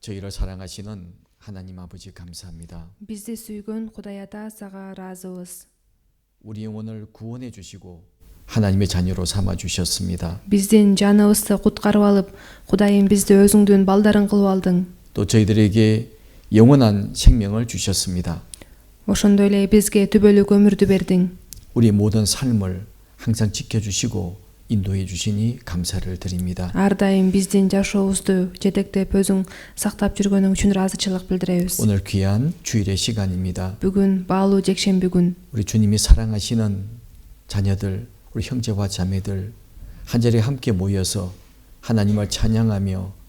저희를 사랑하시는 하나님 아버지 감사합니다. Bizdi sүйгөн Кудай Ата сага ыраазыбыз. 우리 영혼을 구원해 주시고 하나님의 자녀로 삼아 주셨습니다. Биздин жаныбызды куткарып алып, Кудайым бизди өзүңдүн балдарың кылып алдың. 또 저희들에게 영원한 생명을 주셨습니다. Ошондой эле бизге түбөлүк өмүрдү бердиң. 우리 모든 삶을 항상 지켜주시고 인도해 주시니 감사를 드립니다. Ар дайым биздин жашообузду жетектеп өзүң сактап жүргөнүң үчүн ыраазычылык билдиребиз. 오늘 귀한 주일의 시간입니다. Бүгүн баалуу жекшемби күн. 우리 주님이 사랑하시는 자녀들, 우리 형제와 자매들 한 자리에 함께 모여서 하나님을 찬양하며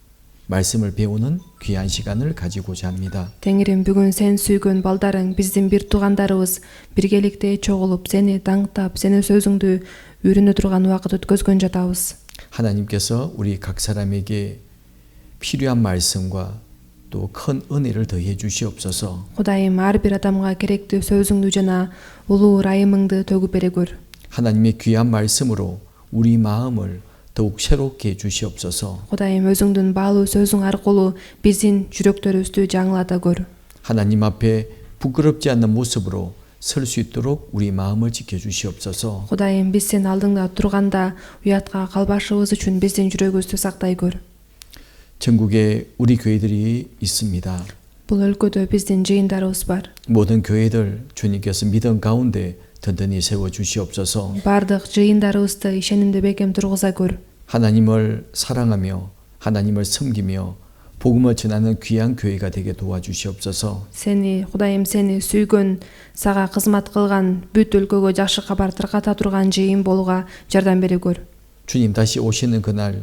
말씀을 배우는 귀한 시간을 가지고자 합니다. Теңирим, бүгүн сен сүйгөн балдарың, биздин бир туугандарыбыз биргеликте чогулуп сени даңктап, сени сөзүңдү үйрөнө турган убакыт өткөзгөн жатабыз. 하나님께서 우리 각 사람에게 필요한 말씀과 또 큰 은혜를 더해 주시옵소서. Кудайым, ар бир адамга керектүү сөзүңдү жана улуу ырайымыңды төгүп бере көр. 하나님의 귀한 말씀으로 우리 마음을 더욱 새롭게 해 주시옵소서. Кудайым, өзүңдүн баалуу сөзүң аркылуу биздин жүрөктөрүбүздү жаңылата көр. 하나님 앞에 부끄럽지 않는 모습으로 설 수 있도록 우리 마음을 지켜 주시옵소서. Кудайым, биз сен алдыңда турганда уятка калбашыбыз үчүн биздин жүрөгүбүздү сактай көр. 전국에 우리 교회들이 있습니다. Бул өлкөдө биздин жыйындарыбыз бар. 모든 교회들 주님께서 믿음 가운데 든든히 세워 주시옵소서. Бардык жыйындарыбызды ишенимде бекем тургуза көр. 하나님을 사랑하며 하나님을 섬기며 복음을 전하는 귀한 교회가 되게 도와주시옵소서. Сени, Кудайым, сени сүйгөн, сага кызмат кылган, бүт өлкөгө жакшы кабар тарката турган жыйын болууга жардам бере көр. 주님 다시 오시는 그날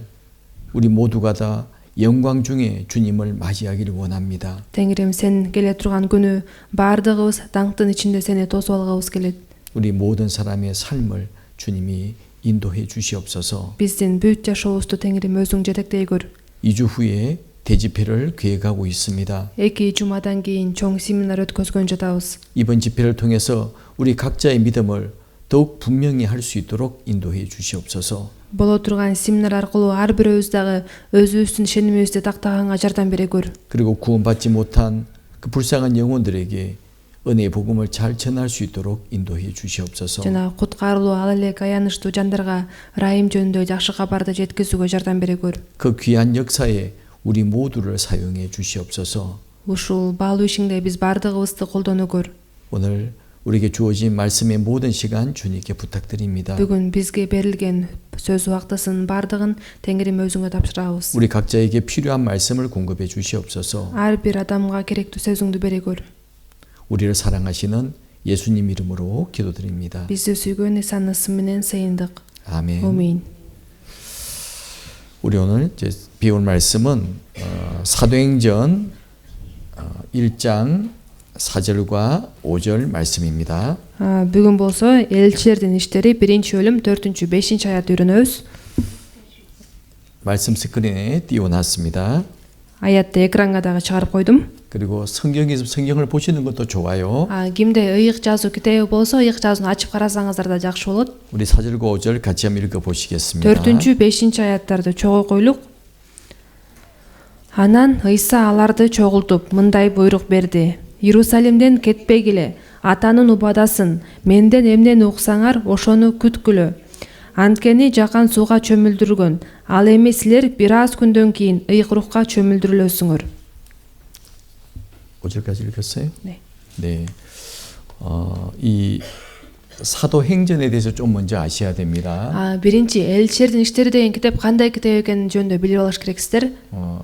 우리 모두가 다 영광 중에 주님을 맞이하기를 원합니다. Теңирим, сен келе турган күнү бардыгыбыз даңктын ичинде сени тосуп алгыбыз келет. 우리 모든 사람의 삶을 주님이 인도해 주시옵소서. Биздин бүт жашообузду Теңирим өзүң жетектей көр. 2주 후에 대집회를 계획하고 있습니다. 2 жумадан кийин чоң семинар өткөзгөн жатабыз. 이번 집회를 통해서 우리 각자의 믿음을 더욱 분명히 할 수 있도록 인도해 주시옵소서. Боло турган семинар аркылуу ар бирөөбүз дагы өзүбүздүн ишенимибизди тактаганга жардам бере көр. 그리고 구원받지 못한 그 불쌍한 영혼들에게 은혜의 복음을 잘 전할 수 있도록 인도해 주시옵소서. Жана куткарылуу ал элек аянычтуу жандарга ырайым жөнүндө жакшы кабарды жеткизүүгө жардам бере көр. 그 귀한 역사에 우리 모두를 사용해 주시옵소서. Ушул баалуу ишиңде биз бардыгыбызды колдоно көр. 오늘 우리에게 주어진 말씀의 모든 시간 주님께 부탁드립니다. Бүгүн бизге берилген сөз убактысын бардыгын Теңирим өзүңө тапшырабыз. 우리 각자에게 필요한 말씀을 공급해 주시옵소서. Ар бир адамга керектүү сөзүңдү бере көр. 우리를 사랑하시는 예수님 이름으로 기도드립니다. Бизди сүйгөн Исанын ысымы менен сыйындык. 아멘. Амин. 우리 오늘 이제 배울 말씀은 사도행전 1장 4절과 5절 말씀입니다. Бүгүн болсо элчилердин иштери 1-бөлүм 4-5 аят үйрөнөбүз. 말씀 스크린에 띄워놨습니다. Аятты экранга дагы чыгарып койдум. 그리고 성경을 보시는 것도 좋아요. Кимде ыйык жазуу китеби болсо, ыйык жазууну ачып карасаңыздар да жакшы болот. 우리 4절과 5절 같이 한번 읽어보시겠습니다. 4-5 аяттарды чогуу койлук. Анан Ыйса аларды чогултуп мындай буйрук берди: Иерусалимден кетпегиле, Атанын убадасын, менден эмнени уксаңар, ошону күткүлө. Анткени жакан сууга чөмүлдүргөн, ал эми силер бир аз күндөн кийин ыйык рухка чөмүлдүрүлөсүңөр. 5절까지 읽었어요? 네. 네. 이 사도행전에 대해서 좀 먼저 아셔야 됩니다. Биринчи элчилердин иштери деген китеп кандай китеп экенин жөнүндө билип алыш керексиздер.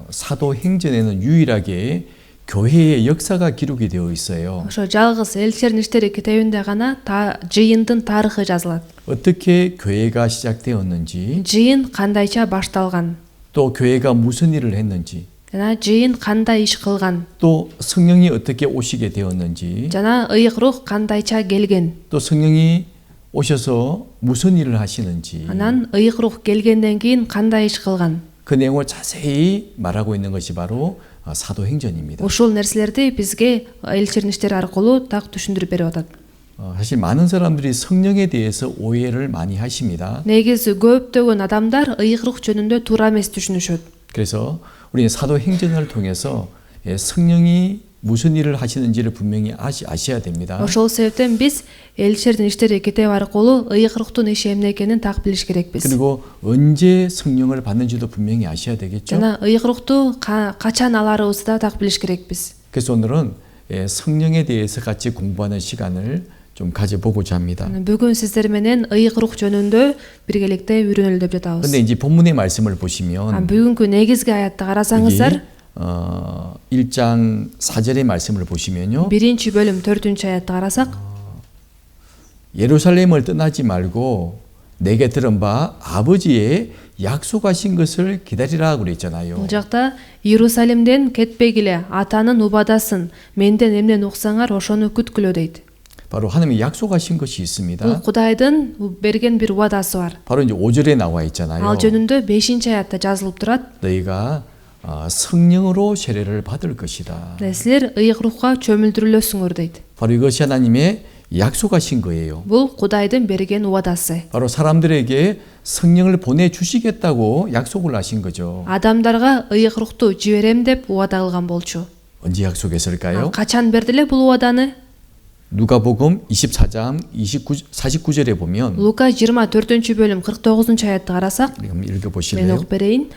사도행전에는 유일하게 교회의 역사가 기록이 되어 있어요. Ошо жалгыз элчилердин иштери китебинде гана жыйындын тарыхы жазылат. 어떻게 교회가 시작되었는지, Жыйын кандайча башталган, 또 교회가 무슨 일을 했는지, жана жыйын кандай иш кылган, 또 성령이 어떻게 오시게 되었는지, жана ыйык рух кандайча келген. 또 성령이 오셔서 무슨 일을 하시는지, Анан ыйык рух келгенден кийин кандай иш кылган. 그 내용을 자세히 말하고 있는 것이 바로 사도행전입니다. Ушул нерселерди бизге элчилердин иштери аркылуу так түшүндүрүп берип атат. 사실 많은 사람들이 성령에 대해서 오해를 많이 하십니다. Негизи көптөгөн адамдар ыйык рух жөнүндө туура эмес түшүнүшөт. 그래서 우리는 사도행전을 통해서 성령이 무슨 일을 하시는지를 분명히 아셔야 됩니다. Ошол себептен биз элчердин иштери китеби аркылуу ыйык руктун иши эмне экенин так билиш керекпиз. 그리고 언제 성령을 받는지도 분명히 아셔야 되겠죠. жана ыйык рукту качан аларыбызды да так билиш керекпиз. 그래서 오늘은 성령에 대해서 같이 공부하는 시간을 좀 가져보고자 합니다. бүгүн сиздер менен ыйык рух жөнүндө биргеликте үйрөнөлү деп жатабыз. 근데 이제 본문의 말씀을 보시면 бүгүнкү негизги аятты карасаңыздар, 1장 4절의 말씀을 보시면요. биринчи бөлүм 4-чү аятты карасак, 예루살렘을 떠나지 말고 내게 들은 바 아버지의 약속하신 것을 기다리라 그랬잖아요. бул жакта Иерусалимден кетпегиле, атанын убадасын, менден эмнени уксаңар ошону күткүлө дейт. 바로 하나님이 약속하신 것이 бул 있습니다. Кудайдын берген бир убадасы бар. 바로 이제 5절에 나와 있잖아요. ал жөнүндө 5-чи аятта жазылып турат. 너희가 성령으로 세례를 받을 것이다. силер ыйык рухка чөмүлдүрүлөсүңөр дейт. 바로 이것이 하나님의 약속하신 거예요. бул Кудайдын берген убадасы. 바로 사람들에게 성령을 보내주시겠다고 약속을 하신 거죠. адамдарга ыйык рухту жиберем деп убада кылган болчу. 언제 약속했을까요? качан берди эле бул убаданы? 누가복음 24장 49절에 보면 Лука 24 бөлүм 49 аятты карасак, 한번 мен 읽어보실래요? окуп берейин.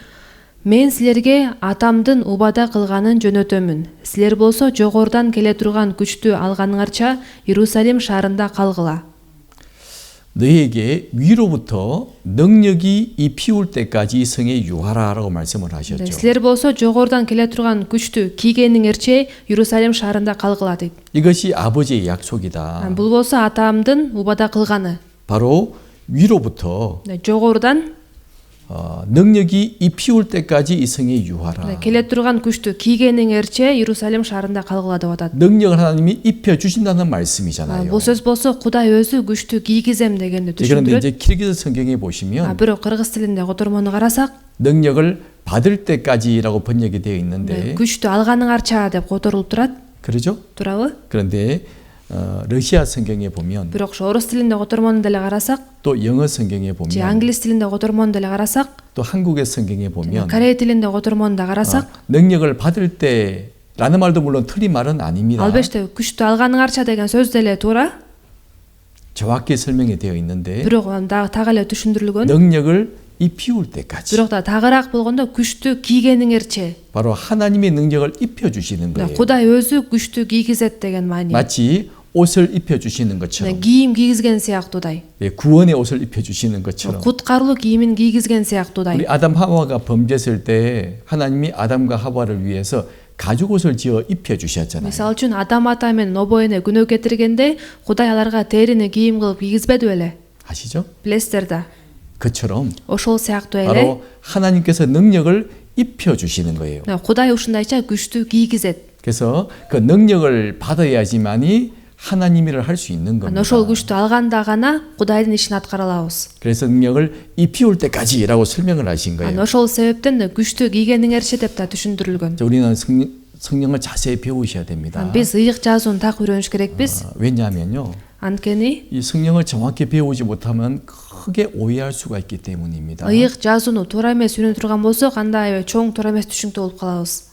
Мен силерге атамдын убада кылганын жөнөтөмүн. Силер болсо жогорудан келе турган күчтү алганыңарча Иерусалим шаарында калгыла. 너희에게 위로부터 능력이 입히울 때까지 성에 유하라라고 말씀을 하셨죠. силер болсо жогорудан келе турган күчтү кийгениңерче Иерусалим шаарында калгыла дейт. 이것이 아버지의 약속이다. бул болсо атамдын убада кылганы. 바로 위로부터 жогорудан 능력이 입히울 때까지 이 성에 유하라. келе турган күчтү кийгениңерче Иерусалим шаарында калгыла деп атат. 능력을 하나님이 입혀 주신다는 말씀이잖아요. бул сөз болсо Кудай өзү күчтү кийгизем дегенди 그런데 түшүндүрөт. 이제 키르기즈 성경에 보시면 бирок кыргыз тилинде котормону карасак, 능력을 받을 때까지라고 번역이 되어 있는데 күчтү алганыңарча деп которулуп турат. 그러죠? турабы? 그런데 러시아 성경에 보면 бирок орус тилинде котормону деле карасак, 또 영어 성경에 же 보면 англис тилинде котормону деле карасак, 또 한국의 성경에 보면 корей тилинде котормону да карасак, 능력을 받을 때라는 말도 물론 틀린 말은 아닙니다. албетте күчтү алганыңарча деген сөз деле туура, 정확히 설명이 되어 있는데 бирок так эле түшүндүрүлгөн. 능력을 입히울 때까지 бирок да тагыраак болгондо күчтү кийгениңерче, 바로 하나님의 능력을 입혀 주시는 거예요. Кудай өзү күчтү кийгизет деген маани. 마치 옷을 입혀 주시는 것처럼 кийим кийгизген сыяктуудай, 구원의 옷을 입혀 주시는 것처럼 куткарылуу кийимин кийгизген сыяктуудай. 우리 아담 하와가 범죄했을 때 하나님이 아담과 하와를 위해서 가죽 옷을 지어 입혀 주셨잖아요. мисалы үчүн Адам ата менен Нобо эне күнөө кетиргенде Кудай аларга терини кийим кылып кийгизбеди беле? 아시죠? билесиздер да. 그처럼 ошол сыяктуу эле 바로 하나님께서 능력을 입혀 주시는 거예요. Кудай ушундайча күчтү кийгизет. 그래서 그 능력을 받아야지만이 하나님 일을 할 수 있는 겁니다. ошол күчтү алганда гана Кудайдын ишин аткара алабыз. 그래서 능력을 입히울 때까지라고 설명을 하신 거예요. ошол себептен күчтү кийгениңерче деп да түшүндүрүлгөн. 우리는 성령을 자세히 배우셔야 됩니다. биз ыйык жазууну так үйрөнүш керекпиз. 왜냐하면요, анткени 이 성령을 정확히 배우지 못하면 크게 오해할 수가 있기 때문입니다. ыйык жазууну туура эмес үйрөнө турган болсок, анда аябай чоң туура эмес түшүнүктүү болуп калабыз.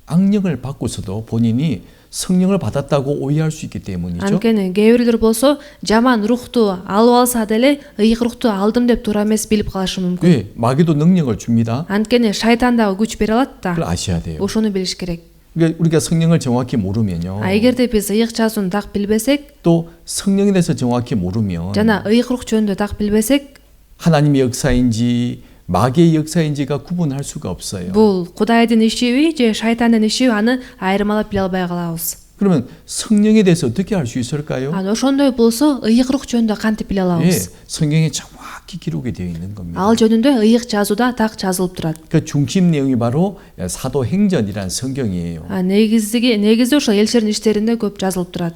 악령을 받고서도 본인이 성령을 받았다고 오해할 수 있기 때문이죠. анткени кээ бирлер болсо жаман рухту алып алса деле ыйык рухту алдым деп туура эмес билип калышы мүмкүн. 왜? 마귀도 능력을 줍니다. анткени шайтан дагы күч бере алат да. 그걸 아셔야 돼요. ошону билиш керек. 그러니까 우리가 성령을 정확히 모르면요, эгерде биз ыйык жазууну так билбесек, 또 성령에 대해서 정확히 모르면 жана ыйык рух жөнүндө так билбесек, 하나님의 역사인지 마귀의 역사인지가 구분할 수가 없어요. бул Кудайдын ишиби же шайтандын ишиби, аны айырмалап биле албай калабыз. 그러면 성령에 대해서 어떻게 알 수 있을까요? ошондой болсо ыйык рух жөнүндө кантип биле 예, алабыз? 성경에 정확히 기록이 되어 있는 겁니다. ал жөнүндө ыйык жазууда так жазылып турат. 그 중심 내용이 바로 사도행전이라는 성경이에요. негизи ошол элчердин иштеринде көп жазылып турат.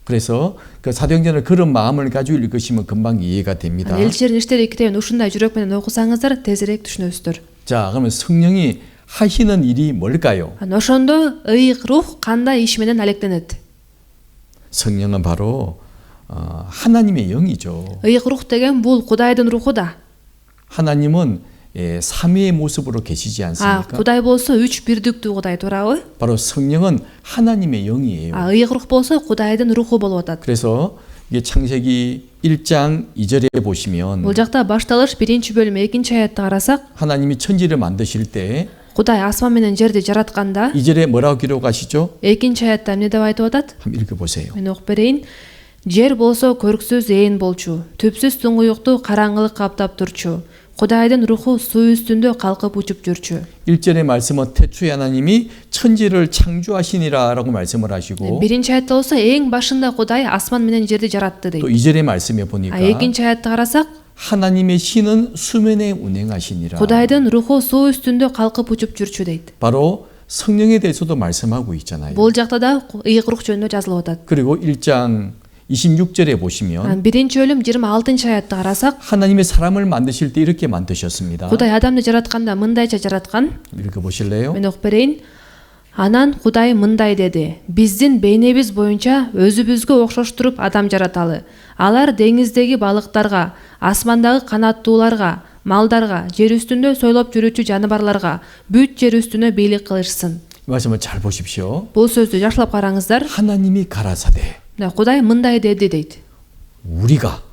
그래서 그 사도행전을 그런 마음을 가지고 읽으시면 금방 이해가 됩니다. элчердин иштери китебин ушундай жүрөк менен окусаңыздар тезирээк түшүнөсүздөр. 자, 그러면 성령이 하시는 일이 뭘까요? ошондо ыйык рух кандай иш менен алектенет? 성령은 바로 하나님의 영이죠. ыйык рух деген бул Кудайдын руху да. 하나님은 삼위의 모습으로 계시지 않습니까? Кудай болсо үч бирдиктүү Кудай туурабы? 바로 성령은 하나님의 영이에요. Ыйык рух болсо Кудайдын руху болуп атат. 그래서 이게 창세기 1장 2절에 보시면 Бул жакта башталыш 1-бөлүм 2-аятты карасак, 하나님이 천지를 만드실 때 Кудай асман менен жерди жаратканда 2절에 뭐라고 기록하시죠? 2-аятта эмне деп айтып атат? 한번 읽어보세요. Мен окуп берейин. Жер болсо көрксүз ээн болчу, түпсүз туңуюкту караңгылык каптап турчу. Кудайдын руху суу үстүндө калкып учуп жүрчү. 1절의 말씀은 태초에 하나님이 천지를 창조하시니라 라고 말씀을 하시고 1-аятта болсо эң башында Кудай асман менен жерди жаратты дейт. 또 2절의 말씀에 보니까 2-аятты карасак, 하나님의 신은 수면에 운행하시니라. Кудайдын руху суу үстүндө калкып учуп жүрчү дейт. 바로 성령에 대해서도 말씀하고 있잖아요. Бул жакта да ыйык рух жөнүндө жазылып атат. 그리고 1장 26절에 보시면 1-бөлүм 26-аятты карасак, 하나님의 사람을 만드실 때 이렇게 만드셨습니다. Кудай адамды жаратканда мындайча жараткан. 읽어보실래요? Мен окуп берейин. Анан Кудай мындай деди: биздин бейнебиз боюнча өзүбүзгө окшоштуруп адам жараталы. Алар деңиздеги балыктарга, асмандагы канаттууларга, малдарга, жер үстүндө сойлоп жүрүүчү жаныбарларга, бүт жер үстүнө бийлик кылышсын. 이 말씀을 잘 보십시오. Бул сөздү жакшылап караңыздар. 하나님이 가라사대 Кудай мындай деди дейт. 우리가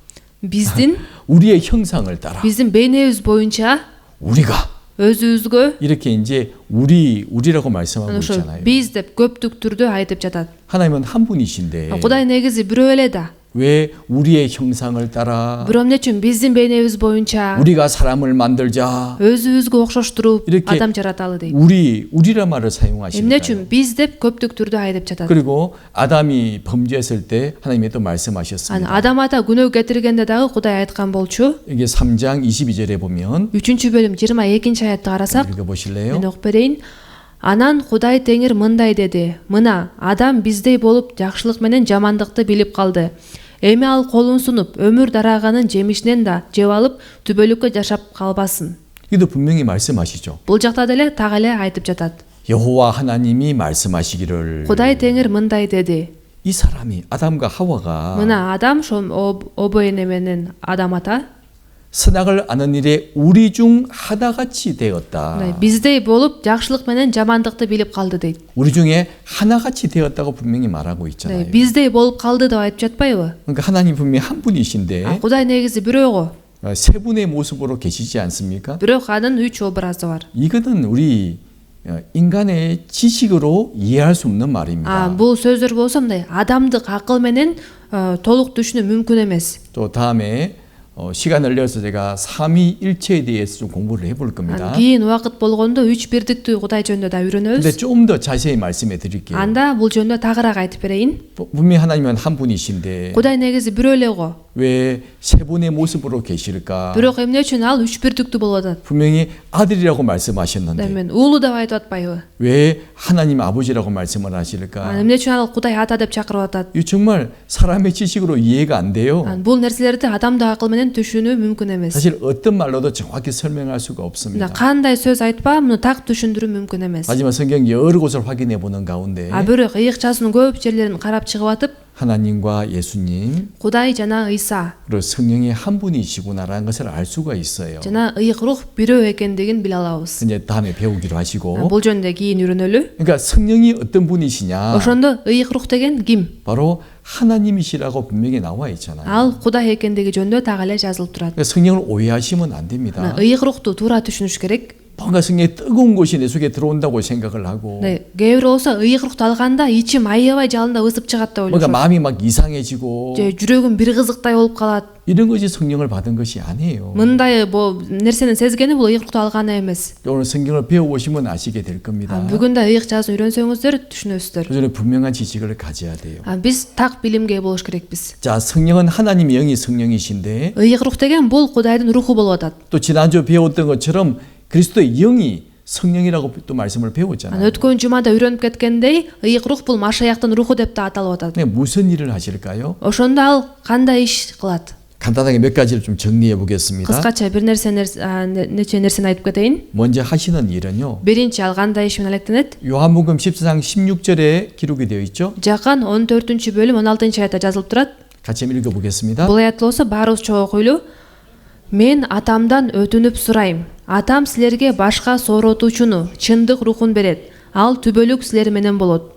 Биздин 우리의 형상을 따라 биздин бейнебиз боюнча 우리가 өзүбүзгө 이렇게 이제 우리라고 말씀하고 ошо 있잖아요. биз деп көптүк түрдө айтып жатат. 하나님은 한 분이신데 Кудай негизи бирөө эле да. 왜 우리의 형상을 따라 Бирок эмне үчүн биздин бейнебиз боюнча 우리가 사람을 만들자 өзүбүзгө окшоштуруп 이렇게 адам жараталы дейт. 우리란 말을 Эмне 사용하시니까요. үчүн биз деп көптүк түрдө айтып жатат. 그리고 아담이 범죄했을 때 하나님이 또 말씀하셨습니다. Адам ата күнөө кетиргенде дагы Кудай айткан болчу. 이게 3장 22절에 보면 3-бөлүм 22-аятты карасак, мен 읽어보실래요? окуп берейин. Анан Кудай Теңир мындай деди: мына адам биздей болуп жакшылык менен жамандыкты билип калды. Эми ал колун сунуп өмүр дараганын жемишинен да жеп алып түбөлүккө жашап калбасын. 이도 분명히 말씀하시죠. Бул жакта деле так эле айтып жатат. 여호와 하나님이 말씀하시기를 Кудай Теңир мындай деди: 이 사람이 아담과 하와가 мына адам обо эне менен адам ата 선악을 아는 일에 우리 중 하나같이 되었다. биздей болуп жакшылык менен жамандыкты билип калды дейт. 우리 중에 하나같이 되었다고 분명히 말하고 있잖아요. биздей болуп калды деп айтып жатпайбы? 그러니까 하나님 분명히 한 분이신데 Кудай негизи бирөөгө. 세 분의 모습으로 계시지 않습니까? Бирок анын 3 образы бар. 이거는 우리 인간의 지식으로 이해할 수 없는 말입니다. Бул сөздөр болсо мындай адамдык акыл менен толук түшүнүү мүмкүн эмес. 또 다음에 시간을 내서 제가 삼위일체에 대해서 좀 공부를 해볼 겁니다. Кийин убакыт болгондо 3 бирдиктүү Кудай жөнүндө да 근데 үйрөнөбүз. 좀 더 자세히 말씀해 드릴게요. Анда бул жөнүндө тагыраак айтып берейин. 분명히 하나님은 한 분이신데 Кудай негизи бирөө элего. 왜 세 분의 모습으로 계실까? Бирок эмне үчүн ал 3 бирдиктүү болуп атат? 분명히 아들이라고 말씀하셨는데 Мен уулу деп айтып атпайбы? 왜 하나님 아버지라고 말씀을 하실까? Эмне үчүн ал Кудай ата деп чакырып атат? 이 정말 사람의 지식으로 이해가 안 돼요. Бул нерселерди адамдык акыл менен түшүнүү мүмкүн эмес. 사실 어떤 말로도 정확히 설명할 수가 없습니다. Кандай сөз айтпа, муну так түшүндүрүү мүмкүн эмес. 하지만 성경 여러 곳을 확인해 보는 가운데 Бирок ыйыкчасынын көп жерлерин карап чыгып атып, 하나님과 예수님 Кудай жана Ыйса 그리고 성령이 한 분이시구나라는 것을 알 수가 있어요. жана ыйык рух бирөө экендигин биле алабыз. 이제 다음에 배우기로 하시고. Бул жөнүндө кийин үйрөнөлү. 그러니까 성령이 어떤 분이시냐? Ошондо ыйык рух деген ким? 바로 하나님이시라고 분명히 나와 있잖아요. Ал Кудай экендиги жөнүндө так эле жазылып турат. 그러니까 성령을 오해하시면 안 됩니다. ыйык рухту туура түшүнүш керек. 뭔가 성령의 뜨거운 것이 내 속에 들어온다고 생각을 하고 Кээ бир болсо ыйык рухту алганда ичим аябай жалында ысып чыгат деп 뭔가 ойлошот. 마음이 막 이상해지고 же жүрөгүм бир кызыктай болуп калат. 이런 것이 성령을 받은 것이 아니에요. Мындай нерсени сезгени бул ыйык рукту алганы эмес. 오늘 성경을 배워보시면 아시게 될 겁니다. Бүгүн да ыйык жазын үйрөнсөңүздөр түшүнөсүздөр. 그 전에 분명한 지식을 가져야 돼요. Биз так билимге ээ болуш керекпиз. 자, 성령은 하나님의 영이 성령이신데 ыйык рух деген бул Кудайдын руху болуп атат. 또 지난주 배웠던 것처럼 그리스도의 영이 성령이라고 또 말씀을 배웠잖아요. Өткөн жумада үйрөнүп кеткендей, ыйык рух бул Машаяктын руху деп да аталып атат. 근데 무슨 일을 하실까요? Ошондо ал кандай иш кылат? 간단하게 몇 가지를 좀 정리해 보겠습니다. Кыскача бир нече нерсени айтып кетейин. 먼저 하시는 일은요. Биринчи ал кандай иш менен алектенет? 요한복음 14장 16절에 기록이 되어 있죠. Жакан 14-бөлүм 16-аятта жазылып турат. 같이 한번 읽어 보겠습니다. Бул аятты болсо баарыбыз чогуу окуйлу. Мен атамдан өтүнүп сурайм. Атам силерге башка сооротуучуну, чындык рухун берет. Ал түбөлүк силер менен болот.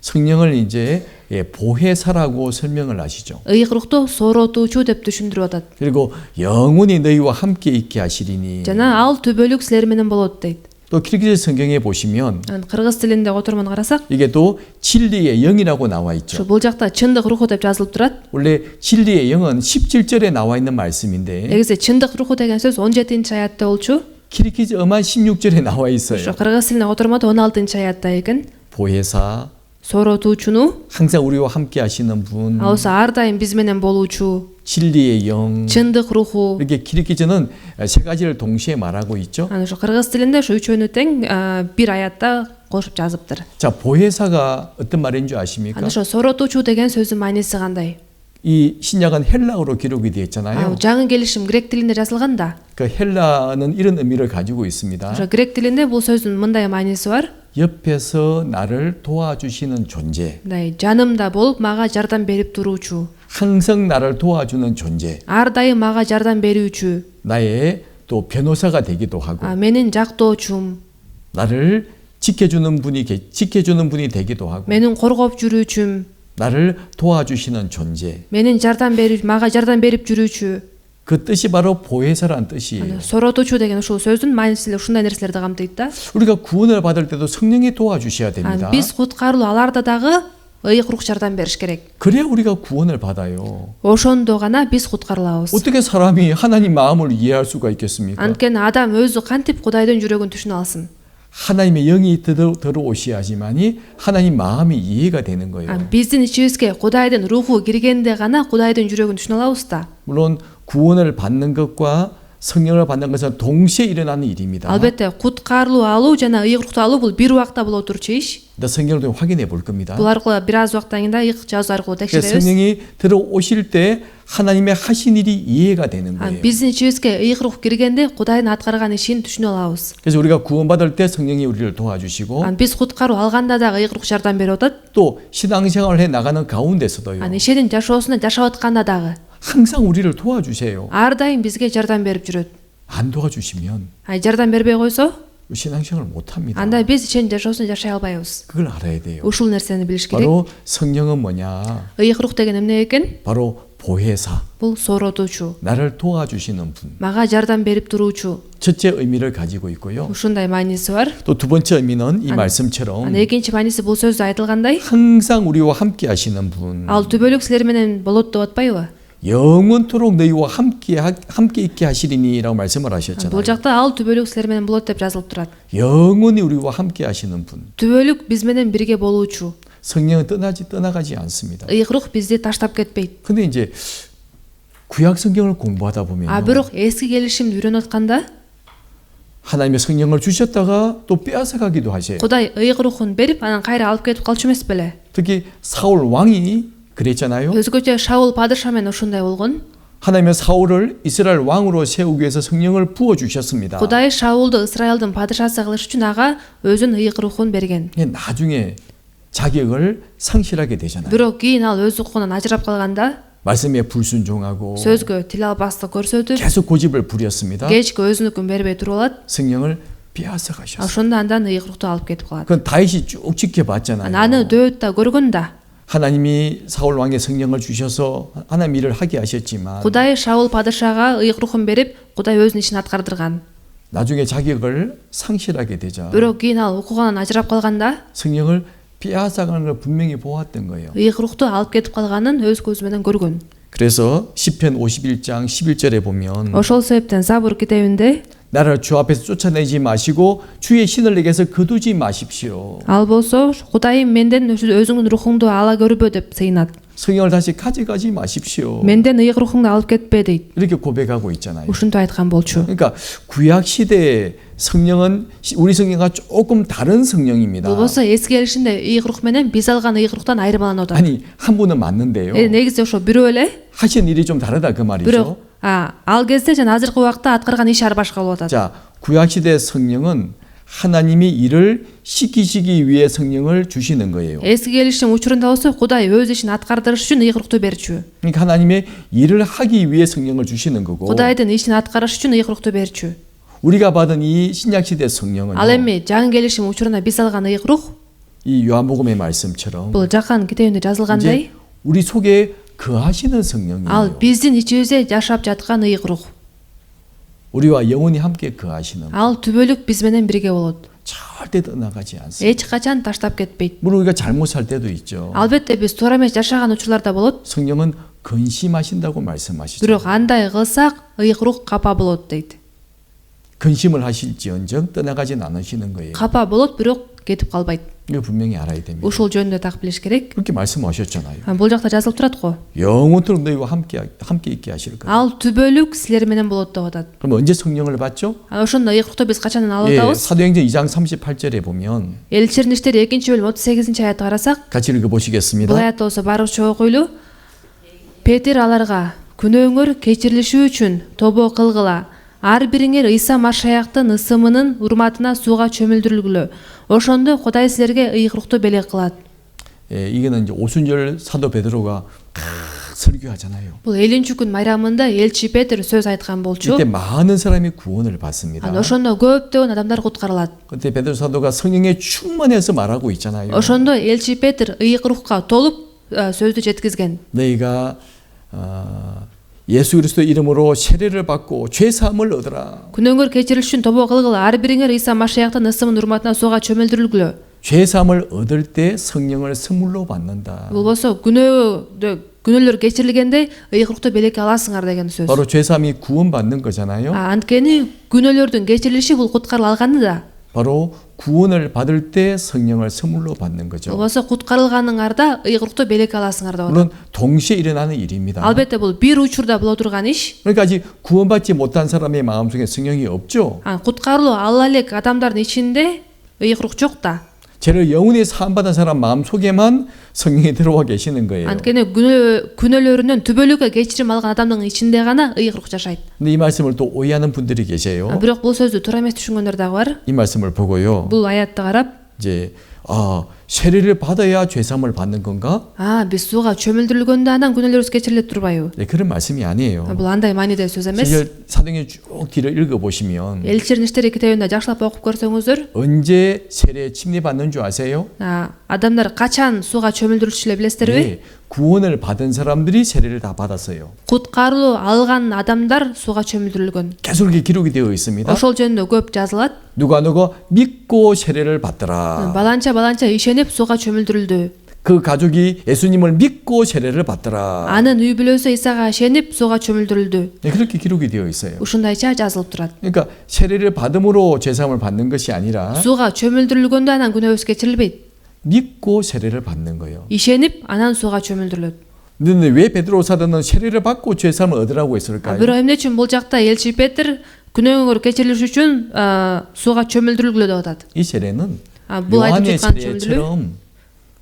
성령을 이제 보혜사라고 설명을 하시죠. Ыйык рухту сооротуучу деп түшүндүрүп атат. 그리고 영원히 너희와 함께 있게 하시리니. Жана ал түбөлүк силер менен болот дейт. 또 키르기즈 성경에 보시면 Кыргыз тилинде отурман карасак, 이게 또 진리의 영이라고 나와 있죠. бул жакта чындык руху деп жазылып турат. 원래 진리의 영은 17절에 나와 있는 말씀인데 Негизи чындык руху деген сөз 17-аятта болчу. 키르기즈어만 16절에 나와 있어요. Кыргыз тилинде отурмада 16-аятта экен. 보혜사, Сооротуучуну, 항상 우리와 함께 하시는 분, алса ар дайым биз менен болуучу, 진리의 영. чындык руху. 이렇게 키르기즈는 세 가지를 동시에 말하고 있죠. Аны ошо кыргыз тилинде ошо үчөөнү тең бир аятта кошуп жазыптыр. 자, 보혜사가 어떤 말인 줄 아십니까? Аны ошо сооротуучу деген сөздүн мааниси кандай? 이 신약은 헬라어로 기록이 되어 있잖아요. Жаңы келишим грек тилинде жазылган да. 그 헬라어는 이런 의미를 가지고 있습니다. ошо грек тилинде бул сөздүн мындай мааниси бар. 옆에서 나를 도와주시는 존재, Мындай жанымда болуп мага жардам берип туруучу. 항상 나를 도와주는 존재, Ар дайым мага жардам берүүчү. 나의 또 변호사가 되기도 하고, Менин жактоочум. 나를 지켜주는 분이 되기도 하고, Менин коргоп жүрүүчүм. 나를 도와주시는 존재. Менин жардам берүү, мага жардам берип жүрүүчү. 그 뜻이 바로 보혜사란 뜻이에요. Сооротуучу деген ушул сөздүн мааниси ушундай нерселерди камтыйт да. 우리가 구원을 받을 때도 성령이 도와주셔야 됩니다. Биз куткарылуу аларда дагы ыйык рух жардам бериш керек. 그래야 우리가 구원을 받아요. Ошондо гана биз куткарылабыз. 어떻게 사람이 하나님 마음을 이해할 수가 있겠습니까? Анткени адам өзү кантип Кудайдын жүрөгүн түшүнө алсын? 하나님의 영이 들어오셔야지만이 하나님 마음이 이해가 되는 거예요. Биздин ичибизге Кудайдын руху киргенде гана Кудайдын жүрөгүн түшүнө алабыз да. 물론 구원을 받는 것과 성령을 받는 것은 동시에 일어나는 일입니다. Албетте куткарылуу алуу жана ыйык рухту алуу бул бир убакта боло турчу иш. 근데 성경을 좀 확인해 볼 겁니다. Бул аркылуу бир аз убакыттан кийин да ыйык жазуу аркылуу текшеребиз. 성령이 들어오실 때 하나님의 하신 일이 이해가 되는 거예요. Биздин ичибизге ыйык рух киргенде Кудайдын аткарган ишин түшүнө алабыз. 그래서 우리가 구원받을 때 성령이 우리를 도와주시고 Биз куткаруу алганда дагы ыйык рух жардам берип атат. 또 신앙생활을 해 나가는 가운데서도요. Ишенин жашоосунда жашап атканда дагы 항상 우리를 도와주세요. ар дайым бизге жардам берип жүрөт. 안 도와주시면 Жардам бербей койсо, 신앙생활을 못 합니다. анда биз ишенин жашоосун жашай албайбыз. 그걸 알아야 돼요. Ушул нерсени билиш керек. 바로 성령은 뭐냐? ыйык рух деген эмне экен? 바로 보혜사. Бул сооротуучу. 나를 도와주시는 분. Мага жардам берип туруучу. 첫째 의미를 가지고 있고요. Ушундай мааниси бар. 또 두 번째 의미는 이 말씀처럼 экинчи мааниси бул сөздө айтылгандай, 항상 우리와 함께 하시는 분. ал түбөлүк силер менен болот деп атпайбы? 영원토록 너희와 함께 있게 하시리니라고 말씀을 Бул 하셨잖아요. жакта ал түбөлүк силер менен болот деп жазылып турат. 영원히 우리와 함께 하시는 분. түбөлүк биз менен бирге болуучу. 성령은 떠나가지 않습니다. ыйык рух бизди таштап кетпейт. 근데 이제 구약 성경을 공부하다 보면 Бирок эски келишимди үйрөнүп атканда 하나님의 성령을 주셨다가 또 빼앗아가기도 하세요. Кудай ыйык рухун берип, анан кайра алып кетип калчу эмес беле? 특히 사울 왕이 그랬잖아요. Өзгөчө Шаул падыша менен ошондой болгон. 하나님은 사울을 이스라엘 왕으로 세우기 위해서 성령을 부어 주셨습니다. Кудай Шаулду Исраилдин падышасы кылыш үчүн ага өзүнүн ыйык рухун берген. 나중에 자격을 상실하게 되잖아요. Бирок кийин ал өз укугунан ажырап калганда 말씀에 불순종하고 сөзгө тил албастык көрсөтүп, 계속 고집을 부렸습니다. кечке өзүнүкүн бербей туруп алат. 성령을 빼앗아 가셨어요. Ошондо андан ыйык рухту алып кетип калат. 그건 다윗이 쭉 지켜봤잖아요. Аны дөөт да көргөн да. 하나님이 사울 왕의 성령을 주셔서 하나님 일을 하게 하셨지만 Кудай Шаул падышага ыйык рухун берип, Кудай өзүнүн ишин аткардырган. 나중에 자격을 상실하게 되자 Бирок кийин ал укугунан ажырап калганда 성령을 빼앗아가는 걸 분명히 보았던 거예요. ыйык рухту алып кетип калганын өз көзү менен көргөн. 그래서 시편 51장 11절에 보면 Ошол себептен Забур китебинде 나를 주 앞에서 쫓아내지 마시고 주의 신을 내게서 거두지 마십시오. ал болсо Кудайым менден өзүңдүн рухуңду ала көрбө деп сыйнат. 성령을 다시 가져가지 마십시오. Менден ыйык рухуңду алып кетпе дейт. 이렇게 고백하고 있잖아요. Ушунтип айткан болчу. 그러니까 구약 시대의 성령은 우리 성령과 조금 다른 성령입니다. Бул болсо эски келишимде ыйык рух менен биз алган ыйык руктан айырмаланып атат. 아니 한 분은 맞는데요. Негизи ошо бирөө эле. 하신 일이 좀 다르다 그 말이죠. Бирок ал кезде жана азыркы убакта аткарган иш ар башка болуп атат. 자, 구약 시대 성령은 하나님이 일을 시키시기 위해 성령을 주시는 거예요. эски келишим учурунда болсо Кудай өз ишин аткардырыш үчүн ыйык рукту берчү. 그러니까 하나님의 일을 하기 위해 성령을 주시는 거고 Кудайдын ишин аткарыш үчүн ыйык рукту берчү. 우리가 받은 이 신약시대 성령은 Ал эми жаңы келишим учурунда биз алган ыйык рух 이 요한복음의 말씀처럼 бул Жакан китебинде жазылгандай 이제 우리 속에 거하시는 ал 성령이에요. биздин ичибизде жашап жаткан ыйык рух. 우리와 영원히 함께 거하시는 Ал түбөлүк биз менен бирге болот. 절대 떠나가지 않습니다. Эч качан таштап кетпейт. 물론 우리가 잘못 살 때도 있죠. Албетте биз туура эмес жашаган учурлар да болот. 성령은 근심하신다고 말씀하시죠. Бирок андай кылсак ыйык рух капа болот дейт. 근심을 하실지언정 떠나가진 않으시는 거예요. Капа болот, бирок кетип калбайт. 이거 분명히 알아야 됩니다. Ушул жөнүндө так билиш керек. 그렇게 말씀하셨잖아요. Бул жакта жазылып турат го. 영원토록 너희와 함께 있게 하실 거예요. Ал түбөлүк силер менен болот деп атат. 그럼 언제 성령을 받죠? Ошондо ыйык рухту биз качан алып 예, атабыз? 사도행전 2장 38절에 보면 Элчилердин иштери 2-бөлүм 38-аятты карасак, 같이 읽어보시겠습니다. бул аят болсо барыбызча окуйлу. Петир аларга күнөөңөр кечирилиши үчүн тобо кылгыла. Ар бириңер Ыйса Машаяктын ысымынын урматына сууга чөмүлдүрүлгүлө. Ошондо Кудай силерге ыйык рухту белек кылат. 예, 이거는 이제 오순절 사도 베드로가 설교하잖아요. Бул 50-күн майрамында элчи Петир сөз айткан болчу. 이때 많은 사람이 구원을 받습니다. Ошондо көптөгөн адамдар куткарылат. 그때 베드로 사도가 성령에 충만해서 말하고 있잖아요. Ошондо элчи Петир ыйык рухка толуп сөздү жеткизген. 너희가 예수 그리스도 이름으로 세례를 받고 죄 사함을 얻으라. Күнөөңөр кечирилиш үчүн тобо кылгыла. Ар бириңер Ыйса Машаяктын ысымын урматына сууга чөмүлдүрүлгүлө. 죄 사함을 얻을 때 성령을 선물로 받는다. Бул болсо күнөөлөр кечирилгенде ыйык рухту белекке аласыңар деген сөз. 바로 죄 사함이 구원받는 거잖아요. Анткени күнөөлөрдүн кечирилиши бул куткарыл алганы да. 바로 구원을 받을 때 성령을 선물로 받는 Бул 거죠. болсо куткарылганыңарда ыйык рухту белекке аласыңар деп атат. 물론 동시에 일어나는 일입니다. Албетте бул бир учурда боло турган иш. 그러니까 아직 구원받지 못한 사람의 마음속에 성령이 없죠. Куткарылуу ала элек адамдардын ичинде ыйык рух жок да. 죄를 영원히 사함받은 사람 마음속에만 성령이 들어와 계시는 거예요. Анткени күнөөлөрүнөн түбөлүккө кечирим алган адамдын ичинде гана ыйык рух жашайт. 근데 이 말씀을 또 오해하는 분들이 계세요. Бирок бул сөздү туура эмес түшүнгөндөр дагы бар. 이 말씀을 보고요. Бул аятты карап, 이제 세례를 받아야 죄 사함을 받는 건가? биз сууга чөмүлдүрүлгөндө анан күнөөлөрүбүз кечирилет турбайбы? 네, 그런 말씀이 아니에요. Бул андай маанидеги сөз эмес. 사도행전 쭉 뒤를 읽어보시면 Элчилердин иштери китебинде жакшылап окуп көрсөңүздөр, 언제 세례 침례받는 줄 아세요? адамдар качан сууга чөмүлдүрүлүшүлө билесиздерби? 네, 구원을 받은 사람들이 세례를 다 받았어요. Куткарылуу алган адамдар сууга чөмүлдүрүлгөн. 계속 이렇게 기록이 되어 있습니다. Ошол жөнүндө көп жазылат. 누가 믿고 세례를 받더라. Баланча ишенип сууга чөмүлдүрүлдү. 그 가족이 예수님을 믿고 세례를 받더라. Анын үй бүлөсү Исага ишенип сууга чөмүлдүрүлдү. 네, 그렇게 기록이 되어 있어요. Ушундайча жазылып турат. 그러니까 세례를 받음으로 죄사함을 받는 것이 아니라 Сууга чөмүлдүрүлгөндө анан күнөөбүз кечирилбейт. 믿고 세례를 받는 거예요. Ишенип анан сууга чөмүлдүрүлөт. 근데 왜 베드로 사도는 세례를 받고 죄사함을 얻으라고 했을까요? Бирок эмне үчүн бул жакта элчи Петир күнөөңөр кечирилиш үчүн сууга чөмүлдүрүлгүлө деп атат? 이 세례는 бул айтып 요한의 жаткан 세례처럼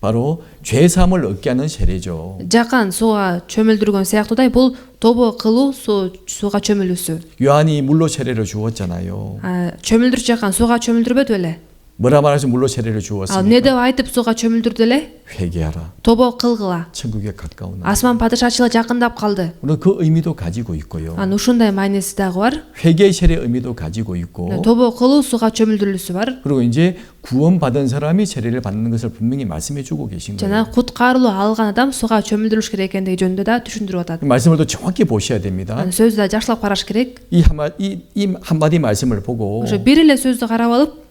바로 죄사함을 얻게 하는 세례죠. Жакан сууга чөмүлдүргөн сыяктуудай бул тобо кылуу сууга чөмүлүүсү. 요한이 물로 세례를 주었잖아요. Чөмүлдүрүп жакан сууга чөмүлдүрбөдү беле? 뭐라 말해서 물로 세례를 Ал 주었습니까? эмне деп айтып сууга чөмүлдүрдү эле? 회개하라. Тобо кылгыла. 천국에 가까운 Асман падышачылыгы жакындап калды. 물론 그 의미도 가지고 있고요. Ушундай 마이неси дагы бар. 회개 세례 의미도 가지고 있고 тобо кылуу сууга чөмүлдүрүлүүсү бар. 그리고 이제 구원받은 사람이 세례를 받는 것을 분명히 말씀해 주고 계신 거예요. жана куткарылуу алган адам сууга чөмүлдүрүш керек экендиги жөнүндө да түшүндүрүп атат. 말씀을 또 정확히 보셔야 됩니다. сөздү да жакшылап караш керек. 이 한마디 말씀을 보고 ошо бир эле сөздү карап алып,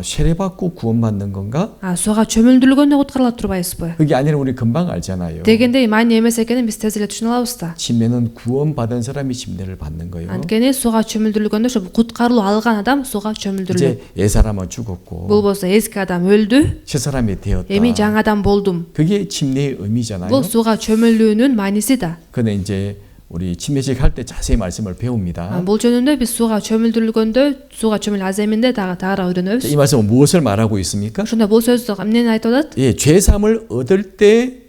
세례 받고 구원받는 건가? сууга чөмүлдүрүлгөндө куткарылат турбайбызбы? 그게 아니라 우리 금방 알잖아요. дегендей маани эмес экенин биз тез эле түшүнө алабыз да. 침례는 구원받은 사람이 침례를 받는 거예요. анткени сууга чөмүлдүрүлгөндө ошо куткарылуу алган адам сууга чөмүлдүрүлөт. 이제 옛사람은 죽었고 бул болсо эски адам өлдү, 새 사람이 되었다. эми жаңы адам болдум. 그게 침례의 의미잖아요. бул сууга чөмүлүүнүн мааниси да. 근데 이제 우리 침례식 할 때 자세히 말씀을 배웁니다. бул жөнүндө биз сууга чөмүлдүрүлгөндө, сууга чөмүл аземинде дагы үйрөнөбүз. 이 말씀은 무엇을 말하고 있습니까? ошондо бул сөздү эмнени айтып атат? 죄 사함을 얻을 때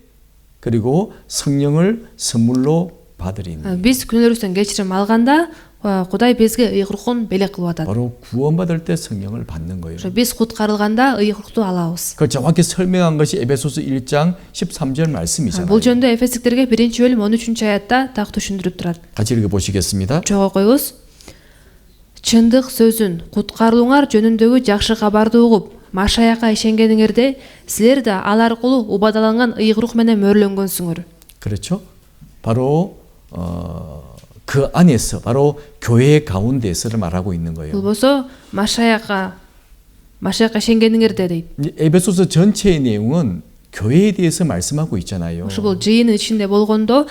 그리고 성령을 선물로 받으리니. биз күнөөбүздөн кечирим алганда Кудай бизге ыйык рухун белек кылып атат. 바로 구원받을 때 성령을 받는 거예요. Ошо биз куткарылганда ыйык рухту алабыз. 그걸 정확히 설명한 것이 에베소서 1장 13절 말씀이잖아요. Бул жөнүндө Эфесдиктерге 1-бөлүм 13 аятта так түшүндүрүп турат. 같이 읽어보시겠습니다. Чогуу коебуз. Чындык сөзүн, куткарылууңар жөнүндөгү жакшы кабарды угуп, Машаякка ишенгениңерде, силер да ал аркылуу убадаланган ыйык рух менен мөөрлөнгөнсүңөр. 그렇죠? 바로 그 안에서 바로 교회 가운데서를 말하고 있는 거예요. Бул болсо Машаякка ишенгениңерде дейт. 이 에베소서 전체의 내용은 교회에 대해서 말씀하고 있잖아요. Ошо бул жыйын ичинде болгондо,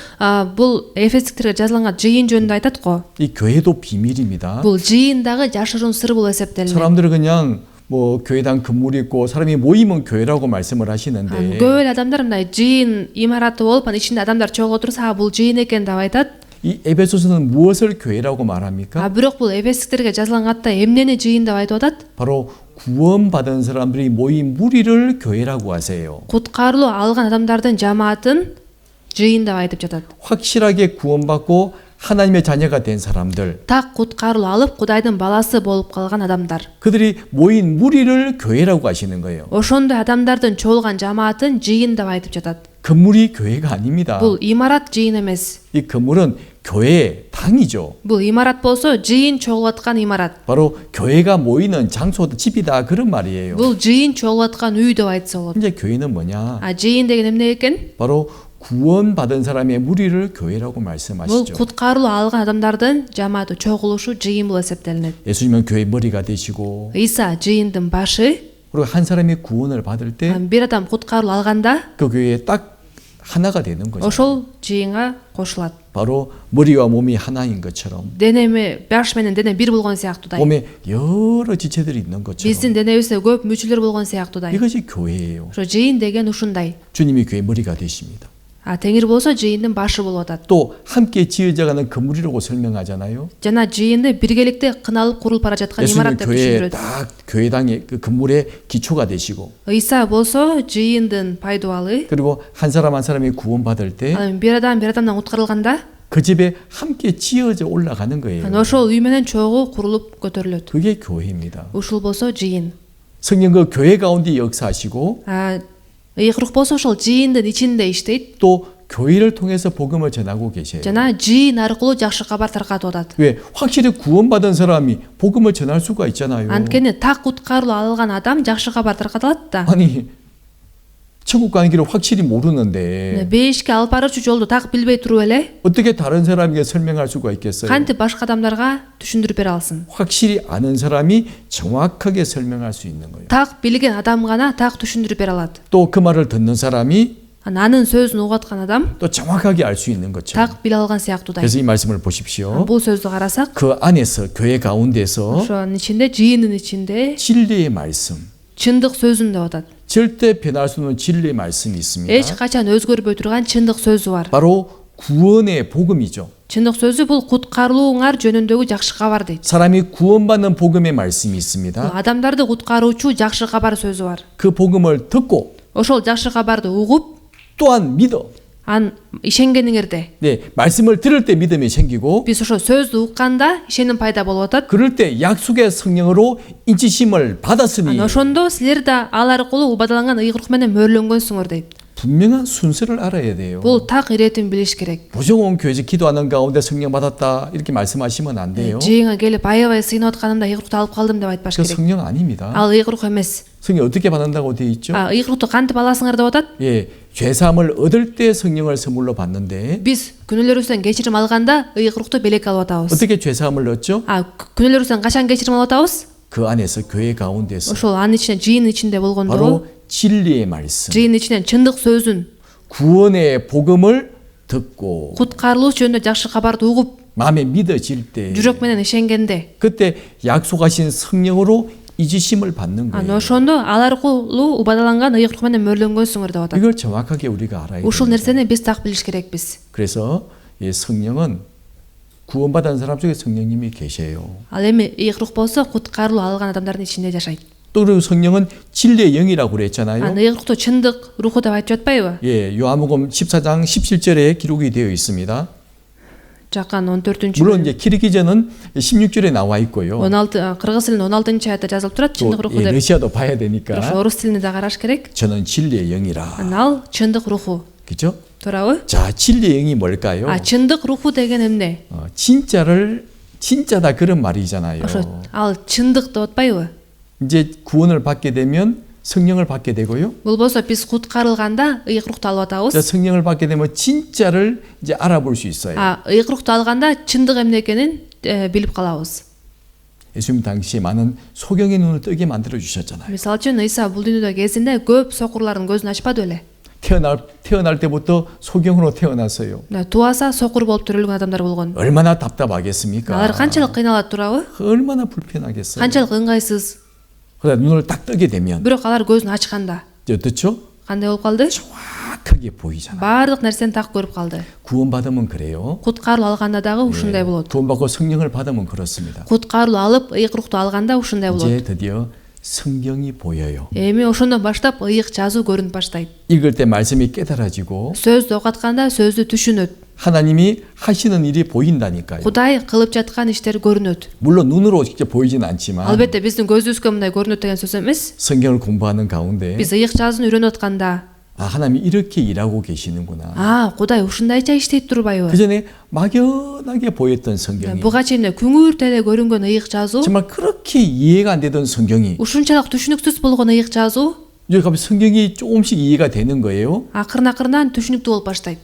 бул Эфесдиктерге жазылган жыйын жөнүндө айтат го. 이 교회도 비밀입니다. Бул жыйындагы жашыруун сыр болуп эсептелинет. 사람들은 그냥 뭐 교회당 건물이 있고 사람이 모이면 교회라고 말씀을 하시는데 Көп эле адамдар мындай жыйын имараты болуп, анын ичинде адамдар чогуу отурса, бул жыйын экен деп айтат. 이 에베소서는 무엇을 교회라고 말합니까? Бирок бул Эфесдиктерге жазылган катта эмнени жыйын деп айтып атат? 바로 구원받은 사람들이 모인 무리를 교회라고 하세요. Куткарылуу алган адамдардын жамаатын жыйын деп айтып жатат. 확실하게 구원받고 하나님의 자녀가 된 사람들, Так куткарылуу алып, Кудайдын баласы болуп калган адамдар. 그들이 모인 무리를 교회라고 하시는 거예요. Ошондой адамдардын чогулган жамаатын жыйын деп айтып жатат. 건물이 교회가 아닙니다. Бул имарат жыйын эмес. 이 건물은 교회의 당이죠. Бул имарат болсо жыйын чогулуп аткан имарат. 바로 교회가 모이는 장소, 집이다 그런 말이에요. Бул жыйын чогулуп аткан үй деп айтса болот. 이제 교회는 뭐냐? Жыйын деген эмне экен? 바로 구원받은 사람의 무리를 교회라고 Бул 말씀하시죠. куткарылуу алган адамдардын жамааты чогулушу жыйын болуп эсептелинет. 예수님은 교회 머리가 되시고 Ыйса жыйындын башы, 그리고 한 사람이 구원을 받을 때 бир адам куткарылуу алганда 그 교회에 딱 하나가 되는 거죠. ошол жыйынга кошулат. 바로 머리와 몸이 하나인 것처럼 Денеме, баш менен дене бир болгон сыяктуудай. 몸에 여러 지체들이 있는 Биздин 것처럼 денебизде көп мүчөлөр болгон сыяктуудай. 이것이 교회예요. Ошо жыйын деген ушундай. 주님이 교회 머리가 되십니다. Теңир болсо жыйындын башы болуп атат. 또 함께 지어져가는 건물이라고 설명하잖아요. Жана жыйынды биргеликте кыналып курулуп бара жаткан 예수님은 имарат деп 교회에 түшүндүрөт. 딱 교회당의 그 건물의 기초가 되시고 Ыйса болсо жыйындын пайдубалы. 그리고 한 사람 한 사람이 구원받을 때 그 Бир адамдан куткарылганда, 집에 함께 지어져 올라가는 거예요. ошол үй менен чогуу курулуп көтөрүлөт. 그게 교회입니다. Ушул болсо жыйын. 성령 그 교회 가운데 역사하시고 Ыйык рух болсо ошол жыйындын ичинде иштейт. 또 교회를 통해서 복음을 전하고 계세요. Жана жыйын аркылуу жакшы кабар таркатып атат. 왜? 확실히 구원받은 사람이 복음을 전할 수가 있잖아요. Анткени так куткарылуу алган адам жакшы кабар таркатат да. 아니 천국 가는 길을 확실히 모르는데 Бейишке алып баруучу жолду так билбей туруп эле 어떻게 다른 사람에게 설명할 수가 있겠어요? кантип башка адамдарга түшүндүрүп бере алсын? 확실히 아는 사람이 정확하게 설명할 수 있는 거예요. Так билген адам гана так түшүндүрүп бере алат. 또 그 말을 듣는 사람이 Анын сөзүн угуп аткан адам 또 정확하게 알 수 있는 것처럼. так биле алган сыяктуудай. 그래서 이 말씀을 보십시오. Бул сөздү карасак, 그 안에서 교회 가운데서 ошонун ичинде жыйындын ичинде 진리의 말씀, чындык сөзүн деп атат. 절대 변할 수 없는 진리의 말씀이 있습니다. Эч качан өзгөрбөй турган чындык сөзү бар. 바로 구원의 복음이죠. Чындык сөзү бул куткарылууңар жөнүндөгү жакшы кабар дейт. 사람이 구원받는 복음의 말씀이 있습니다. Адамдарды куткаруучу жакшы кабар сөзү бар. 그 복음을 듣고 Ошол жакшы кабарды угуп, 또한 믿어. ишенгениңерде, 네, 말씀을 들을 때 믿음이 생기고 биз ошол сөздү укканда ишеним пайда болуп атат. 그럴 때 약속의 성령으로 인치심을 받았으니 Ошондо силер да ал аркылуу убадаланган ыйык рух менен мөөрлөнгөнсүңөр дейт. 분명한 순서를 알아야 돼요. Бул так иретин билиш керек. 무조건 교회에서 기도하는 가운데 성령 받았다 이렇게 말씀하시면 안 돼요. Жыйынга келип аябай сыйынып атканымда ыйык рухту алып калдым деп айтпаш 그 керек. 성령 아닙니다. Ал ыйык рух эмес. 성령 어떻게 받는다고 되어 있죠? ыйык рухту кантип аласыңар деп атат? 예, 죄사함을 얻을 때 성령을 선물로 받는데 Биз күнөөлөрүбүздөн кечирим алганда ыйык рухту белек алып атабыз. 어떻게 죄사함을 얻죠? күнөөлөрүбүздөн качан кечирим алып атабыз? 그 안에서 교회 가운데서 ошол анын ичинде жыйын ичинде болгондо, 바로 진리의 말씀, жыйын ичинен чындык сөзүн, 구원의 복음을 듣고 куткарылуу жөнүндө жакшы кабарды угуп, 마음에 믿어질 때 жүрөк менен ишенгенде, 그때 약속하신 성령으로 이지심을 받는 거예요. ошондо ал аркылуу убадаланган ыйык рух менен мөөрлөнгөнсүңөр деп атат. 이걸 정확하게 우리가 알아야 Ушул 돼요. нерсени биз так билиш керекпиз. 그래서 이 성령은 구원받은 사람 중에 성령님이 계세요. Ал эми ыйык рух болсо куткарылуу алган адамдардын ичинде жашайт. 또 그리고 성령은 진리의 영이라고 그랬잖아요. ыйык рухту чындык руху деп айтып жатпайбы? 예, 요한복음 14장 17절에 기록이 되어 있습니다. Жакан 14-чү 물론 이제 키르기즈는 16절에 나와 있고요. 16 кыргыз тилинин 16 аятта жазылып турат 또 чындык руху деп. 러시아도 봐야 Бирок 되니까 орус тилине да караш керек. 저는 진리의 영이라. Ал чындык руху. 그죠? Туурабы? 자, 진리의 영이 뭘까요? чындык руху деген эмне? 진짜를 진짜다 그런 말이잖아요. ошо ал чындык деп атпайбы? 이제 구원을 받게 되면 성령을 받게 되고요. Болбосо биз куткарылганда ыйык рухту алып атабыз. 자, 성령을 받게 되면 진짜를 이제 알아볼 수 있어요. ыйык рухту алганда чындык эмне экенин билип калабыз. 예수님 당시에 많은 소경의 눈을 뜨게 만들어 주셨잖아요. Мисалы үчүн Ыйса бул дүйнөдө кезинде көп сокурлардын көзүн ачпады беле? 태어날 때부터 소경으로 태어났어요. Туаса сокур болуп төрөлгөн адамдар болгон. 얼마나 답답하겠습니까? Алар канчалык кыйналат турабы? 얼마나 불편하겠어요. канчалык ыңгайсыз. 그러다 눈을 딱 뜨게 되면 Бирок алар көзүн ачканда 어떻죠? кандай болуп калды? 정확하게 보이잖아요. Баардык нерсени так көрүп калды. 구원받으면 그래요. Куткарылуу алганда дагы ушундай болот. 구원받고 성령을 받으면 그렇습니다. Куткарылуу алып, ыйык рухту алганда ушундай болот. 이제 드디어 성경이 보여요. Эми ошондон баштап ыйык жазуу көрүнүп баштайт. 읽을 때 말씀이 깨달아지고 Сөздү окутканда сөздү түшүнөт. 하나님이 하시는 일이 보인다니까요. Кудай кылып жаткан иштер көрүнөт. 물론 눈으로 직접 보이지는 않지만 Албетте биздин көзүбүзгө мындай көрүнөт деген сөз эмес. 성경을 공부하는 가운데 Биз ыйык жазууну үйрөнүп атканда, 하나님이 이렇게 일하고 계시는구나. Кудай ушундайча иштейт турбайбы? 그 전에 막연하게 보였던 성경이 Буга чейин күңүрт эле көрүнгөн ыйык жазуу, 정말 그렇게 이해가 안 되던 성경이 ушунчалык түшүнүксүз болгон ыйык жазуу 이제 갑자기 성경이 조금씩 이해가 되는 거예요. акырын түшүнүктүү болуп баштайт.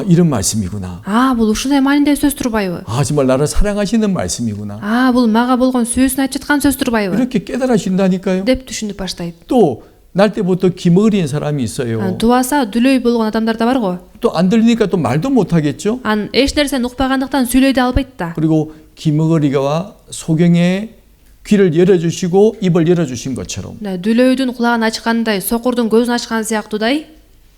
이런 말씀이구나. Бул ушундай маанидеги сөз турбайбы? 정말 나를 사랑하시는 말씀이구나. Бул мага болгон сүйүүсүн айтып жаткан сөз турбайбы? 이렇게 깨달아진다니까요. деп түшүнүп баштайт. 또 날 때부터 기머리인 사람이 있어요. Туаса дүлөй болгон адамдар да барго. 또 안 들리니까 또 말도 못 하겠죠. Эч нерсени укпагандыктан сүйлөй да албайт да. 그리고 기머리가 소경의 귀를 열어주시고 입을 열어주신 것처럼 дүлөйдүн кулагын ачкандай, сокурдун көзүн ачкан сыяктуудай,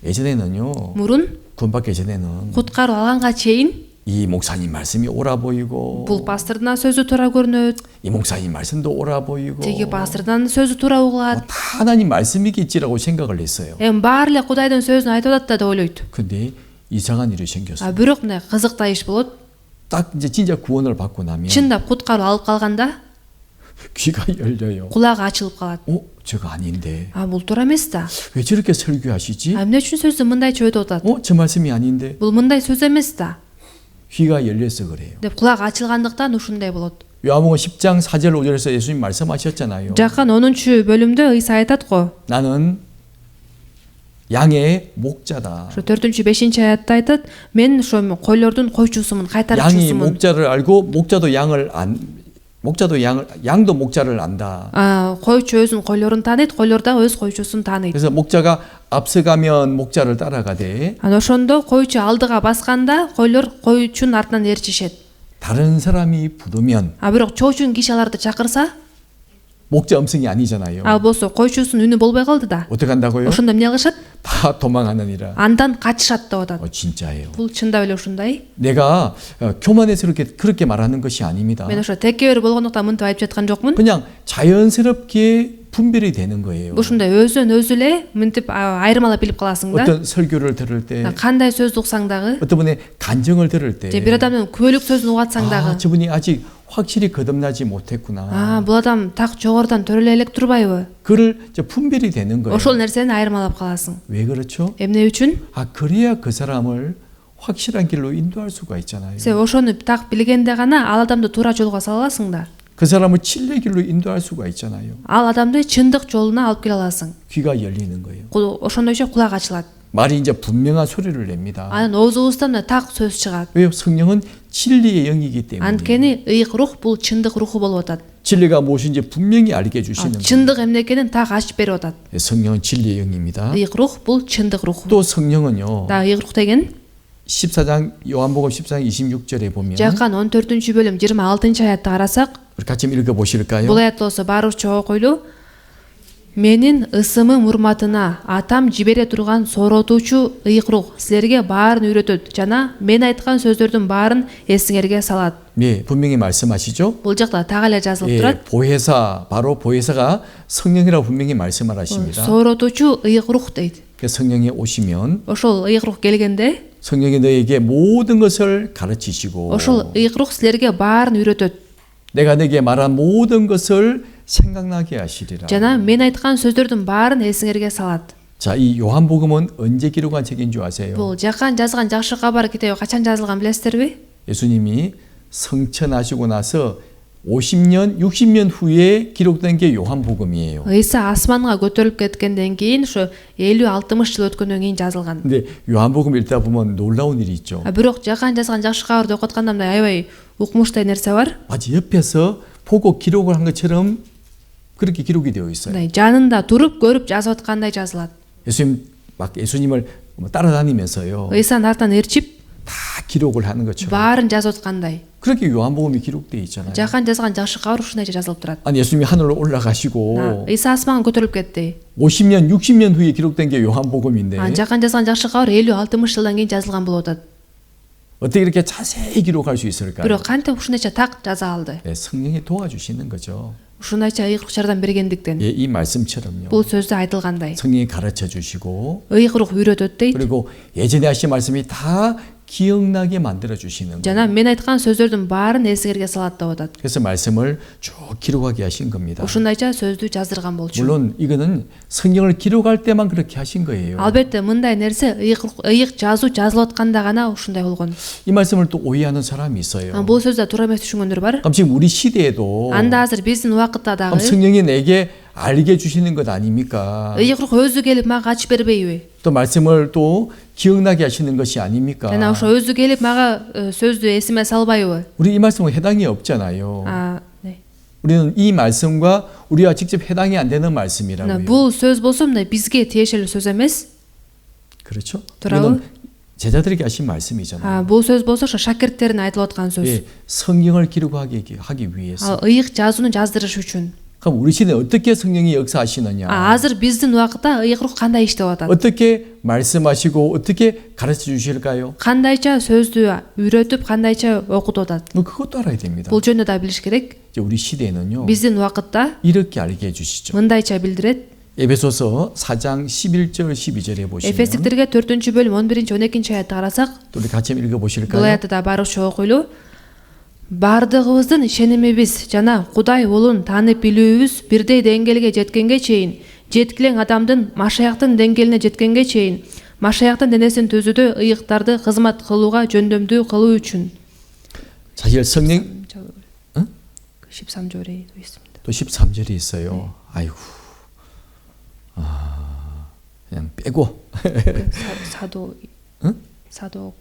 예전에는요. мурун 구원받기 전에는 куткаруу алганга чейин 이 목사님 말씀이 옳아 보이고 бул пастордун сөзү туура көрүнөт, 이 목사님 말씀도 옳아 보이고 тиги пастордун сөзү туура угулат. 다 하나님 말씀이겠지라고 생각을 했어요. Баары эле Кудайдын сөзүн айтып атат да деп ойлойт. 근데 이상한 일이 생겼어요. Бирок мына кызыктай иш болот. 딱 이제 진짜 구원을 받고 나면 Чындап куткаруу алып калганда 귀가 열려요. кулагы ачылып калат. 저거 아닌데 Бул туура эмес да. 왜 저렇게 설교하시지? Эмне үчүн сөздү мындайча өтүп атат? 저 말씀이 아닌데 Бул мындай сөз эмес да. 귀가 열려서 그래요. деп кулагы ачылгандыктан ушундай болот. 요한복음 10장 4절 5절에서 예수님 말씀하셨잖아요. Жакан 10-бөлүмдө Ыйса айтат го. 나는 양의 목자다. Ошо 4-5 аятта айтат, мен ошо койлордун койчусумун, 양이 кайтарчусумун. 목자를 알고 목자도 양도 목자를 안다. койчу өзүнүн койлорун тааныйт, койлор дагы өз койчусун тааныйт. 그래서 목자가 앞서가면 목자를 따라가되 Ошондо койчу алдыга басканда, койлор койчунун артынан ээрчишет. 다른 사람이 부르면 Бирок чоочун киши аларды чакырса, 목자 음성이 아니잖아요. ал болсо койчусунун үнү болбой калды да. 어떻게 한다고요? Ошондо эмне кылышат? 다 도망하느니라. Андан качышат деп атат. 진짜예요. Бул чындап эле ушундай. 내가 교만해서 그렇게 말하는 것이 아닙니다. Мен ошо текебер болгондуктан мынтип айтып жаткан жокмун. 그냥 자연스럽게 분별이 되는 거예요. Ушундай өзүн өзү эле мынтип айырмалап билип каласың да. 어떤 설교를 들을 때, Кандай сөздү уксаң дагы, 어떤 분의 간증을 들을 때, же бир адамдын күбөлүк сөзүн угатсаң дагы, 저분이 아직 확실히 거듭나지 못했구나. бул адам так жогорудан төрөлө элек турбайбы? 그를 이제 분별이 되는 거예요. Ошол нерсени айырмалап каласың. 왜 그렇죠? Эмне үчүн? 그래야 그 사람을 확실한 길로 인도할 수가 있잖아요. Сен ошону так билгенде гана ал адамды туура жолго сала аласың да. 그 사람을 진리의 길로 인도할 수가 있잖아요. Ал адамды чындык жолуна алып келе аласың. 귀가 열리는 거예요. Ошондойчо кулак ачылат. 말이 이제 분명한 소리를 냅니다. Анан оозубуздан так сөз чыгат. 왜요? 성령은 진리의 영이기 때문에. Анткени ыйык рух бул чындык руху болуп атат. 진리가 무엇인지 분명히 알게 해주시는 거예요. чындык эмне экенин так ачып берип атат. 성령은 진리의 영입니다. ыйык рух бул чындык руху. 또 성령은요. Да ыйык рух деген 14장 요한복음 14장 26절에 보면 Жакан 14-бөлүм 26-аятты карасак, 우리 같이 읽어 бо실까요? бул аят болсо баарыбызча окуйлу. Менин ысымым урматына атам жибере турган сооротуучу ыйык рух силерге баарын үйрөтөт жана мен айткан сөздөрдүн баарын эсиңерге салат. 네, 분명히 말씀하시죠. Бул жакта так эле жазылып турат. 보혜사, 바로 보혜사가 성령이라고 분명히 말씀을 하십니다. Сооротуучу ыйык рух дейт. 성령이 오시면 Ошол ыйык рух келгенде 성령이 너에게 모든 것을 가르치시고 ошол ыйык рух силерге баарын үйрөтөт. 내가 내게 말한 모든 것을 생각나게 하시리라. Жана мен айткан сөздөрдүн баарын эсиңерге салат. 자, 이 요한복음은 언제 기록한 책인 줄 아세요? Бул жакан жазган жакшы кабар китеби качан жазылган билесиздерби? 예수님이 성천하시고 나서 50년, 60년 후에 기록된 게 요한복음이에요. Ыйса асманга көтөрүлүп кеткенден кийин ошо 50-60 жыл өткөндөн кийин жазылган. 근데 요한복음 읽다 보면 놀라운 일이 있죠. Бирок жакан жазган жакшы кабарды окутканда мындай аябай укмуштай нерсе бар. 마치 옆에서 보고 기록을 한 것처럼 그렇게 기록이 되어 있어요. Мындай жанында туруп көрүп жазып аткандай жазылат. 예수님 막 예수님을 따라다니면서요. Ыйсанын артынан ээрчип 다 기록을 하는 것처럼 баарын жазып аткандай. 그렇게 요한복음이 기록되어 있잖아요. Жакан жазган жакшы кабар ушундайча жазылып турат. 아니 예수님이 하늘로 올라가시고 Ыйса асманга көтөрүлүп кетти. 50년, 60년 후에 기록된 게 요한복음인데 Жакан жазган жакшы кабар 50-60 жылдан кийин жазылган болуп атат. 어떻게 이렇게 자세히 기록할 수 있을까요? Бирок кантип ушундайча так жаза алды? 네, 성령이 도와주시는 거죠. Ушундайча ыйык рух жардам бергендиктен. 예, 이 말씀처럼요. Бул сөздө айтылгандай. 성령이 가르쳐 주시고 ыйык рух үйрөтөт дейт. 그리고 예전에 하신 말씀이 다 기억나게 만들어 주시는 거예요. Жана мен айткан сөздөрдүн баарын эсиңерге салат деп атат. 그래서 말씀을 쭉 기록하게 하신 겁니다. Ушундайча сөздү жаздырган болчу. 물론 이거는 성경을 기록할 때만 그렇게 하신 거예요. Албетте мындай нерсе ыйык жазылып атканда гана ушундай болгон. 이 말씀을 또 오해하는 사람이 있어요. Бул сөздү туура эмес түшүнгөндөр бар. 그럼 지금 우리 시대에도 Анда азыр биздин убакытта 그럼 дагы 성령이 내게 알게 주시는 것 아닙니까? ыйык рух өзү келип мага ачып бербейби? 또 말씀을 또 기억나게 하시는 것이 아닙니까? Жана ошо өзү келип мага сөздү эсиме салбайбы? 우리 이 말씀은 해당이 없잖아요. 네. 우리는 이 말씀과 우리와 직접 해당이 안 되는 말씀이라고요. Бул сөз болсо мындай бизге тиешелүү сөз эмес. 그렇죠? 돌아오? 이거는 제자들에게 하신 말씀이잖아요. Бул сөз болсо ошо шакирттерине айтылып аткан сөз. 예, 성경을 기록하기 위해서. ыйык жазууну жаздырыш үчүн. 그럼 우리 시대에 어떻게 성령이 역사하시느냐? азыр биздин убакытта ыйык рух кандай иштеп атат? 어떻게 말씀하시고 어떻게 가르쳐 주실까요? Кандайча сөздү үйрөтүп, кандайча окутуп атат? 그것도 알아야 됩니다. Бул жөнүндө да билиш керек. 이제 우리 시대에는요. Биздин убакытта 이렇게 알게 해 주시죠. мындайча билдирет. 에베소서 4장 11절 12절에 보시면 Эфестиктерге 4-бөлүм 11-12 аятты карасак, 또 우리 같이 읽어 бул 보실까요? аятты да барыкча окуйлу. Бардыгыбыздын ишенимибиз жана Кудай улун таанып билүүбүз бирдей деңгээлге жеткенге чейин, жеткилең адамдын Машаяктын деңгээлине жеткенге чейин, Машаяктын денесин түзүүдө ыйыктарды кызмат кылууга жөндөмдүү кылуу үчүн. 사실 성령 13절에도 있습니다. 또 13절이 있어요. 아이고. 그냥 빼고. 사도 응? 사도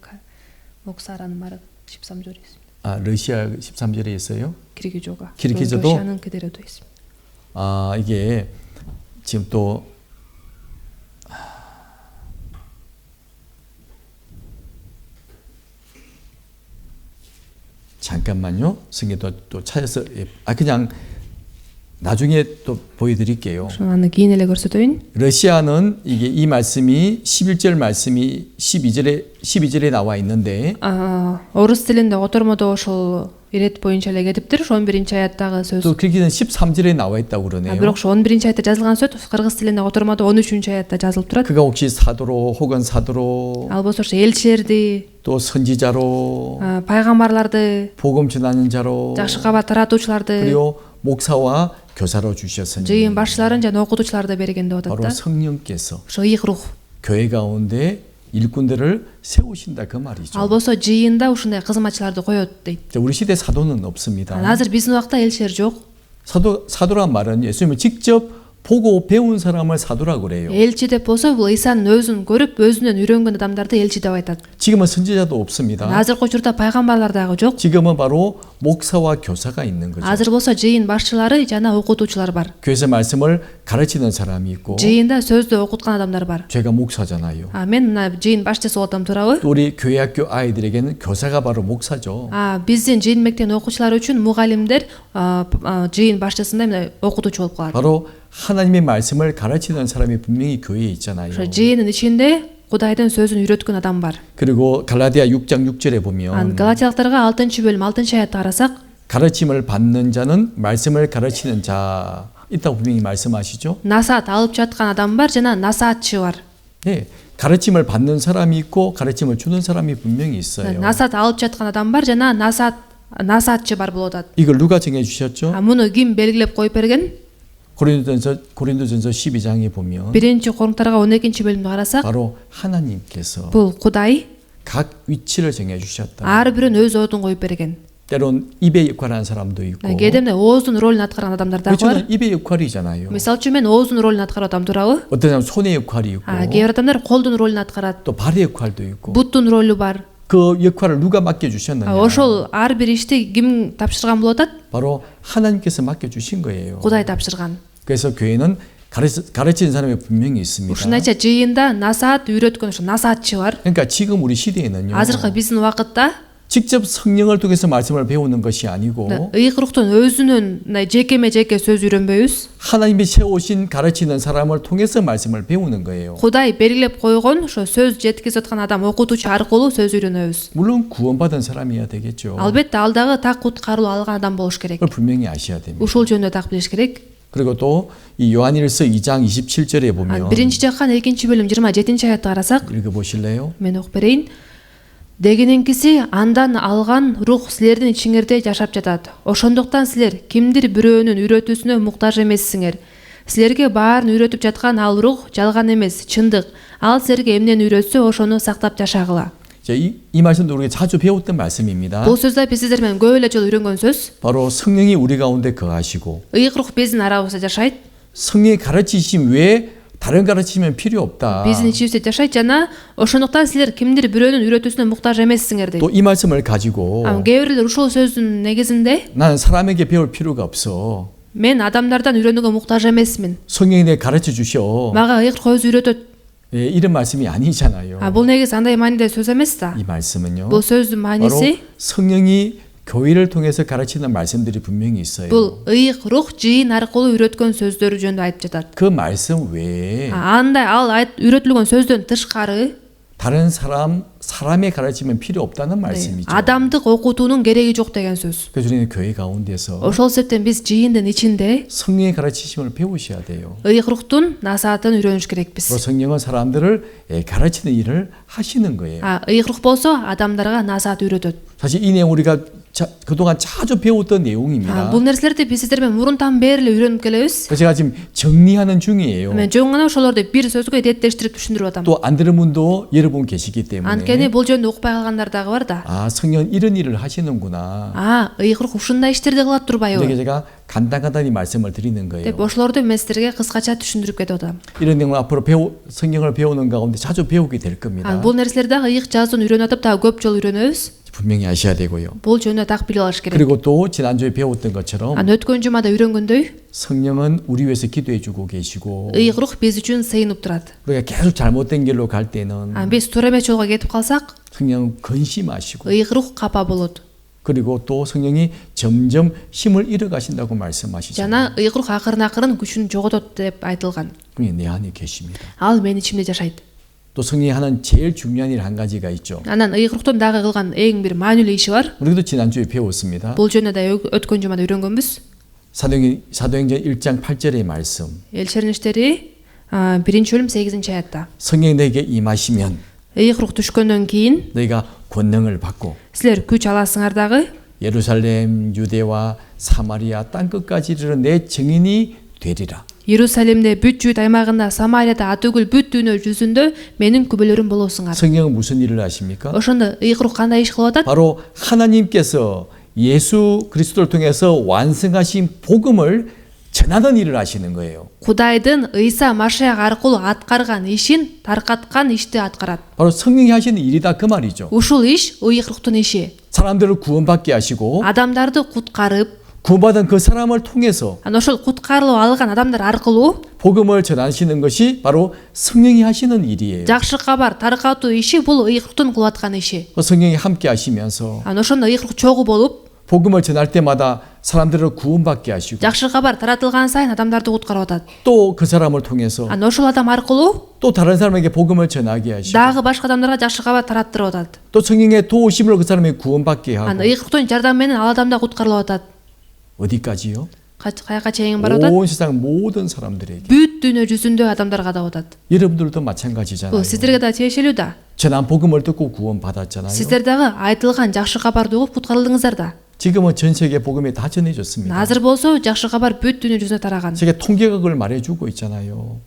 목사라는 말은 13절에 있습니다. 러시아 13절에 있어요. 기르기조가. 기르기조도? 러시아는 그대로도 있습니다. 이게 지금 또 잠깐만요. 성경 또 찾아서 그냥 나중에 또 보여드릴게요. аны кийин эле көрсөтөйүн. 러시아는 이게 이 말씀이 11절 말씀이 12절에 나와 있는데 орус тилинде отормодо ошол ирет боюнча эле кетиптир. 11 аяттагы сөз. 또 그렇게는 13절에 나와 있다고 그러네요. бирок 11 аятта жазылган сөз кыргыз тилинде отормодо 13 аятта жазылып турат. 그가 혹시 사도로 혹은 사도로 ал болсо ошо элчилерди, 또 선지자로 пайгамбарларды, 복음 전하는 자로 жакшы кабар таратуучуларды, 그리고 목사와 교사로 주셨으니 жыйын башчыларын жана окутуучуларды берген деп атат 바로 да. 성령께서 ошо ыйык рух. 교회 가운데 일꾼들을 세우신다 그 말이죠. ал болсо жыйында ушундай кызматчыларды коет дейт. 우리 시대 사도는 없습니다. азыр биздин убакта элчилер жок. 사도란 말은 예수님을 직접 보고 배운 사람을 사도라고 그래요. элчи деп болсо бул ыйсанын өзүн көрүп, өзүнөн үйрөнгөн адамдарды элчи деп айтат. 지금은 선지자도 없습니다. азыркы учурда пайгамбарлар дагы жок. 지금은 바로 목사와 교사가 있는 거죠. азыр болсо жыйын башчылары жана окутуучулар бар. 교회에서 말씀을 가르치는 사람이 있고 жыйында сөздү окуткан адамдар бар. 제가 목사잖아요. мен мына жыйын башчысы болуп атам, туурабы? 또 우리 교회 학교 아이들에게는 교사가 바로 목사죠. биздин жыйын мектебинин окуучулары үчүн мугалимдер жыйын башчысындай мына окутуучу болуп калат. 바로 하나님의 말씀을 가르치는 사람이 분명히 교회에 있잖아요. ошо жыйынын ичинде Кудайдын сөзүн үйрөткөн адам бар. 그리고 갈라디아 6장 6절에 보면 галатиялыктарга 6-бөлүм 6-аятты карасак, 가르침을 받는 자는 말씀을 가르치는 자 있다고 분명히 말씀하시죠. насаат алып жаткан адам бар жана насаатчы бар. 네, 가르침을 받는 사람이 있고 가르침을 주는 사람이 분명히 있어요. насаат алып жаткан адам бар жана насаатчы бар болуп атат. 이걸 누가 정해 주셨죠? Муну ким белгилеп коюп берген? 고린도전서 12장에 보면 Биринчи Корунтарга 12-ci bölümdө карасак, 바로 하나님께서 бул Кудай 각 위치를 정해 주셨다. ар бирин өз ордун коюп берген. 때론 입의 역할을 하는 사람도 있고 Кээде ооздун ролун аткарган адамдар дагы бар. 그렇죠. 입의 역할이잖아요. Мисалы үчүн мен ооздун ролун аткарып атам, туурабы? 어떤 사람 손의 역할이 있고 Кээ бир адамдар колдун ролун аткарат, 또 발의 역할도 있고 буттун ролу бар. 그 역할을 누가 맡겨 주셨느냐? Ошол ар бир ишти ким тапшырган болуп атат? 바로 하나님께서 맡겨 주신 거예요. Кудай тапшырган. 그래서 교회는 가르치는 사람이 분명히 있습니다. Ушундайча жыйында насаат үйрөткөн ошо насаатчы бар. 그러니까 지금 우리 시대에는요. Азыркы биздин убакытта 직접 성령을 통해서 말씀을 배우는 것이 아니고 ыйык руктун өзүнүн жекеме жеке сөз үйрөнбөйбүз. 하나님이 세우신 가르치는 사람을 통해서 말씀을 배우는 거예요. Кудай белгилеп койгон ошо сөз жеткизип аткан адам, окутуучу аркылуу сөз үйрөнөбүз. 물론 구원받은 사람이어야 되겠죠. Албетте ал дагы так куткаруу алган адам болуш керек. 그걸 분명히 아셔야 됩니다. Ушул жөнүндө так билиш керек. 그리고 또 이 요한일서 2장 27절에 보면 Биринчи жаккан 2-ci bölüm 27-ci аятты карасак, 읽어 보실래요? мен окуп берейин. Дегенинкиси андан алган рух силердин ичиңерде жашап жатат. Ошондуктан силер кимдир бирөөнүн үйрөтүүсүнө муктаж эмессиңер. Силерге баарын үйрөтүп жаткан ал рух жалган эмес, чындык. Ал силерге эмнени үйрөтсө ошону сактап жашагыла. 이 말씀도 우리가 자주 배웠던 말씀입니다. Бул сөз да биз сиздер менен көп эле жолу үйрөнгөн сөз. 바로 성령이 우리 가운데 거하시고 Ыйык рух биздин арабызда жашайт. 성령의 가르치심 외에 다른 가르치면 필요 없다. Биздин ичибизде жашайт жана ошондуктан силер кимдир бирөөнүн үйрөтүүсүнө муктаж эмессиңер дейт. 또 이 말씀을 가지고 Кээ бирлер ушул сөздүн негизинде 나는 사람에게 배울 필요가 없어. мен адамдардан үйрөнүүгө муктаж эмесмин. 성령이 내가 가르쳐 주셔. Мага ыйык рух өзү үйрөтөт. 예, 이런 말씀이 아니잖아요. Бул негизи андай маанидеги сөз эмес да. 이 말씀은요. Бул сөздүн 바로 мааниси 성령이 교회를 통해서 가르치는 말씀들이 분명히 있어요. бул ыйык рух жыйын аркылуу үйрөткөн сөздөрү жөнүндө айтып жатат. 그 말씀 외에 Андай ал үйрөтүлгөн сөздөн тышкары 다른 사람의 가르치면 필요 없다는 말씀이죠. адамдык окутуунун кереги жок деген сөз. 그래서 우리는 교회 가운데서 Ошол себептен биз жыйындын ичинде 성령의 가르치심을 배우셔야 돼요. ыйык руктун насаатын үйрөнүш керекпиз. 또 성령은 사람들을 가르치는 일을 하시는 거예요. ыйык рух болсо адамдарга насаат үйрөтөт. 사실 이 내용 우리가 그동안 자주 배웠던 내용입니다. Бул нерселерди биз сиздер менен мурунтан бери эле үйрөнүп келебиз. 그래서 제가 지금 정리하는 중이에요. Мен жөн гана ошолорду бир сөзгө деттештирип түшүндүрүп атам. 또 안 들은 분도 여러분 계시기 Анткени 때문에 бул жөнүндө укпай калгандар дагы бар да. 아 성령 이런 일을 하시는구나. ыйык рух ушундай иштерди кылат турбайбы? 근데 제가 간단히 말씀을 드리는 거예요. деп ошолорду мен сиздерге кыскача түшүндүрүп кетип атам. 이런 내용을 앞으로 성경을 배우는 가운데 자주 배우게 될 겁니다. Бул нерселерди дагы ыйык жазуун үйрөнүп атып дагы көп жолу үйрөнөбүз. 분명히 아셔야 되고요. Бул жөнүндө так билип алыш керек. 그리고 또 지난주에 배웠던 것처럼 Өткөн жумада үйрөнгөндөй 성령은 우리 위해서 기도해 주고 계시고 ыйык рух биз үчүн сыйынып турат. 우리가 계속 잘못된 길로 갈 때는 Биз туура эмес жолго кетип калсак, 성령은 근심하시고 ыйык рух капа болот. 그리고 또 성령이 점점 힘을 잃어가신다고 말씀하시잖아요. Жана ыйык рух акырын күчүн жоготот деп айтылган. 그게 내 안에 계십니다. Ал менин ичимде жашайт. 또 성령이 하는 제일 중요한 일 한 가지가 있죠. Анан ыйык руктун дагы кылган эң бир маанилүү иши бар. 우리도 지난주에 배웠습니다. Бул жөнүндө да өткөн жумада үйрөнгөнбүз. 사도행전 1장 8절의 말씀. Элчердин иштери 1-бөлүм 8-аятта. 성령이 너에게 임하시면 ыйык рух түшкөндөн кийин 너희가 권능을 받고 силер күч аласыңар дагы 예루살렘, 유대와 사마리아 땅 끝까지 이르러 내 증인이 되리라. Иерусалимде бүт Жүйүт аймагында, Самарияда, атүгүл бүт дүйнө жүзүндө менин күбөлөрүм болосуңар. 성령은 무슨 일을 하십니까? Ошондо ыйык рух кандай иш кылып атат? 바로 하나님께서 예수 그리스도를 통해서 완성하신 복음을 전하는 일을 하시는 거예요. Кудайдын Ыйса Машиах аркылуу аткарган ишин таркаткан ишти аткарат. 바로 성령이 하시는 일이다 그 말이죠. Ушул иш ыйык руктун иши. 사람들을 구원받게 하시고 Адамдарды куткарып, 구원받은 그 사람을 통해서 ошол куткарылып алган адамдар аркылуу 복음을 전하시는 것이 바로 성령이 하시는 일이에요. жакшы кабар таркатуу иши бул ыйык руктун кылып аткан иши. 그 성령이 함께 하시면서 Ошондо ыйык рух чогуу болуп, 복음을 전할 때마다 사람들을 구원받게 하시고 жакшы кабар таратылган сайын адамдарды куткарып атат. 또 그 사람을 통해서 Ошол адам аркылуу 또 다른 사람에게 복음을 전하게 하시고 дагы башка адамдарга жакшы кабар тараттырып атат. 또 성령의 도우심으로 그 사람이 구원받게 하고 ыйык руктун жардамы менен ал адам да куткарылып атат. 어디까지요? каяка чейин барып атат? 온 세상 모든 사람들에게. Бүт дүйнө жүзүндө адамдарга да атат. 여러분들도 마찬가지잖아요. Бул сиздерге да тиешелүү да. 전한 복음을 듣고 구원받았잖아요. Сиздер дагы айтылган жакшы кабарды угуп куткарылдыңыздар да. 지금은 전 세계 복음이 다 전해졌습니다. Азыр болсо жакшы кабар бүт дүйнө жүзүнө тараган. 제가 통계가 그걸 말해주고 있잖아요.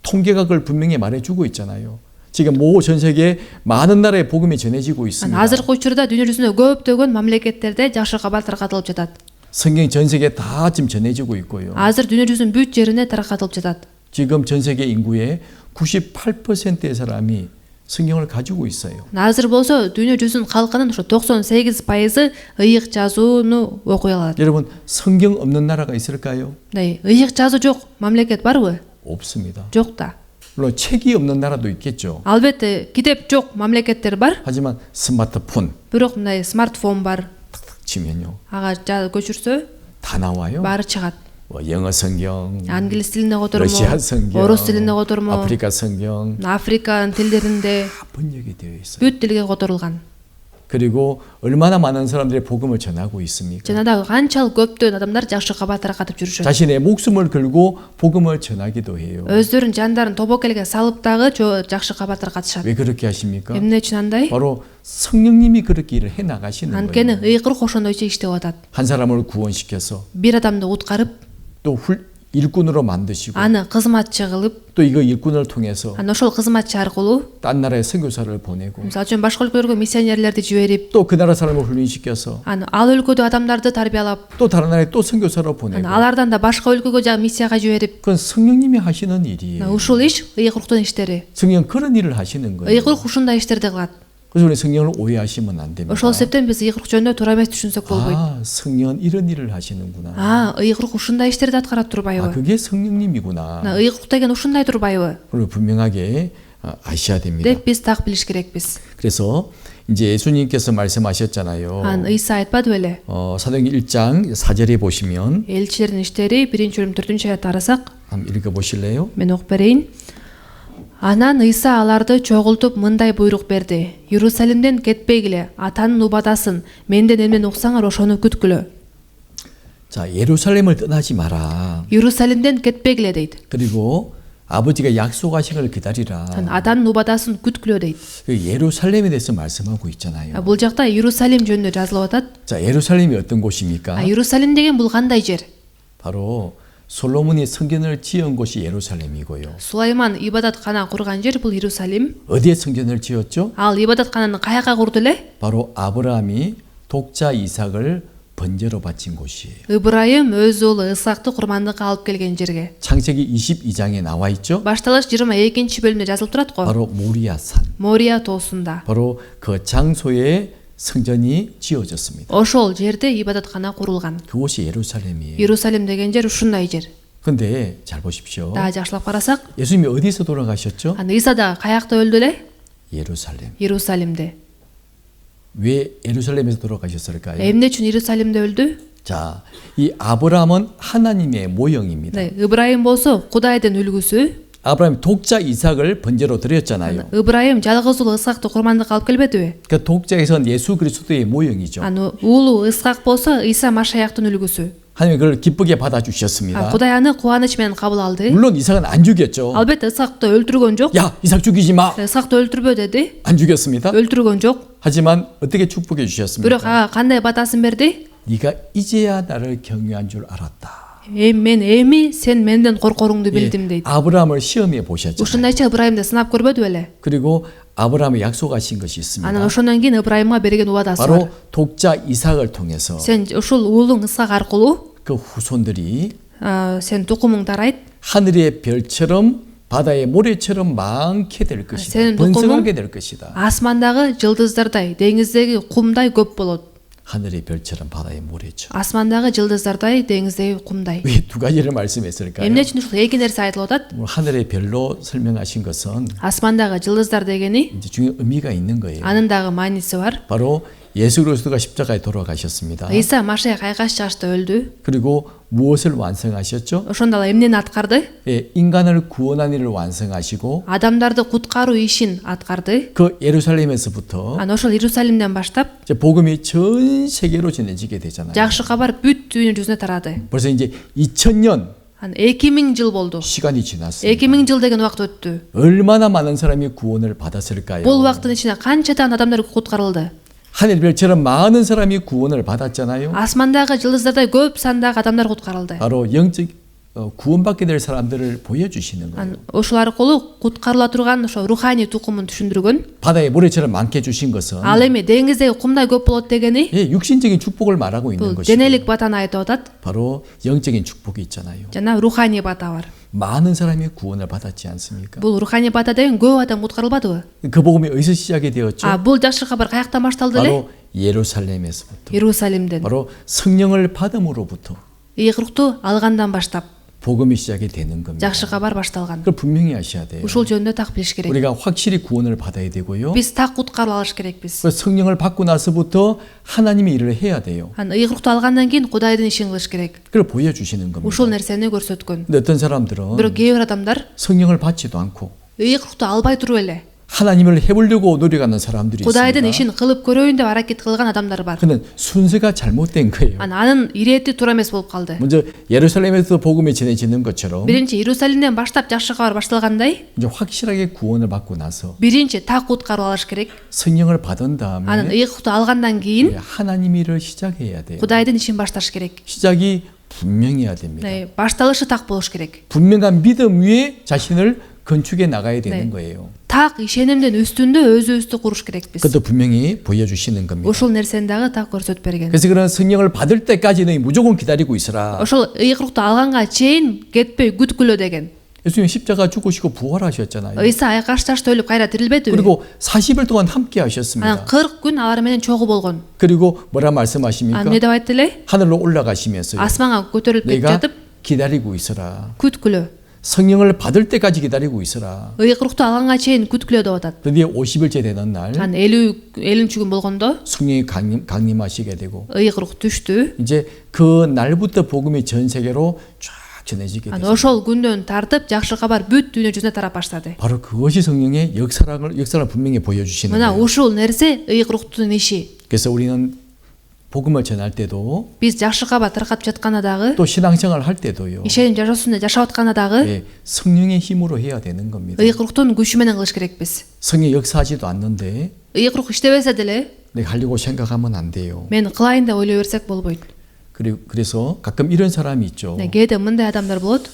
통계가 그걸 분명히 말해주고 있잖아요. 지금 전 세계 많은 나라에 복음이 전해지고 있습니다. Азыркы учурда дүйнө жүзүндө көптөгөн мамлекеттерде жакшы кабар таркатылып жатат. 성경 전 세계 다 지금 전해지고 있고요. Азыр дүйнө жүзүнүн бүт жерине таркатылып жатат. 지금 전 세계 인구의 98%의 사람이 성경을 가지고 있어요. Азыр болсо дүйнө жүзүнүн калкынын ошо 98% ыйык жазууну окуй алат. 여러분 성경 없는 나라가 있을까요? 네, ыйык жазуу жок мамлекет барбы? 없습니다. Жок да. 물론 책이 없는 나라도 있겠죠. Албетте китеп жок мамлекеттер бар, 하지만 스마트폰 бирок мындай смартфон бар. 탁탁 치면요. Ага көчүрсө 다 나와요. баары чыгат. 뭐 영어 성경, Англис тилине 러시아 котормо, 성경, орус тилине котормо, 아프리카 성경 Африканын тилдеринде 다 번역이 되어 있어요. бүт тилге которулган. 그리고 얼마나 많은 사람들이 복음을 전하고 있습니까? Жана дагы канчалык көптөгөн адамдар жакшы кабар таркатып жүрүшөт. 자신의 목숨을 걸고 복음을 전하기도 해요. Өздөрүнүн жандарын тобокелге салып дагы жакшы кабар таркатышат. 왜 그렇게 하십니까? Эмне үчүн андай? 바로 성령님이 그렇게 일을 해 나가시는 Анткени 거예요. ыйык рух ошондойчо иштеп атат. 한 사람을 구원시켜서 Бир адамды уткарып, 또 일꾼으로 만드시고 аны кызматчы кылып, 또 이거 일꾼을 통해서 аны ошол кызматчы аркылуу 딴 나라에 선교사를 보내고 мисалы үчүн башка өлкөлөргө миссионерлерди жиберип, 또 그 나라 사람을 훈련시켜서 аны ал өлкөдө адамдарды тарбиялап, 또 다른 나라에 또 선교사로 보내고 аны алардан да башка өлкөгө жа миссияга жиберип, 그건 성령님이 하시는 일이에요. ушул иш ыйык рухтун иштери. 성령 그런 일을 하시는 거예요. ыйык рух ушундай иштерди кылат. 그래서 우리 성령을 오해하시면 안 됩니다. Ошол себептен биз ыйык рух жөнүндө туура эмес түшүнсөк болбойт. 성령 이런 일을 하시는구나. ыйык рух ушундай иштерди аткарат турбайбы? 그게 성령님이구나. ыйык рух деген ушундай турбайбы? 그리고 분명하게 아셔야 됩니다. деп биз так билиш керекпиз. 그래서 이제 예수님께서 말씀하셨잖아요. Ыйса айтпады беле? 사도행전 1장 4절에 보시면 Элчилердин иштери 1-бөлүм 4-аятты карасак, 한번 읽어 보실래요? мен окуп берейин. Анан Ыйса аларды чогултуп мындай буйрук берди: Иерусалимден кетпегиле, атанын убадасын, менден эмнени уксаңар ошону күткүлө. 자, 예루살렘을 떠나지 마라. Иерусалимден кетпегиле дейт. 그리고 아버지가 약속하신 걸 기다리라. Атанын убадасын күткүлө дейт. 그 예루살렘에 대해서 말씀하고 있잖아요. Бул жакта Иерусалим жөнүндө жазылып атат. 자, 예루살렘이 어떤 곳입니까? Иерусалим деген бул кандай жер? 바로 솔로몬이 성전을 지은 곳이 예루살렘이고요. Сулайман ибадаткана курган жер бул Иерусалим. 어디에 성전을 지었죠? Ал ибадаткананы каяка курду эле? 바로 아브라함이 독자 이삭을 번제로 바친 곳이에요. Ыбырайым өз уулу Исакты курмандыкка алып келген жерге. 창세기 22장에 나와 있죠? Башталыш 22-бөлүмдө жазылып турат го. 바로 모리아산. Мория тоосунда. 바로 그 장소에 성전이 지어졌습니다. Ошол жерде ибадаткана курулган. 그곳이 예루살렘이에요. Иерусалим деген жер ушундай жер. 근데 잘 보십시오. Дагы жакшылап карасак, 예수님이 어디서 돌아가셨죠? Ыйса да каякта өлдү эле? 예루살렘. Иерусалимде. 왜 예루살렘에서 돌아가셨을까요? Эмне үчүн Иерусалимде өлдү? 자, 이 아브라함은 하나님의 모형입니다. 네, Ыбырайым болсо Кудайдын үлгүсү. 아브라함이 독자 이삭을 번제로 드렸잖아요. Ыбырайым жалгыз уулу Исакты курмандыкка алып келбедиби? 그 독자에선 예수 그리스도의 모형이죠. Аны уулу Исак болсо Ыйса Машаяктын үлгүсү. 하나님이 그걸 기쁘게 받아주셨습니다. Кудай аны кубаныч менен кабыл алды. 물론 이삭은 안 죽였죠. Албетте Исакты өлтүргөн жок. 야, 이삭 죽이지 마. Исакты өлтүрбө деди. 안 죽였습니다. өлтүргөн жок. 하지만 어떻게 축복해 주셨습니까? Бирок ага кандай батасын берди? 네가 이제야 나를 경외한 줄 알았다. Мен эми сен менден коркоруңду билдим дейт. 아브라함을 시험해 보셨잖아요. Ушундайча Ыбырайымды сынап көрбөдү беле? 그리고 아브라함이 약속하신 것이 있습니다. Анан ошондон кийин Ыбырайымга берген убадасы бар. 바로 독자 이삭을 통해서 Сен ушул уулуң Исак аркылуу 그 후손들이 сен тукумуң тарайт. 하늘의 별처럼 바다의 모래처럼 많게 될 것이다. 세는 번성하게 될 것이다. Асмандагы жылдыздардай, деңиздеги кумдай көп болот. 하늘의 별처럼 바다의 모래처럼. Асмандагы жылдыздардай, деңиздеги кумдай. 왜 두 가지를 말씀했을까요? Эмне үчүн ушул эки нерсе айтылып атат? 하늘의 별로 설명하신 것은 Асмандагы жылдыздар дегени 이제 중요한 의미가 있는 거예요. анын дагы мааниси бар. 바로 예수 그리스도가 십자가에 돌아가셨습니다. Иса Машиах айгаш чыгышта өлдү. 그리고 무엇을 완성하셨죠? Ошондо ал эмнени аткарды? 예, 인간을 구원한 일을 완성하시고 Адамдарды куткаруу ишин аткарды. 그 예루살렘에서부터 Анан ошол Иерусалимден баштап 이제 복음이 전 세계로 전해지게 되잖아요. жакшы кабар бүт дүйнө жүзүнө тарады. 벌써 이제 2000년 Анан 2000 жыл болду. 시간이 지났습니다. 2000 жыл деген убакыт өттү. 얼마나 많은 사람이 구원을 받았을까요? Бул убакыттын ичинде канчадан адамдар куткарылды. 하늘별처럼 많은 사람이 구원을 받았잖아요. Асмандагы жылдыздардай көп сандагы адамдар куткарылды. 바로 영적 구원받게 될 사람들을 보여주시는 거예요. Анан ошол аркылуу куткарыла турган ошо руханий тукумун түшүндүргөн. 바다의 모래처럼 많게 주신 것은 Ал эми деңиздеги кумдай көп болот дегени 예, 육신적인 축복을 말하고 있는 бул 것이고 денелик батаны айтып атат. 바로 영적인 축복이 있잖아요. Жана руханий бата бар. 많은 사람이 구원을 받았지 않습니까? Бул руханий бата деген көп адам куткарылбадыбы? 그 복음이 어디서 시작이 되었죠? Бул жакшы кабар каяктан башталды эле? 바로 예루살렘에서부터. Иерусалимден. 바로 성령을 받음으로부터 Ыйык алгандан баштап 복음이 시작이 되는 겁니다. жакшы кабар башталган. 그걸 분명히 아셔야 돼요. Ушул жөнүндө так билиш керек. 우리가 확실히 구원을 받아야 되고요. Биз так куткарып алыш керекпиз. 그 성령을 받고 나서부터 하나님의 일을 해야 돼요. Анан ыйык алгандан кийин Кудайдын ишин кылыш керек. 그걸 보여주시는 겁니다. Ушул нерсени көрсөткөн. 근데 어떤 사람들은 Бирок кээ бир адамдар 성령을 받지도 않고 ыйык албай туруп эле 하나님을 해보려고 노력하는 사람들이 Кудайдын 있습니다. ишин кылып көрөйүн деп аракет кылган адамдар бар. 그는 순서가 잘못된 거예요. Анын ирети туура эмес болуп калды. 먼저 예루살렘에서 복음이 전해지는 것처럼 Биринчи Иерусалимден баштап жакшы кабар башталгандай, 이제 확실하게 구원을 받고 나서 биринчи так куткарып алыш керек. 성령을 받은 Анан 다음에 ыйыкту алгандан кийин 하나님의 일을 시작해야 돼요. Кудайдын ишин башташ керек. 시작이 분명해야 됩니다. Башталышы так болуш керек. 분명한 믿음 위에 자신을 건축해 나가야 되는 거예요. Так ишенимдин үстүндө өзүбүздү куруш керекпиз. 그것도 분명히 보여주시는 겁니다. Ушул нерсени дагы так көрсөтүп берген. 그래서 그런 성령을 받을 때까지 너희 무조건 기다리고 있으라. Ошол ыйыкту алганга чейин кетпей күткүлө деген. 예수님 십자가 죽으시고 부활하셨잖아요. Ыйса айкаш ташта өлүп кайра тирилбедиби? 그리고 40일 동안 함께 Анан 하셨습니다. 40 күн алар менен чогуу болгон. 그리고 뭐라 말씀하십니까? Эмне деп айтты эле? 하늘로 올라가시면서요. Асманга көтөрүлүп кетип 내가 жатып, 기다리고 있으라. күткүлө. 성령을 받을 때까지 기다리고 있으라. Ыйыкту алганга чейин күткүлө деп атат. 드디어 50일째 되는 날 Анан 50 күн болгондо 성령이 강림하시게 되고 ыйык түштү. 이제 그 날부터 복음이 전 세계로 쫙 전해지게 Анан 됐어요. ошол күндөн тартып жакшы кабар бүт дүйнө жүзүнө тарап баштады. 바로 그것이 성령의 역사를 분명히 보여주시는 Мына 거예요. ушул нерсе ыйыктын иши. 그래서 우리는 복음을 전할 때도 Биз жакшы кабар таркатып жатканда дагы, 또 신앙생활 할 때도요. ишеним жашоосунда жашап атканда дагы 예, 성령의 힘으로 해야 되는 겁니다. ыйыктын күчү менен кылыш керекпиз. 성령이 역사하지도 않는데 ыйык иштебесе деле 내가 하려고 생각하면 안 돼요. мен кылайын деп ойлой берсек болбойт. 그래서 가끔 이런 사람이 있죠. кээде мындай адамдар болот.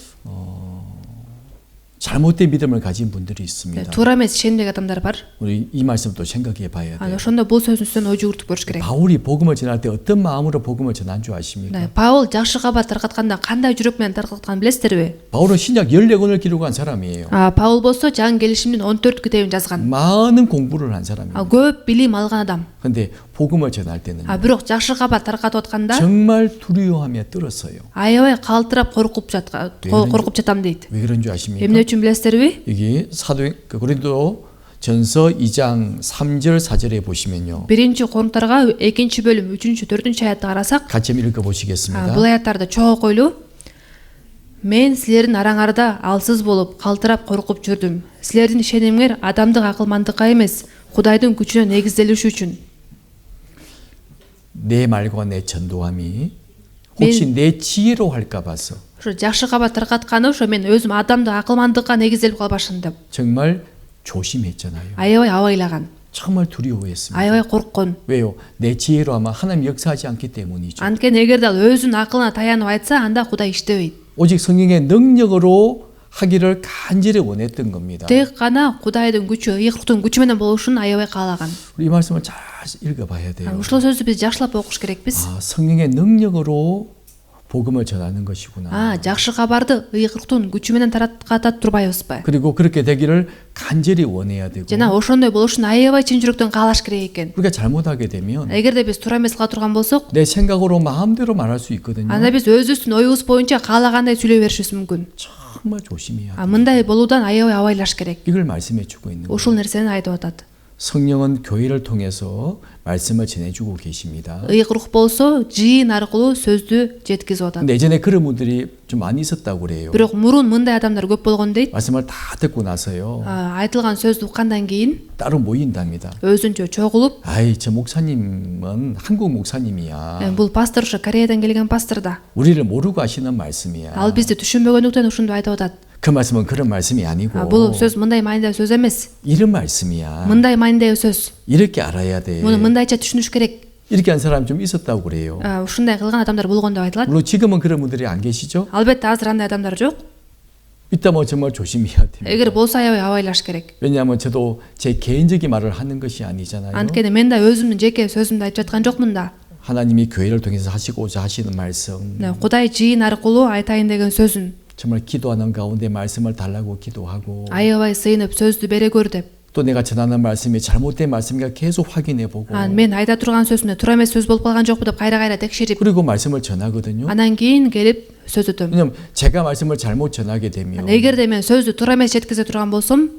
잘못된 믿음을 가진 분들이 있습니다. Туура эмес ишендек адамдар бар. 우리 이 말씀도 생각해 봐야 Анан 돼요. ошондо бул сөздүн үстүнөн ой жүгүртүп көрүш керек. 바울이 복음을 전할 때 어떤 마음으로 복음을 전한 줄 아십니까? Паул жакшы кабар таркатканда кандай жүрөк менен таркатканын билесиздерби? 바울은 신약 14권을 기록한 사람이에요. Паул болсо жаңы келишимдин 14 китебин жазган. 많은 공부를 한 사람이에요. көп билим алган адам. 근데 복음을 전할 때는 Бирок жакшы кабар таркатып атканда 정말 두려워하며 떨었어요. аябай калтырап коркуп жатам дейт. 왜 그런 줄 아십니까? Эмне үчүн билесиздерби? 여기 고린도 전서 2장 3절 4절에 보시면요. Биринчи Корунтарга 2-бөлүм 3-4 аятты карасак, 같이 읽어 보시겠습니다. бул аяттарды чогуу окуйлу. Мен силердин араңарда алсыз болуп, калтырап коркуп жүрдүм. Силердин ишенимиңер адамдык акылмандыкка эмес, Кудайдын күчүнө негизделиши үчүн. 내 말과 내 전도함이 혹시 내 지혜로 할까 봐서 Ошо жакшы кабар таркатканы ошо мен өзүм адамдык акылмандыкка негизделип калбашын деп. 정말 조심했잖아요. аябай абайлаган, 정말 두려워했습니다. аябай корккон. 왜요? 내 지혜로 하면 하나님 역사하지 않기 때문이죠. Анткени эгерде ал өзүнүн акылына таянып айтса, анда Кудай иштебейт. 오직 성령의 능력으로 하기를 간절히 원했던 겁니다. Тек гана Кудайдын күчү, ыйыктын күчү менен болушун аябай каалаган. 우리 이 말씀을 잘 읽어봐야 돼요. Ушул сөздү биз жакшылап окуш керекпиз. 성령의 능력으로 복음을 전하는 것이구나. жакшы кабарды ыйыктын күчү менен таратып турбайбызбы? 그리고 그렇게 되기를 간절히 원해야 되고. Жана ошондой болушун аябай чын жүрөктөн каалаш керек экен. 우리가 잘못하게 되면 Эгерде биз туура эмес кыла турган болсок, 내 생각으로 마음대로 말할 수 있거든요. анда биз өзүбүздүн оюбуз боюнча каалагандай сүйлөй беришибиз мүмкүн. 정말 조심해야 돼. Мындай болуудан аябай абайлаш керек. 이걸 말씀해 주고 있는 거예요. Ушул нерсени айтып атат. 성령은 교회를 통해서 말씀을 전해주고 계십니다. ыйык рух болсо жыйын аркылуу сөздү жеткизип атат. 근데 예전에 그런 분들이 좀 많이 있었다고 그래요. Бирок мурун мындай адамдар көп болгон дейт. 말씀을 다 듣고 나서요. Айтылган сөздү уккандан кийин 따로 모인답니다. өзүнчө чогулуп, 아이, 저 목사님은 한국 목사님이야. бул пастор ушу Кореядан келген пастор да. 우리를 모르고 하시는 말씀이야. Ал бизди түшүнбөгөндүктөн ушунду айтып атат. 그 말씀은 그런 말씀이 아니고 Бул сөз мындай маанидеги сөз эмес. 이런 말씀이야. Мындай маанидеги сөз. 이렇게 알아야 돼. Муну мындайча түшүнүш керек. 이렇게 한 사람이 좀 있었다고 그래요. Ушундай кылган адамдар болгон деп айтылат. 물론 지금은 그런 분들이 안 계시죠? Албетте азыр андай адамдар жок. 있다면 정말 조심해야 됩니다. Эгер болсо аябай абайлаш керек. 왜냐하면 저도 제 개인적인 말을 하는 것이 아니잖아요. Анткени мен да өзүмдүн жеке сөзүмдү айтып жаткан жокмун да. 하나님이 교회를 통해서 하시고자 하시는 말씀, Кудай жыйын аркылуу айтайын деген сөзүн 정말 기도하는 가운데 말씀을 달라고 기도하고 аябай сыйынып сөздү бере көр деп. 또 내가 전하는 말씀이 잘못된 말씀인가 계속 확인해 보고 Мен айта турган сөзүмө туура эмес сөз болуп калган жокпу деп кайра текшерип, 그리고 말씀을 전하거든요. анан кийин келип сөз өтөм. 왜냐면 제가 말씀을 잘못 전하게 되면 Эгерде мен сөздү туура эмес жеткизе турган болсом,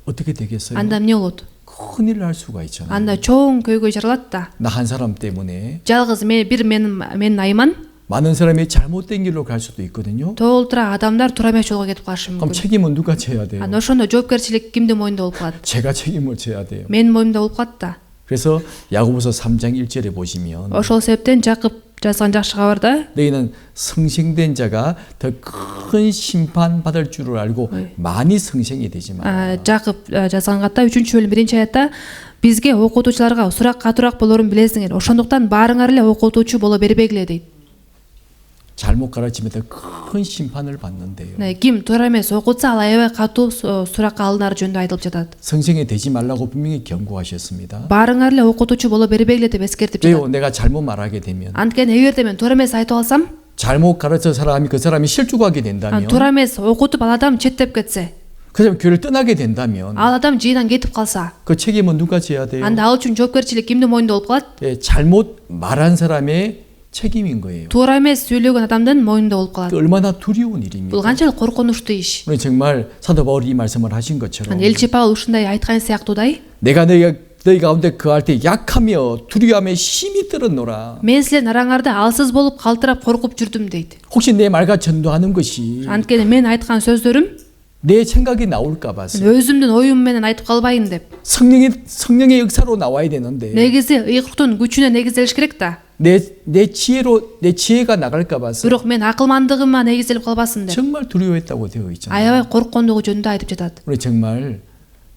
어떻게 되겠어요? анда эмне болот? 큰일 날 수가 있잖아요. Анда чоң көйгөй жаралат да. 나 한 사람 때문에 Жалгыз менин айыман 많은 사람이 잘못된 길로 갈 수도 있거든요. толтура адамдар туура эмес жолго кетип калышы 그럼 мүмкүн. 책임은 누가 져야 돼요? Анда ошондо жоопкерчилик кимдин мойнунда болуп калат? 제가 책임을 져야 돼요. Менин мойнумда болуп калат да. 그래서 야고보서 3장 1절에 보시면 Ошол себептен Жакып жазган жакшы кабарда 너희는 성생된 자가 더 큰 심판 받을 줄을 알고 많이 성생이 되지 마. Жакып жазган катта 3-бөлүм 1-аятта бизге окутуучуларга сурак катуураак болорун билесиңер. Ошондуктан баарыңар эле окутуучу боло бербегиле дейт. 잘못 가르치면 더 큰 심판을 받는데요. Ким туура эмес окутса ал аябай катуу суракка алынары жөнүндө айтылып жатат. 성생이 되지 말라고 분명히 경고하셨습니다. Баарыңар эле окутуучу боло бербегиле деп эскертип жатат. 왜요? 내가 잘못 말하게 되면 Анткени эгерде мен туура эмес айтып алсам, 잘못 가르쳐 사람이 그 사람이 실족하게 된다면 туура эмес окутуп ал адам четтеп кетсе, 그 사람이 교회를 떠나게 된다면 ал адам жыйынан кетип калса, 그 책임은 누가 져야 돼요? анда ал үчүн жоопкерчилик кимдин мойнунда болуп калат? 예, 잘못 말한 사람의 책임인 거예요. Туура эмес сүйлөгөн адамдын мойнунда болуп калат. 그 얼마나 두려운 일입니까? Бул канчалык коркунучтуу иш. 우리 정말 사도 바울이 이 말씀을 하신 것처럼 Элчи Павел ушундай айткан сыяктуудай, 내가 너희 가운데 그할 때 약하며 두려움에 심히 떨었노라. мен силердин араңарда алсыз болуп калтырап коркуп жүрдүм дейт. 혹시 내 말과 전도하는 것이 Анткени мен айткан сөздөрүм 내 생각이 나올까 봐서 өзүмдүн оюм менен айтып калбайын деп. 성령의 역사로 나와야 되는데 Негизи ыйыктын күчүнө негизделиш керек да. 내 지혜가 나갈까 봐서 Бирок мен акылмандыгыма негизделип калбасын деп. 정말 두려워했다고 되어 있잖아요. Аябай корккондугу жөнүндө айтып жатат. 우리 정말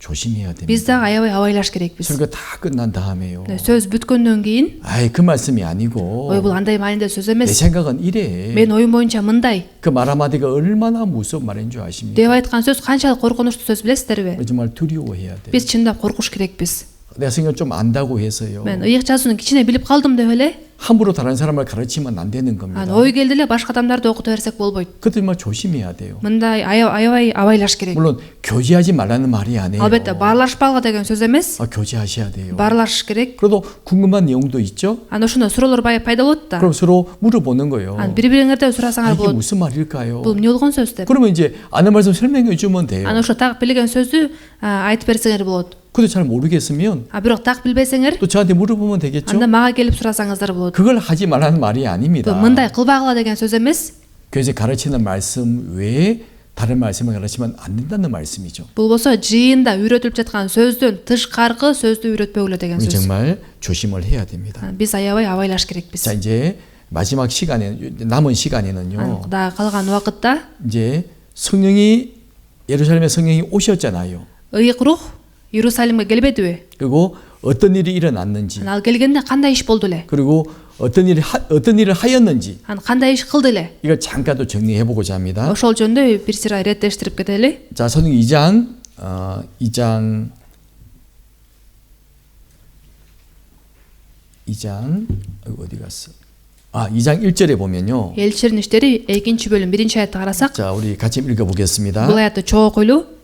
조심해야 Биз 됩니다. дагы аябай абайлаш керекпиз. 설교 다 끝난 다음에요. Сөз бүткөндөн кийин, 아이 그 말씀이 아니고 ой бул андай маанидеги сөз 내 эмес. 생각은 이래. Мен оюм боюнча мындай 그 말 한마디가 얼마나 무서운 말인 줄 아십니까? деп айткан сөз канчалык коркунучтуу сөз билесиздерби? 우리 정말 두려워해야 돼. Биз чындап коркуш керекпиз. 내가 성경 좀 안다고 해서요. Мен ыйык жазууну кичине билип калдым деп эле 함부로 다른 사람을 가르치면 안 되는 겁니다. ой келди эле башка адамдарды окута берсек болбойт. 그것도 정말 조심해야 돼요. Мындай аябай абайлаш керек. 물론 교제하지 말라는 말이 아니에요. Албетте баарлашпагыла деген сөз эмес. 교제하셔야 돼요. Баарлашыш керек. 그래도 궁금한 내용도 있죠. Анда ошондо суроолор пайда болот да. 그럼 서로 물어보는 거예요. бири бириңерден 아, сурасаңар 이게 болот. 무슨 말일까요? Бул эмне болгон сөз деп. 그러면 이제 아는 말씀 설명해 주면 돼요. Ана ошо так билген сөздү айтып берсеңер болот. 그것도 잘 모르겠으면 Бирок так билбесеңер, 또 저한테 물어보면 되겠죠. анда мага келип сурасаңыздар болот. 그걸 하지 말라는 말이 아닙니다. мындай кылбагыла деген сөз эмес. 교회에서 가르치는 말씀 외에 다른 말씀을 가르치면 안 된다는 말씀이죠. Бул болсо жыйында үйрөтүлүп жаткан сөздөн тышкаркы сөздү үйрөтпөгүлө деген 우리 сөз. 정말 조심을 해야 됩니다. Биз аябай абайлаш керекпиз. 자, 이제 마지막 시간에 남은 시간에는요. Да калган убакытта 이제 성령이 예루살렘에 성령이 오셨잖아요. ыйык рух Иерусалимге келбедиби? 그리고 어떤 일이 일어났는지, Ал келгенде кандай иш болду эле? 그리고 어떤 일을 하였는지 Кандай иш кылды эле? 이걸 잠깐 또 정리해 보고자 합니다. Ошол жөнүндө бир сыйра иреттештирип кетели. 자, 성경 2장 어디 갔어? 2장 1절에 보면요. Элчилердин иштери 2-бөлүм 1-аятты карасак, 자, 우리 같이 읽어 보겠습니다. бул аятты чогуу окуйлу.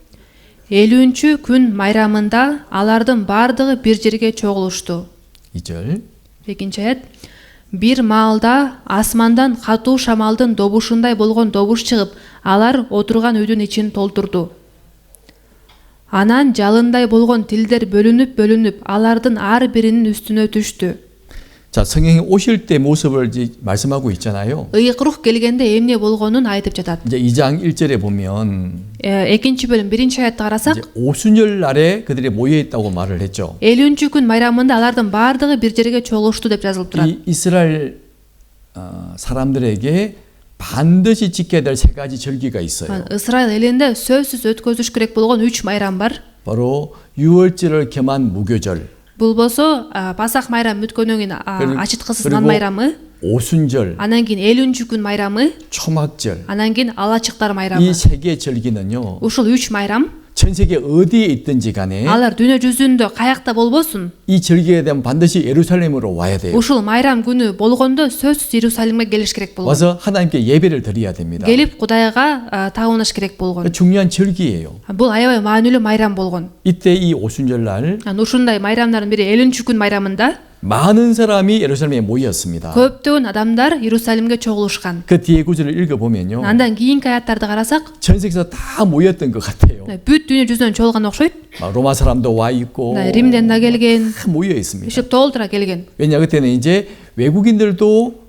50-чү күн майрамында алардын бардыгы бир жерге чогулушту. 2절. 2-аят. Бир маалда асмандан катуу шамалдын добушундай болгон добуш чыгып, алар отурган үйдүн ичин толтурду. Анан жалындай болгон тилдер бөлүнүп алардын ар биринин үстүнө түштү. 자, 성령이 오실 때 모습을 이제 말씀하고 있잖아요. Ыйык рух келгенде эмне болгонун айтып жатат. 이제 2장 1절에 보면 Экинчи бөлүм 1-аятты карасак, 이제 오순절 날에 그들이 모여 있다고 말을 했죠. 50-күн майрамында алардын бардыгы бир жерге чогулушту деп жазылып турат. 이 이스라엘 사람들에게 반드시 지켜야 될 세 가지 절기가 있어요. Ысрайыл элинде сөзсүз өткөзүш керек болгон 3 майрам бар. 바로 유월절을 겸한 무교절, Бул болсо Пасах майрам бүткөндөн кийин ачыткысыз нан 그리고 майрамы, 오순절, анан кийин 50-күн майрамы, 초막절. анан кийин алачыктар майрамы. 이 세 개 절기는요. Ушул 3 майрам 전 세계 어디에 있든지 간에 алар дүйнө жүзүндө каякта болбосун, 이 절기에 대한 반드시 예루살렘으로 와야 돼요. ушул майрам күнү болгондо сөзсүз Иерусалимге келиш керек болгон. 와서 하나님께 예배를 드려야 됩니다. Келип Кудайга табыныш керек болгон. 중요한 절기예요. Бул аябай маанилүү майрам болгон. 이때 이 오순절 날 Ушундай майрамдардын бири 50-күн майрамында 많은 사람이 예루살렘에 모였습니다. көптөгөн адамдар Иерусалимге чогулушкан. 그 뒤에 구절을 읽어보면요. Андан кийинки аяттарды карасак, 전 세계에서 다 모였던 것 같아요. бүт дүйнө жүзүнөн чогулган окшойт. 막 로마 사람도 와 있고 Римден да келген, 다 모여 있습니다. ишип толтура келген. 왜냐 그때는 이제 외국인들도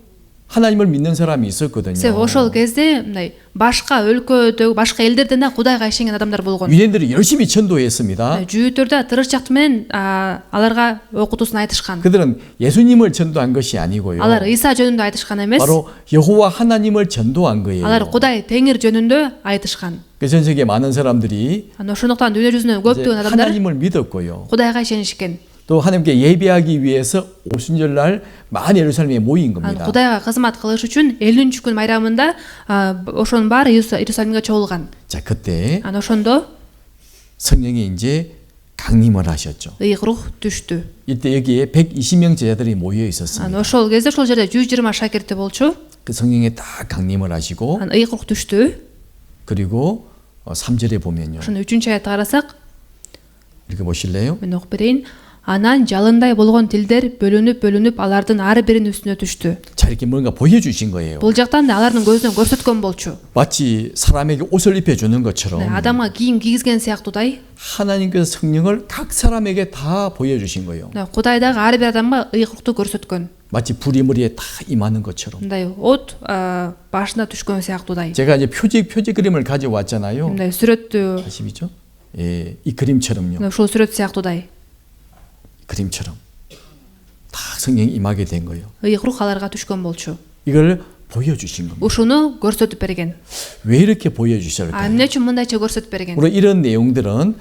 하나님을 믿는 사람이 있었거든요. Себеби ошол кезде мындай башка өлкөдөгү, башка элдерден да Кудайга ишенген адамдар болгон. 유대인들이 열심히 전도했습니다. Жүйүттөрдө тырышчактык менен аларга окутуусун айтышкан. 그들은 예수님을 전도한 것이 아니고요. Алар Иса жөнүндө айтышкан эмес. 바로 여호와 하나님을 전도한 거예요. Алар Кудай Теңир жөнүндө айтышкан. 그 전 세계 많은 사람들이 Ошондуктан дүйнө жүзүнөн 이제 көптөгөн адамдар 하나님을 믿었고요. Кудайга ишенишкен. 또 하나님께 예배하기 위해서 오순절 날 많은 예루살렘에 모인 겁니다. Кудайга кызмат кылыш үчүн 50-күн майрамында ошонун баары Иерусалимге чогулган. 자, 그때 Ошондо 성령이 이제 강림을 하셨죠. ыйык рух түштү. 이때 여기에 120명 제자들이 모여 있었습니다. Ошол кезде ошол жерде 120 шакирти болчу. 그 성령이 다 강림을 하시고 ыйык рух түштү. 그리고 3절에 보면요. Ошону 3-аятты карасак, 읽어보실래요? мен окуп берейин. Анан жалындай болгон тилдер бөлүнүп алардын ар биринин үстүнө түштү. 자, 이렇게 뭔가 보여주신 거예요. Бул жактан да алардын көзүнө көрсөткөн болчу. 마치 사람에게 옷을 입혀주는 것처럼 Адамга кийим кийгизген сыяктуудай, 하나님께서 성령을 각 사람에게 다 보여주신 거예요. Кудай дагы ар бир адамга ыйык рухту көрсөткөн. 마치 불이 머리에 다 임하는 것처럼. Мындай от башына түшкөн сыяктуудай. 제가 이제 표지 그림을 가져왔잖아요. Мындай сүрөттү, 아시죠? 예, 이 그림처럼요. ушул сүрөт сыяктуудай. 그림처럼 다 성령이 임하게 된 거예요. ыйык рух аларга түшкөн болчу. 이걸 보여주신 겁니다. Ушуну көрсөтүп берген. 왜 이렇게 보여주실까요? Эмне үчүн мындайча көрсөтүп берген? 물론 이런 내용들은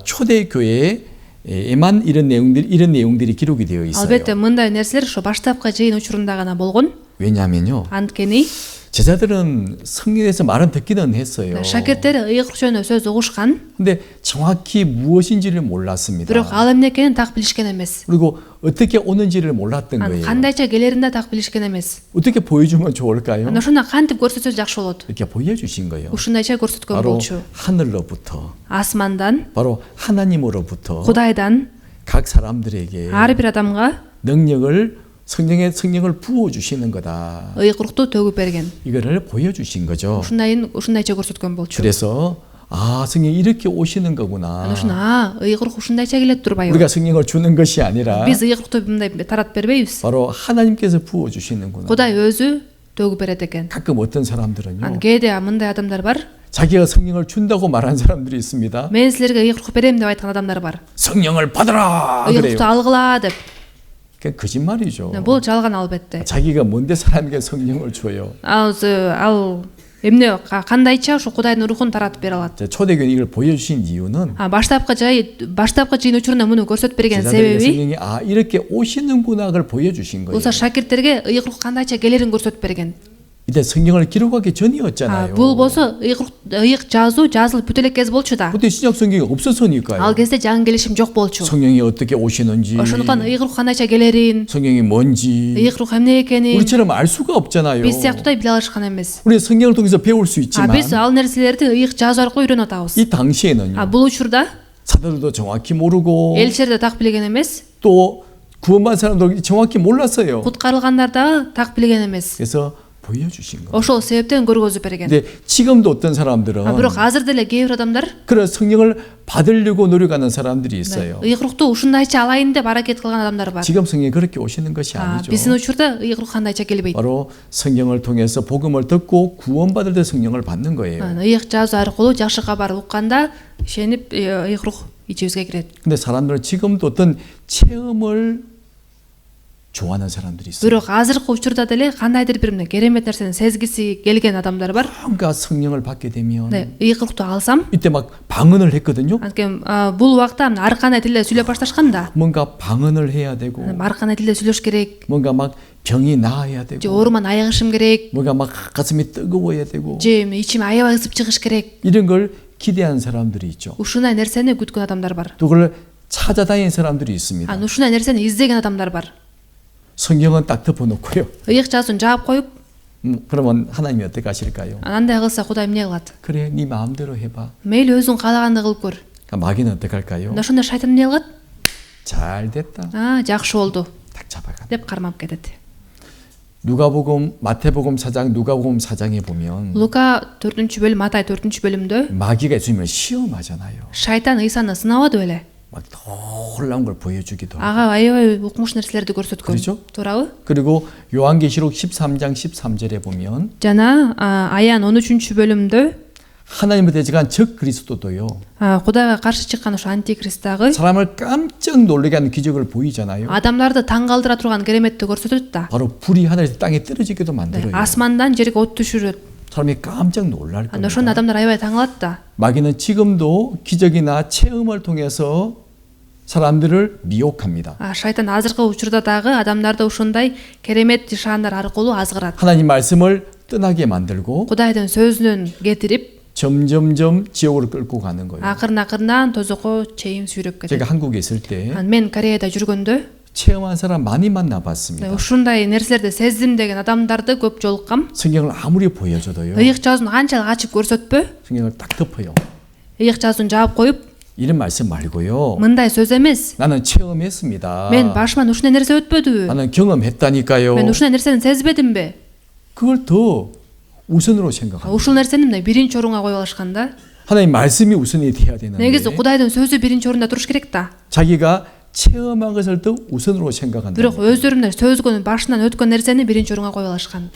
초대교회에만 이런 내용들이 기록이 되어 있어요. Албетте мындай нерселер ошо баштапкы жыйын учурунда гана болгон. 왜냐하면요, Анткени 제자들은 성령에서 말은 듣기는 했어요. шакирттер ыйык рух жөнүндө сөз угушкан, 근데 정확히 무엇인지를 몰랐습니다. бирок ал эмне экенин так билишкен эмес. 그리고 어떻게 오는지를 몰랐던 거예요. Кандайча келерин да так билишкен эмес. 어떻게 보여주면 좋을까요? Ошондо кантип көрсөтсө жакшы болот? 이렇게 보여주신 거예요. Ушундайча көрсөткөн 바로 болчу. 하늘로부터, Асмандан, 바로 하나님으로부터 Кудайдан 각 사람들에게 ар бир адамга 성령을 부어 주시는 거다. ыйык рухту төгүп берген. 이거를 보여주신 거죠. Ушундайча көрсөткөн болчу. 그래서 성령이 이렇게 오시는 거구나. ыйык рух ушундайча келет турбайбы? 우리가 성령을 주는 것이 아니라 Биз ыйык рухту мындай таратып бербейбиз. 바로 하나님께서 부어 주시는구나. Кудай өзү төгүп берет экен. 가끔 어떤 사람들은요, Кээде мындай адамдар бар. 자기가 성령을 준다고 말한 사람들이 있습니다. Мен силерге ыйык рух берем деп айткан адамдар бар. 성령을 받아라 ыйык 그래요. рухту алгыла деп. 그게 거짓말이죠. Бул жалган албетте. 자기가 뭔데 사람에게 성령을 줘요. Ал эмне кандайча ушу Кудайдын рухун таратып бере алат? 초대교회 이걸 보여주신 이유는 баштапкы жыйын учурунда муну көрсөтүп берген 제자들에게 себеби 성령이 이렇게 오시는구나 그걸 보여주신 거예요. булса шакирттерге ыйык рух кандайча келерин көрсөтүп берген. 이때 성경을 기록하기 전이었잖아요. Бул болсо ыйык жазылып бүтө элек кез болчу да. 그때 신약 성경이 없었으니까요. Ал кезде жаңы келишим жок болчу. 성령이 어떻게 오시는지, Ошондуктан ыйык рух кандайча келерин, 성령이 뭔지 ыйык рух эмне экенин 우리처럼 알 수가 없잖아요. биз сыяктуудай биле алышкан эмес. 우리 성경을 통해서 배울 수 있지만 Биз ал нерселерди ыйык жазуу аркылуу үйрөнүп атабыз. 이 당시에는요. Бул учурда 사도들도 정확히 모르고 элчилер да так билген эмес, 또 구원받은 사람도 정확히 몰랐어요. куткарылгандар да так билген эмес. 그래서 보여주신 거예요. ошол себептен көргөзүп берген. 근데 지금도 어떤 사람들은 Бирок азыр деле кээ бир адамдар 그런 성령을 받으려고 노력하는 사람들이 있어요. ыйык рухту ушундайча алайын деп аракет кылган адамдар бар. 지금 성령이 그렇게 오시는 것이 아니죠. Биздин учурда ыйык рух кандайча келбейт. 바로 성령을 통해서 복음을 듣고 구원받을 때 성령을 받는 거예요. Ыйык жазуу аркылуу жакшы кабар укканда ишенип ыйык рух ичибизге кирет. 근데 사람들은 지금도 어떤 체험을 좋아하는 사람들이 있어요. Бирок азыркы учурда деле кандайдыр бир керемет нерсени сезгиси келген адамдар бар. 뭔가 성령을 받게 되면 ыйык рукту алсам, 이때 막 방언을 했거든요. анткени бул убакта ар кандай тилде сүйлөп башташканда, 뭔가 방언을 해야 되고 ар кандай тилде сүйлөш керек, 뭔가 막 병이 나아야 же 되고 ооруман айыгышым керек, 뭔가 막 가슴이 뜨거워야 되고 же ичим аябай ысып чыгыш керек. 이런 걸 기대하는 사람들이 있죠. Ушундай нерсени күткөн адамдар бар. 또 그걸 찾아다니는 사람들이 있습니다. Ушундай нерсени издеген адамдар бар. 성경은 딱 덮어놓고요. ыйык жазуун жаап коюп, 그러면 하나님이 어떻게 하실까요? андай кылса Кудай эмне кылат? 그래, 네 마음대로 해봐. Мейли өзүң каалаганды кылып көр. 마귀는 어떻게 할까요? Анда ошондо шайтан эмне кылат? 잘 됐다. Жакшы болду 딱 잡아가. деп кармап кетет. 누가복음, 마태복음 4장, 누가복음 4장에 보면 Лука 4-бөлүм, Матай 4-бөлүмдө 마귀가 예수님을 시험하잖아요. шайтан Ыйсаны сынабады беле? 막 놀라운 걸 보여주기도 하고. Ага аябай укмуш нерселерди көрсөткөн. 그렇죠? Туурабы? 그리고 요한계시록 13장 13절에 보면 Жана Аян 13-бөлүмдө 하나님을 대적한 적 그리스도도요. Кудайга каршы чыккан ошо антикрист дагы 사람을 깜짝 놀라게 하는 기적을 보이잖아요. адамдарды таң калтыра турган кереметти көрсөтөт да. 바로 불이 하늘에서 땅에 떨어지기도 만들어요. Асмандан жерге от түшүрөт. 사람이 깜짝 놀랄 Анда ошондо 겁니다. адамдар аябай таң калат да. 마귀는 지금도 기적이나 체험을 통해서 사람들을 미혹합니다. Шайтан азыркы учурда дагы адамдарды ушундай керемет нишандар аркылуу азгырат. 하나님 말씀을 떠나게 만들고 Кудайдын сөзүнөн кетирип, 점점점 지옥으로 끌고 가는 거예요. акырын тозокко чейин сүйрөп кетет. 제가 한국에 있을 때 Мен Кореяда жүргөндө 체험한 사람 많이 만나봤습니다. ушундай нерселерди сездим деген адамдарды көп жолуккам. 성경을 아무리 보여줘도요. ыйык жазуун канчалык ачып көрсөтпө, 성경을 딱 덮어요. ыйык жазуун жаап коюп, 이런 말씀 말고요. мындай сөз эмес. 나는 체험했습니다. Мен башыман ушундай нерсе өтпөдүбү? 나는 경험했다니까요. Мен ушундай нерсени сезбедимби? 그걸 더 우선으로 생각합니다. Ушул нерсени мындай биринчи орунга коюп алышкан да. 하나님 말씀이 우선이 돼야 되는데 Негизи Кудайдын сөзү биринчи орунда туруш керек да. 자기가 체험한 것을 더 우선으로 생각한다. Бирок өздөрүнө сөзгөн башынан өткөн нерсени биринчи орунга коюп алышкан.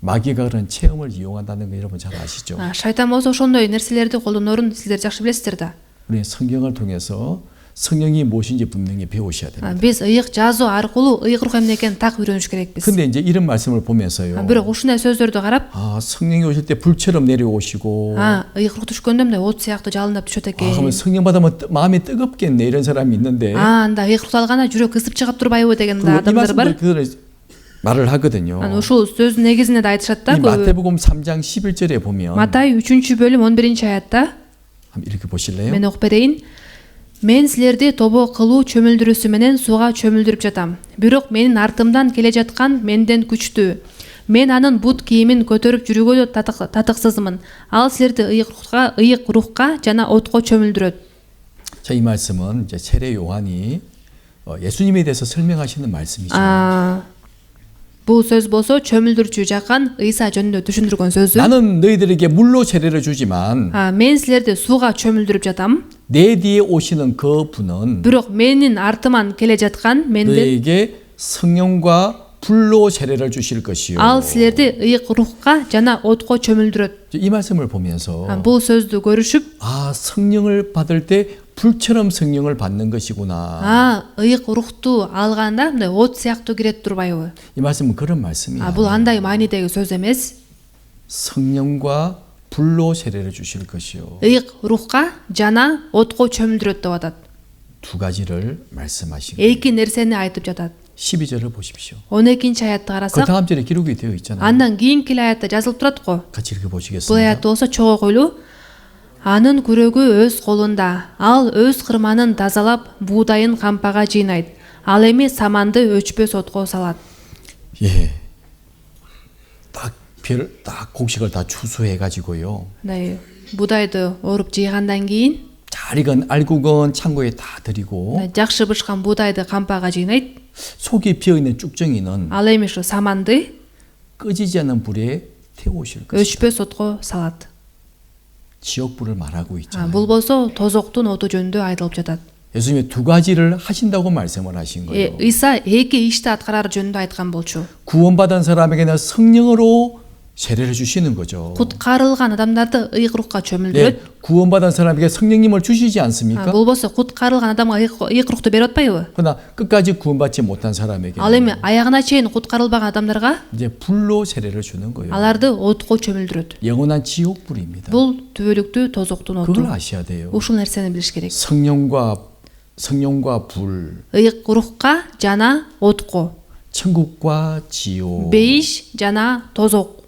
마귀가 그런 체험을 이용한다는 거 여러분 잘 아시죠? Шайтан болсо ошондой нерселерди колдонорун сиздер жакшы билесиздер да. 우리 성경을 통해서 성령이 무엇인지 분명히 배우셔야 됩니다. Биз ыйык жазуу аркылуу ыйык рух эмне экенин так үйрөнүш керекпиз. 근데 이제 이런 말씀을 보면서요. Бирок ушундай сөздөрдү карап, 성령이 오실 때 불처럼 내려오시고 ыйык рух түшкөндө мындай от сыяктуу жалындап түшөт 그러면 экен. 성령 받으면 마음이 뜨겁겠네 이런 사람이 있는데 Анда ыйык рухту алганда жүрөк ысып чыгып турбайбы деген 이 адамдар бар. 말씀들 그들은 말을 하거든요. Ушул сөздүн негизинде да айтышат да. 이 마태복음 3장 11절에 보면 Матай 3-бөлүм 11-аятта 한번 이렇게 보실래요? мен окуп берейин. Мен силерди тобо кылуу чөмүлдүрүүсү менен суга чөмүлдүрүп жатам. Бирок менин артымдан келе жаткан менден күчтүү. Мен анын бут кийимин көтөрүп жүрүүгө татыксызмын. Ал силерди ыйык рухка жана отко чөмүлдүрөт. 자, 이 말씀은 이제 세례 요한이 예수님에 대해서 설명하시는 말씀이죠. Бул сөз болсо чөмүлдүрчү жакан Ыйса жөнүндө түшүндүргөн сөзү. 나는 너희들에게 물로 세례를 주지만 Мен силерди суга чөмүлдүрүп жатам. 내 뒤에 오시는 그 분은 Бирок менин артыман келе жаткан менден 너희에게 성령과 불로 세례를 주실 것이요. ал силерди ыйык рухка жана отко чөмүлдүрөт. 이 말씀을 보면서 Бул сөздү көрүшүп, 성령을 받을 때 불처럼 성령을 받는 것이구나. ыйык рухту алганда мындай от сыяктуу кирет турбайбы? 이 말씀은 그런 말씀이야. Бул андай маанидеги сөз эмес. 성령과 불로 세례를 주실 것이요. ыйык рухка жана отко чөмүлдүрөт деп атат. 두 가지를 말씀하신 거예요. Эки нерсени айтып жатат. 12절을 보십시오. 12-аятты 그 карасак, 다음 절에 기록이 되어 있잖아요. андан кийинки аятта жазылып турат го. 같이 Бул 읽어보시겠습니다. аятты болсо чогуу койлуу. Анын күрөгү өз колунда. Ал өз кырманын тазалап, буудайын кампага жыйнайт. Ал эми саманды өчпөс отко салат. 예, 딱 곡식을 다 추수해 가지고요. 네, буудайды оруп жыйгандан кийин, 잘 익은 알국은 창고에 다 드리고 жакшы бышкан буудайды кампага жыйнайт. 속이 비어 있는 쭉정이는 Ал эми шу саманды 꺼지지 않는 불에 태우실 것이다. өчпөс отко салат. 지옥불을 말하고 있잖아요. Бул болсо тозоктун оту жөнүндө айтылып жатат. 예수님이 두 가지를 하신다고 말씀을 하신 거예요. Иса эки ишти аткарар жөнүндө айткан болчу. 구원받은 사람에게는 성령으로 세례를 주시는 거죠. Куткарылган адамдарды ыйык рухка чөмүлдүрөт. 네, 구원받은 사람에게 성령님을 주시지 않습니까? Бул болсо куткарылган адамга ыйык рухту берип атпайбы? 그러나 끝까지 구원받지 못한 사람에게 Ал эми аягына чейин куткарылбаган адамдарга 이제 불로 세례를 주는 거예요. аларды отко чөмүлдүрөт. 영원한 지옥불입니다. Бул түбөлүктүү тозоктун оту. 그걸 아셔야 돼요. Ушул нерсени билиш керек. 성령과 불, Ыйык рухка жана отко, 천국과 지옥, бейиш жана тозок,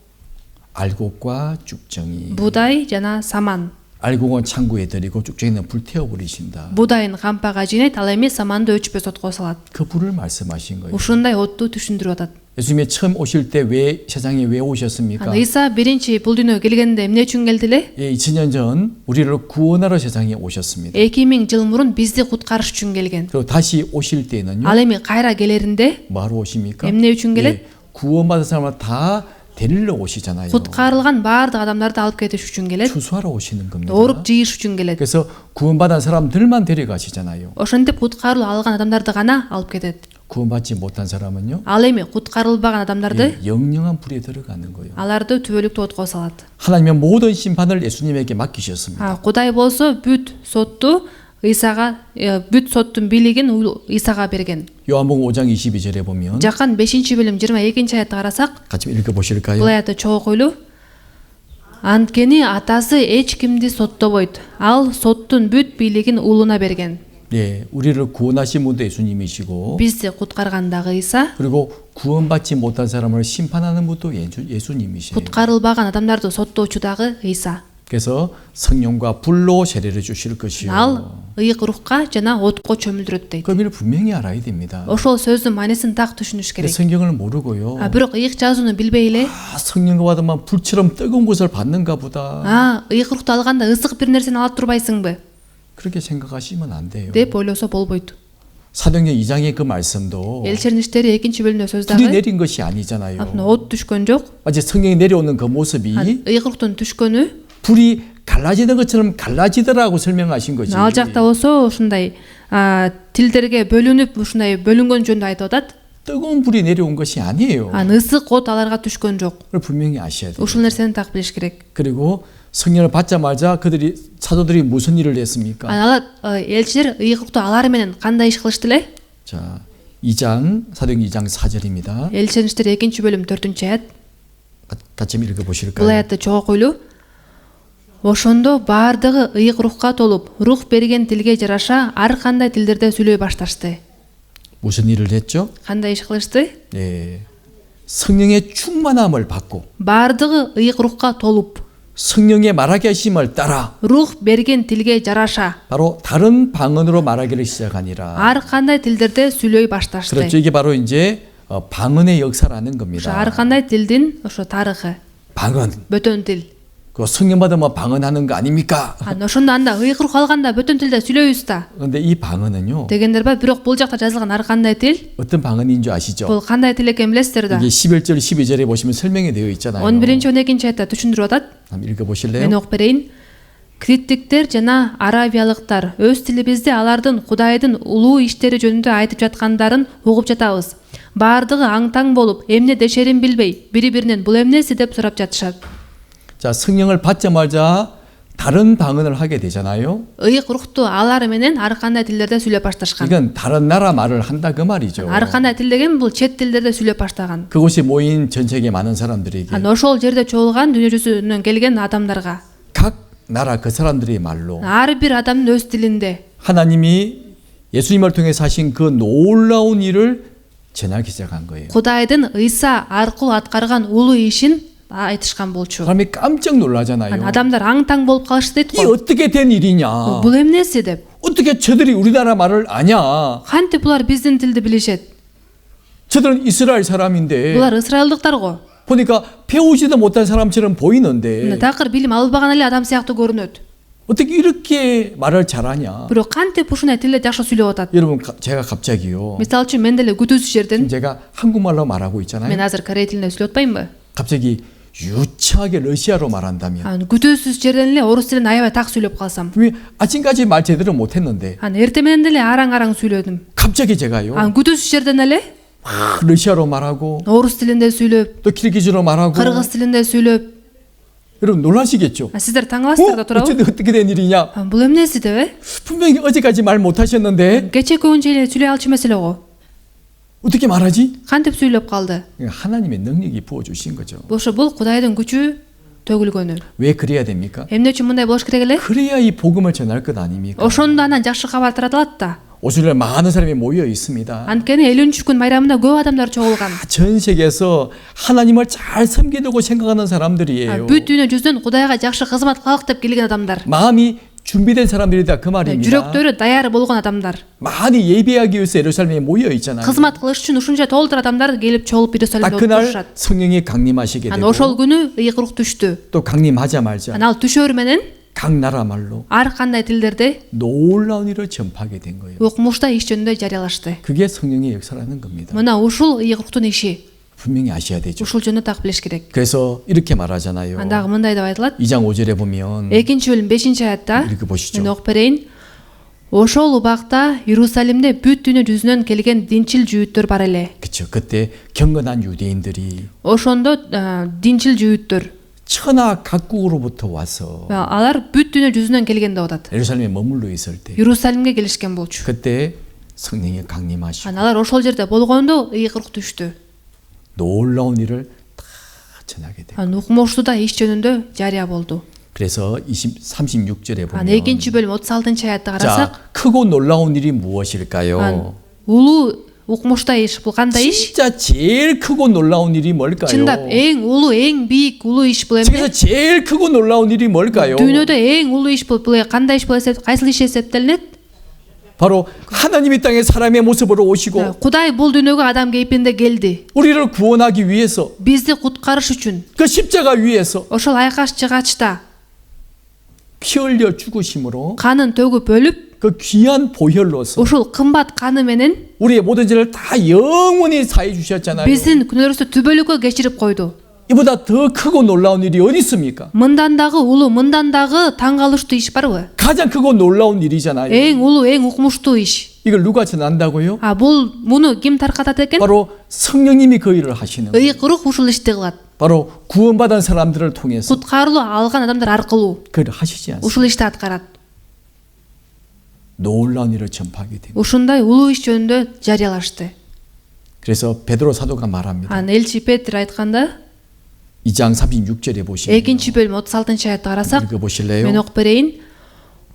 알곡과 쭉정이. будай жана саман. 알곡은 창고에 들이고 쭉정이는 불태워버리신다. Будайын кампага жийнейт, ал эми саманды өчпөс отко салат. 그 불을 말씀하신 거예요. Ушундай отту түшүндүрүп атат. 예수님이 처음 오실 때 왜 세상에 왜 오셨습니까? Иса биринчи бул дүйнөгө келгенде эмне үчүн келди эле? 예, 2000년 전 우리를 구원하러 세상에 오셨습니다. 2000 жыл мурун бизди куткарыш үчүн келген. 그리고 다시 오실 때는요. Ал эми кайра келеринде 뭐하러 오십니까? эмне үчүн келет? 구원받은 사람을 다 데리러 오시잖아요. Куткарылган баардык адамдарды алып кетиш үчүн келет. 추수하러 오시는 겁니다. Ооруп жыйыш үчүн келет. 그래서 구원받은 사람들만 데려가시잖아요. Ошентип куткарылып алган адамдарды гана алып кетет. 구원받지 못한 사람은요. Ал эми куткарылбаган адамдарды 영영한 불에 들어가는 거예요. аларды түбөлүктүү отко салат. 하나님은 모든 심판을 예수님에게 맡기셨습니다. Кудай болсо бүт сотту Исага, бүт соттун бийлигин Исага берген. 요한복음 5장 22절에 보면 Жакан 5-бөлүм 22-аятты карасак, 같이 읽어보실까요? бул аятты чогуу койлу. Анткени атасы эч кимди соттобойт. Ал соттун бүт бийлигин уулуна берген. 네, 우리를 구원하신 분도 예수님이시고 Бизди куткаргандагы Иса, 그리고 구원받지 못한 사람을 심판하는 분도 예수님이시에요. куткарылбаган адамдарды соттоочу дагы Иса. 그래서 성령과 불로 세례를 주실 것이요. Ал ыйык рухка жана отко чөмүлдүрөт дейт. 그 의미를 분명히 알아야 됩니다. Ошол сөздүн маанисин так түшүнүш керек. 성경을 모르고요. Бирок ыйык жазууну билбей эле, 성령과 받으면 불처럼 뜨거운 것을 받는가 보다. ыйык рухту алганда ысык бир нерсени алып турбайсыңбы 그렇게 생각하시면 안 돼요. деп ойлосо болбойт. 사도행전 2장의 그 말씀도 Элчердин иштери 2-бөлүмдө сөз 불이 дагы 내린 것이 아니잖아요. от түшкөн жок. 마치 성령이 내려오는 그 모습이 ыйык руктун түшкөнү 불이 갈라지는 것처럼 갈라지더라고 설명하신 거지. ал жакта болсо ушундай тилдерге бөлүнүп ушундай бөлүнгөн жөнүндө айтып атат. 뜨거운 불이 내려온 것이 아니에요. Ысык от аларга түшкөн жок. 그걸 분명히 아셔야 돼요. Ушул нерсени так билиш керек. 그리고 성령을 받자마자 사도들이 무슨 일을 했습니까? Алар элчилер ыйык рукту алар менен кандай иш кылышты эле? 자, 2장 사도행전 2장 4절입니다. Элчердин иштери 2-бөлүм 4-аят. 같이 Бул 읽어보실까요? аятты чогуу койлу. Ошондо баардыгы ыйык рухка толуп, рух берген тилге жараша ар кандай тилдерде сүйлөй башташты. 무슨 일을 했죠? Кандай иш кылышты? 네, 성령의 충만함을 받고 Баардыгы ыйык рухка толуп, 성령의 말하게 하심을 따라 рух берген тилге жараша 바로 다른 방언으로 말하기를 시작하니라. ар кандай тилдерде сүйлөй башташты. 그렇죠. 이게 바로 이제 방언의 역사라는 Ошо 겁니다. ар кандай тилдин ошо тарыхы, 방언. бөтөн тил. 그 성령 받으면 방언하는 거 아닙니까? Ошондо анда ыйык рух алганда бөтөн тилде сүйлөйбүз да. 그런데 이 방언은요. Дегендер бар, бирок бул жакта жазылган ар кандай тил, 어떤 방언인 줄 아시죠? бул кандай тил экенин билесиздер да. 이게 11절 12절에 보시면 설명이 되어 있잖아요. 11-12-аятта түшүндүрүп атат. 한번 읽어보실래요? Мен окуп берейин. Криттиктер жана аравиялыктар өз тилибизде алардын Кудайдын улуу иштери жөнүндө айтып жаткандарын угуп жатабыз. Баардыгы аң-таң болуп, эмне дешерин билбей, бири-биринен бул эмнеси деп сурап жатышат. 자, 성령을 받자마자 다른 방언을 하게 되잖아요. Ыйык рухту алар менен ар кандай тилдерде сүйлөп башташкан. 이건 다른 나라 말을 한다 그 말이죠. Ар кандай тил деген бул чет тилдерде сүйлөп баштаган. 그곳에 모인 전 세계 많은 사람들에게 Ошол жерде чогулган дүйнө жүзүнөн келген адамдарга, 각 나라 그 사람들의 말로 ар бир адамдын өз тилинде 하나님이 예수님을 통해서 하신 그 놀라운 일을 전하기 시작한 거예요. Кудайдын Ыйса аркылуу аткарган улуу ишин айтышкан болчу. 사람이 깜짝 놀라잖아요. Адамдар аң-таң болуп калышты дейт 이 го. 어떻게 된 일이냐? Бул эмнеси деп. 어떻게 저들이 우리나라 말을 아냐? Кантип булар биздин тилди билишет? 저들은 이스라엘 사람인데 Булар ысрайылдыктар го. 보니까 배우지도 못한 사람처럼 보이는데 Такыр билим албаган эле адам сыяктуу көрүнөт. 어떻게 이렇게 말을 잘하냐? Бирок кантип ушундай тилде жакшы сүйлөп атат? 여러분 제가 갑자기요. Мисалы үчүн мен деле күтүүсүз жерден 제가 한국말로 말하고 мен 있잖아요. азыр корей тилинде сүйлөп атпаймынбы? 갑자기 유창하게 러시아로 말한다면 күтүүсүз жерден эле орус тилин аябай так сүйлөп калсам. 왜 아침까지 말 제대로 못했는데 Эртең менен деле араң сүйлөдүм. 갑자기 제가요 күтүүсүз жерден эле 막 러시아로 말하고 орус тилинде сүйлөп, 또 키르기즈로 말하고 кыргыз тилинде сүйлөп. 여러분 놀라시겠죠? Сиздер таң каласыздар да туурабы? 어떻게 된 일이냐? Бул эмнеси деп? 분명히 어제까지 말 못하셨는데 Кече күнчө эле сүйлөй алчу эмес эле го. 어떻게 말하지? Кантип сүйлөп калды? 하나님의 능력이 부어주신 거죠. Бул Кудайдын күчү төгүлгөнү. 왜 그래야 됩니까? Эмне үчүн мындай болуш керек эле? 그래야 이 복음을 전할 것 아닙니까? Ошондо анан жакшы кабар тарата алат да. 오순절 많은 사람이 모여 있습니다. Анткени 50-күн майрамында көп адамдар чогулган. 전 세계에서 하나님을 잘 섬기려고 생각하는 사람들이에요. Бүт дүйнө жүзүнөн Кудайга жакшы кызмат кылалык деп келген адамдар. 마음이 준비된 사람들이다 그 말입니다. Жүрөктөрү даяр болгон адамдар. 많이 예배하기 위해서 예루살렘에 모여 있잖아요. Кызмат кылыш үчүн ушунча толтур адамдар келип чогулуп 딱 Иерусалимде 그날 отурушат. 성령이 강림하시게 Анан 되고 ошол күнү ыйык рух түштү. 또 강림하자마자 Анан ал түшөр менен 각 나라 말로 ар кандай тилдерде 놀라운 일을 전파하게 된 거예요. укмушта иш жөнүндө жарыялашты. 그게 성령의 역사라는 겁니다. Мына ушул ыйык руктун иши. 분명히 아셔야 되죠. Ушул жөнүндө так билиш керек. 그래서 이렇게 말하잖아요. Андагы мындай деп айтылат. 2장 5절에 보면 2-бөлүм 5-аятта 읽어보시죠. мен окуп берейин. Ошол убакта Иерусалимде бүт дүйнө жүзүнөн келген динчил жүйүттөр бар эле. 그렇죠. 그때 경건한 유대인들이 Ошондо динчил жүйүттөр 천하 각국으로부터 와서 алар бүт дүйнө жүзүнөн келген деп атат. 예루살렘에 머물러 있을 때 Иерусалимге келишкен болчу. 그때 성령이 강림하시고 Анан алар ошол жерде болгондо ыйык рух түштү. 놀라운 일을 다 전하게 돼요. Анан укмуштуда иш жөнүндө жарыя болду. 그래서 36절에 Анан 보면 2-бөлүм 36-аятты карасак, 자, 크고 놀라운 일이 무엇일까요? улуу укмушта иш бул кандай иш? 진짜 제일 크고 놀라운 일이 뭘까요? Чындап эң улуу, эң бийик улуу иш бул эмне? 그래서 제일 크고 놀라운 일이 뭘까요? Дүйнөдө эң улуу иш бул кандай иш болот? Кайсыл иш эсептелинет? 바로 하나님이 땅에 사람의 모습으로 오시고 Кудай бул дүйнөгө адам кейпинде келди. 우리를 구원하기 위해서 Бизди куткарыш үчүн 그 십자가 위에서 ошол айкаш жыгачта 피 흘려 죽으심으로 канын төгүп өлүп, 그 귀한 보혈로서 ушул кымбат каны менен 우리의 모든 죄를 다 영원히 사해 주셨잖아요. биздин күнөөбүздү түбөлүккө кечирип койду. 이보다 더 크고 놀라운 일이 어디 있습니까? Мындан дагы улуу, мындан дагы таң калыштуу иш барбы? 가장 크고 놀라운 일이잖아요. Эң улуу, эң укмуштуу иш. 이걸 누가 전한다고요? Муну ким таркатат экен? 바로 성령님이 그 일을 하시는 거예요. ыйык рух ушул ишти кылат. 바로 구원받은 사람들을 통해서 Куткарылуу алган адамдар аркылуу 그 일을 하시지 않습니까? ушул ишти аткарат. 놀라운 일을 전파하게 됩니다. Ушундай улуу иш жөнүндө жарыялашты. 그래서 베드로 사도가 말합니다. Анан элчи Петр айтканда 2장 36절에 보시면 2-бөлүм 36-аятты карасак, мен 읽어보실래요? окуп берейин.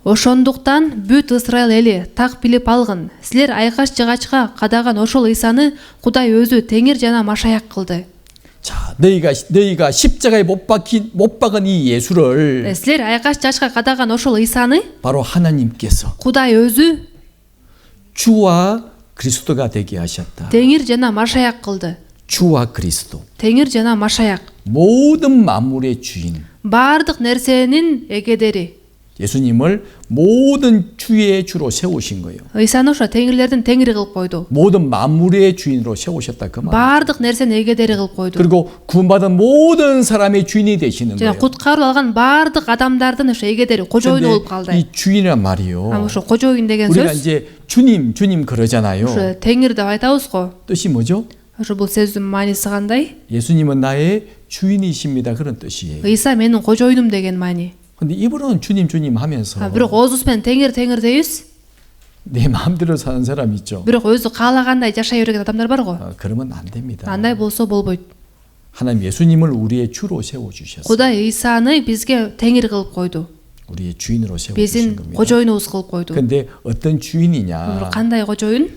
Ошондуктан бүт Исраил эли так билип алгын. Силер айкаш жыгачка кадаган ошол Исаны Кудай өзү теңир жана машаяк кылды. 자, 너희가 십자가에 못 박은 이 예수를 Силер айкаш жачка кадаган ошол Исаны 바로 하나님께서 Кудай өзү 주와 그리스도가 되게 하셨다. теңир жана машаяк кылды. 주와 그리스도 Теңир жана машаяк. 모든 만물의 주인 Бардык нерсенин эгедери. 예수님을 모든 주의 주로 세우신 거예요. Исаны ошо теңирлердин теңири кылып койду. 모든 만물의 주인으로 세우셨다 그 말. Бардык нерсенин эгедери кылып койду. 그리고 구원받은 모든 사람의 주인이 되시는 жана 거예요. куткарылып алган бардык адамдардын ошо эгедери, кожоюну болуп 근데 калды. 이 주인이란 말이요. ошо кожоюн деген 우리가 сөз 이제 주님 그러잖아요. ошо теңир деп айтабыз го. 뜻이 뭐죠? ошо бул сөздүн мааниси кандай? 예수님은 나의 주인이십니다. 그런 뜻이에요. Ыйса менин кожоюнум деген маани. 근데 이분은 주님 하면서 бирок оозубуз менен теңир дейбиз. 내 마음대로 사는 사람 있죠. бирок өзү каалагандай жашай берген адамдар бар го. 그러면 안 됩니다. андай болсо болбойт. 하나님 예수님을 우리의 주로 세워 주셨어요. Кудай Исаны бизге теңир кылып койду. 우리의 주인으로 세워 주신 биздин 겁니다. кожоюнубуз кылып койду. 근데 어떤 주인이냐? бирок кандай кожоюн?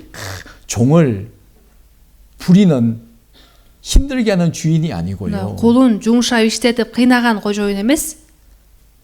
종을 부리는 힘들게 하는 주인이 아니고요. кулун жумшап иштетип кыйнаган кожоюн эмес.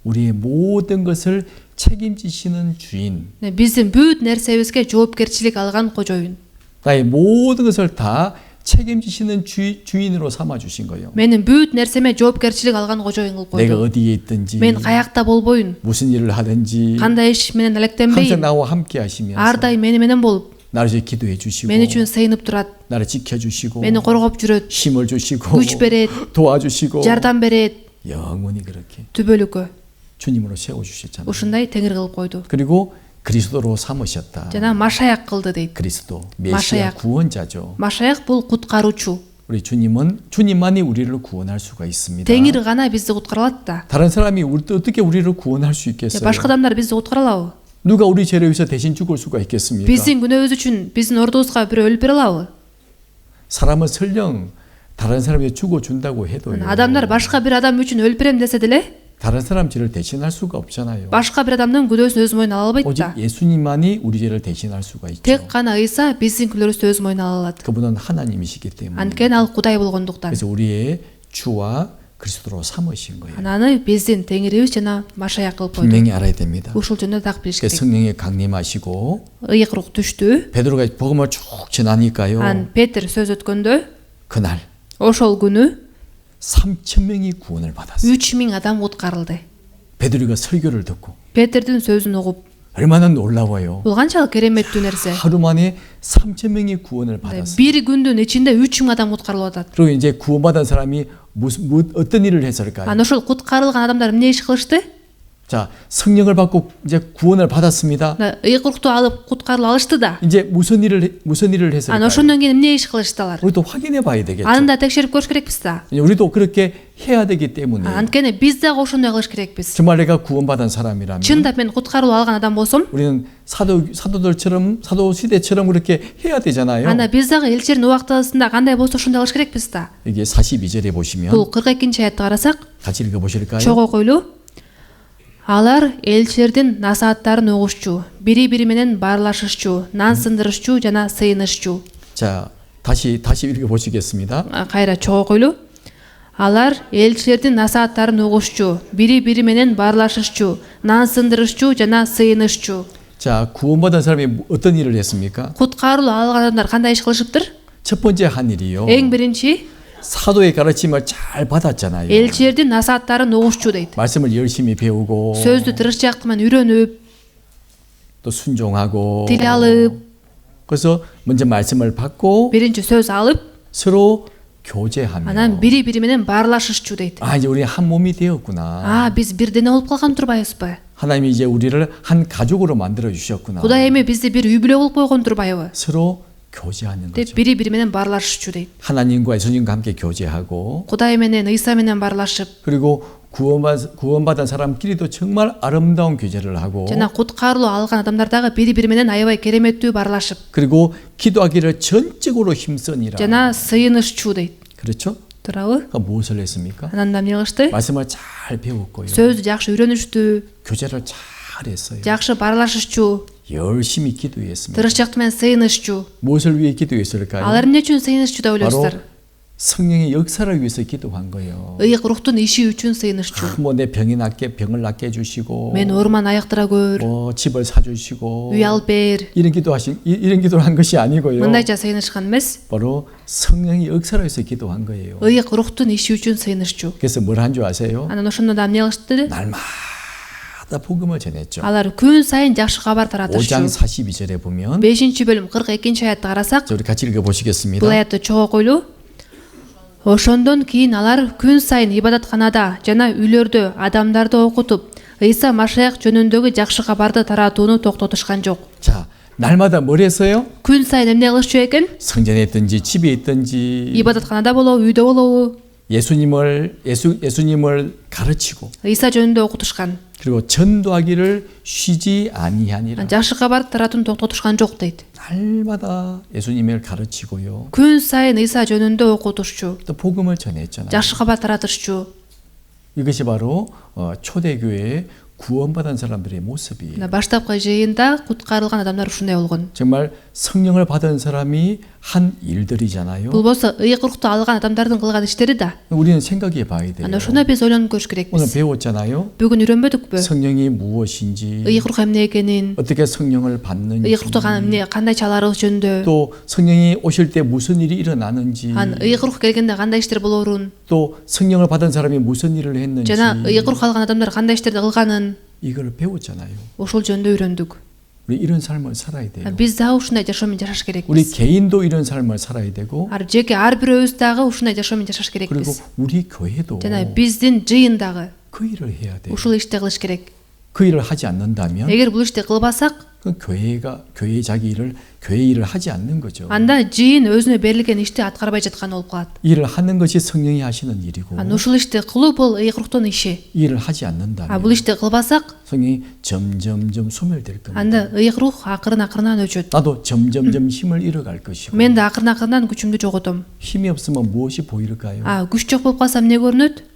우리의 모든 것을 책임지시는 주인. биздин бүт нерсебизге жоопкерчилик алган кожоюн. 나의 모든 것을 다 책임지시는 주인으로 삼아 주신 거예요. менин бүт нерсеме жоопкерчилик алган кожоюн кылып 내가 койду. 어디에 있든지 мен каякта болбоюн, 무슨 일을 하든지 кандай иш менен 항상 алектенбейин, 나와 함께 하시면서 ар дайым мени менен болуп 나를 위해 기도해 주시고 мен үчүн сыйынып турат, 나를 지켜 주시고 мени коргоп жүрөт, 힘을 주시고 күч берет, 도와주시고 жардам берет, 영원히 그렇게 түбөлүккө 주님으로 세워 주셨잖아요. ушундай теңир кылып койду. 그리고 그리스도로 삼으셨다. жана машаяк кылды дейт. 그리스도 메시아 마샤약. 구원자죠. машаяк бул куткаруучу. 우리 주님만이 우리를 구원할 수가 있습니다. теңир гана бизди куткара алат да. 다른 사람이 어떻게 우리를 구원할 수 있겠어요? башка адамдар бизди куткара алабы? 누가 우리 죄를 위해서 대신 죽을 수가 있겠습니까? биздин күнөөбүз үчүн биздин ордубузга бирөө өлүп бере алабы? 사람은 설령 다른 사람이 죽어 준다고 해도요. адамдар башка бир адам үчүн өлүп берем десе деле 다른 사람 죄를 대신할 수가 없잖아요. башка бир адамдын күнөөсүн өз мойнуна ала албайт 오직 да. 예수님만이 우리 죄를 대신할 수가 있죠. тек гана ыйса биздин күнөөбүздү өз мойнуна ала алат. 그분은 하나님이시기 때문에. анткени ал кудай болгондуктан. 그래서 우리의 주와 그리스도로 삼으신 거예요. аны биздин теңирибиз жана машаяк кылып койду. 분명히 알아야 됩니다. ушул жөнүндө так билиш 그 керек. 성령이 강림하시고 ыйык рух түштү. 베드로가 복음을 쭉 전하니까요. ан Петр сөз өткөндө 그날 ошол күнү 3,000명이 구원을 받았어요. 3000 адам куткарылды. 베드로가 설교를 듣고 Петрдин сөзүн угуп, 얼마나 놀라워요. бул канчалык кереметтүү нерсе. 하루 만에 3,000명이 구원을 받았어요. бир күндүн ичинде 3000 адам куткарылып атат. 그리고 이제 구원받은 사람이 어떤 일을 했을까요? ан ошол куткарылган адамдар эмне иш кылышты? 자, 성령을 받고 이제 구원을 받았습니다. ыйык рухту алып куткарылып алышты да. 이제 무슨 일을 ан 했을까요? ошондон кийин эмне иш кылышты алар? 우리도 확인해 봐야 되겠죠. аны да текшерип көрүш керекпиз да. 우리도 그렇게 해야 되기 때문에 анткени биз дагы ошондой кылыш керекпиз. 정말 내가 구원받은 사람이라면 чындап мен куткарылып алган адам болсом, 우리는 사도들처럼 사도 시대처럼 그렇게 해야 되잖아요. анда биз дагы элчердин убактысында кандай болсо ошондой кылыш керекпиз да. 이게 42절에 보시면 бул 42-чи аятты карасак, 같이 읽어 보실까요? чогуу окуйлу. алар элчердин насааттарын угушчу, бири-бири менен баарлашышчу, нан сындырышчу жана сыйынышчу. 자, 다시 읽어 보시겠습니다. кайра чогуу окуйлу. алар элчилердин насааттарын угушчу, бири-бири менен баарлашышчу, нан сындырышчу жана сыйынышчу. 자, 구원받은 사람이 어떤 일을 했습니까? куткарылып алган адамдар кандай иш кылышыптыр? 첫 번째 한 일이요. эң биринчи 사도의 가르침을 잘 받았잖아요. элчилердин насааттарын угушчу дейт. 말씀을 열심히 배우고 сөздү тырышчаактуу менен үйрөнүп, 또 순종하고 тил алып, 그래서 먼저 말씀을 받고 биринчи сөз алып, 서로 교제하며 анан бири-бири менен баарлашышчу дейт. 아, 이제 우리 한 몸이 되었구나. биз бир дене болуп калган турбайбызбы? 하나님이 이제 우리를 한 가족으로 만들어 주셨구나. кудай эми бизди бир үй бүлө кылып койгон турбайбы? 서로 교제하는 деп 거죠. бири-бири менен баарлашышчу дейт. 하나님과 예수님과 함께 교제하고 кудай менен, ыйса менен баарлашып, 그리고 구원받은 사람끼리도 정말 아름다운 교제를 하고 жана куткарылуу алган адамдар дагы бири-бири менен аябай кереметтүү баарлашып, 그리고 기도하기를 전적으로 힘쓰니라. жана сыйынышчу дейт. 그렇죠? туурабы? 그러니까 무엇을 했습니까? анан эмне кылышты? 말씀을 잘 배웠고요. сөздү жакшы үйрөнүштү, 교제를 잘 했어요. жакшы баарлашышчу, 열심히 기도했습니다. тырышчаактуу менен сыйынышчу. 무엇을 위해 기도했을까요? алар эмне үчүн сыйынышчу деп 바로 ойлойсуздар? 성령의 역사를 위해서 기도한 거예요. ыйык рухтун иши үчүн сыйынышчу. 뭐 내 병을 낫게 해주시고 мен ооруман айыктыра көр, 뭐 집을 사주시고 үй алып бер. 이런 기도를 한 것이 아니고요. мындайча сыйынышкан эмес, 바로 성령의 역사를 위해서 기도한 거예요. ыйык рухтун иши үчүн сыйынышчу. 그래서 뭘 한 줄 아세요? анан ошондо да эмне кылышты? 날마다 복음을 전했죠. алар күн сайын жакшы кабар 5장 таратышчу. 42절에 보면 5-бөлүм 42-чи аятты карасак, 자, 우리 같이 읽어보시겠습니다. бул аятты чогуу окуйлу. ошондон кийин алар күн сайын ибадатканада жана үйлөрдө адамдарды окутуп, ыйса машаяк жөнүндөгү жакшы кабарды таратууну токтотушкан жок. 자, 날마다 뭘 했어요? күн сайын эмне кылышчу экен? 성전에 있든지 집에 있든지 ибадатканада болобу, үйдө болобу, 예수님을 가르치고 ыйса жөнүндө окутушкан. 그리고 전도하기를 쉬지 아니하니라. жакшы кабарды таратууну токтотушкан жок дейт. 날마다 예수님을 가르치고요. күн сайын ыйса жөнүндө окутушчу, 또 복음을 전했잖아요. жакшы кабар таратышчу. 이것이 바로 초대교회의 구원받은 사람들의 모습이에요. баштапкы жыйында куткарылган адамдар ушундай болгон. 정말 성령을 받은 사람이 한 일들이잖아요. бул болсо ыйык рухту алган адамдардын кылган иштери да. 우리는 생각해 봐야 돼요. ана ошону биз ойлонуп көрүш 오늘 керекпиз. 배웠잖아요. бүгүн үйрөнбөдүкпү? 성령이 무엇인지, ыйык рух эмне экенин, 어떻게 성령을 받는지, ыйык рукту эмне кандай чаларыбыз жөнүндө, 또 성령이 오실 때 무슨 일이 일어나는지, ан ыйык рух келгенде кандай иштер болорун, 또 성령을 받은 사람이 무슨 일을 했는지 жана ыйык рух алган адамдар кандай иштерди кылганын, 이걸 배웠잖아요. ошол жөнүндө үйрөндүк. 우리 이런 삶을 살아야 돼요. Биз дагы ушундай жашоомен жашаш 우리 керекбиз. 개인도 이런 삶을 살아야 되고 Жеке ар бирөөбүз дагы ушундай жашоомен жашаш 그리고 керекбиз. 우리 교회도 Жана биздин жыйын дагы 그 일을 해야 돼요. ушул ишти кылыш керек. 그 일을 하지 않는다면 Эгер бул ишти кылбасак, 그 교회 자기 일을 교회 일을 하지 않는 거죠. анда жыйын өзүнө берилген ишти аткарбай жаткан болуп калат. 일을 하는 것이 성령이 하시는 일이고 Ушул ишти кылуу бул ыйык руктун иши. 일을 하지 않는다면 Бул ишти кылбасак, 성령이 점점점 소멸될 겁니다. анда ыйык рух акырын өчөт. 나도 점점점 힘을 잃어갈 것이고 Мен да акырын күчүмдү жоготом. 힘이 없으면 무엇이 보일까요? Күч жок болуп калса эмне көрүнөт?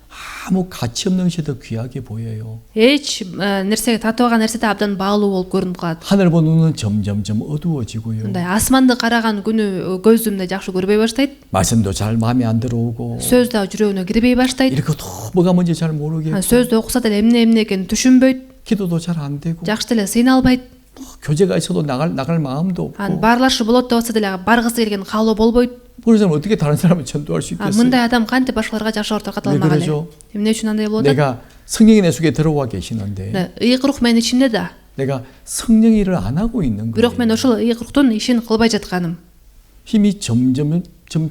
아무 가치 없는 것이 더 귀하게 보여요. Эч нерсеге татыбаган нерсе да абдан баалуу болуп көрүнүп калат. 하늘 보는 눈은 점점점 어두워지고요. Мындай асманды караган күнү көзүм да жакшы көрбөй баштайт. 말씀도 잘 마음에 안 들어오고 Сөз да жүрөгүнө кирбей баштайт. 이렇게 또 뭐가 뭔지 잘 모르겠고 Сөздү окуса деле эмне экенин түшүнбөйт. 기도도 잘 안 되고 Жакшы деле сыйналбайт. 교제가 있어도 나갈 마음도 없고 Барлашы болот деп атса деле баргысы келген каалоо болбойт. 그런 사람 어떻게 다른 사람을 전도할 수 있겠어요? Мындай адам кантип башкаларга жакшы тарката 왜 алмак эле? 그러죠? Эмне үчүн андай болот? 내가 성령이 내 속에 들어와 계시는데 ыйык рух менин ичимде да. 내가 성령 일을 안 하고 있는 Бирок мен 거예요. ошол ыйык руктун ишин кылбай жатканым. 힘이 점점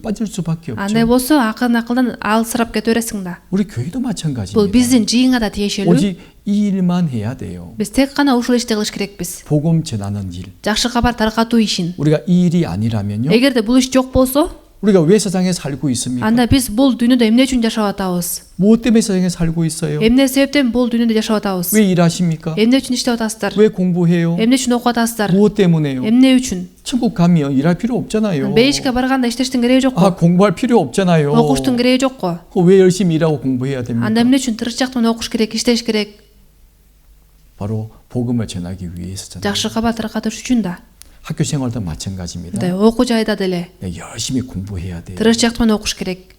빠질 수밖에 Андай 없죠. болсо акырын алсырап кете бересиң да. 우리 교회도 Бул 마찬가지입니다. биздин жыйынга да тиешелүү. 오직 이 일만 해야 돼요. Биз тек гана ушул ишти кылыш керекпиз. 복음 전하는 일. Жакшы кабар таркатуу ишин. 우리가 이 일이 아니라면요. Эгерде бул иш жок болсо, 우리가 왜 세상에 살고 있습니까? анда биз бул дүйнөдө эмне үчүн жашап атабыз? 무엇 때문에 세상에 살고 있어요? Эмне себептен бул дүйнөдө жашап атабыз? 왜 일하십니까? Эмне үчүн иштеп атасыздар? 왜 공부해요? Эмне үчүн окуп атасыздар? 무엇 때문에요? Эмне үчүн? 천국 가면 일할 필요 없잖아요. Бейишке барганда иштештин кереги жокко. 공부할 필요 없잖아요. Окуштун кереги жокко. 왜 열심히 일하고 공부해야 됩니까? Анда эмне үчүн тырышчак менен окуш керек, иштеш керек? 바로 복음을 전하기 위해서잖아요. Жакшы кабар таркатыш үчүн да. 학교 생활도 마찬가지입니다. Мындай окуу жайда деле 열심히 공부해야 돼요. тырышчак менен окуш керек.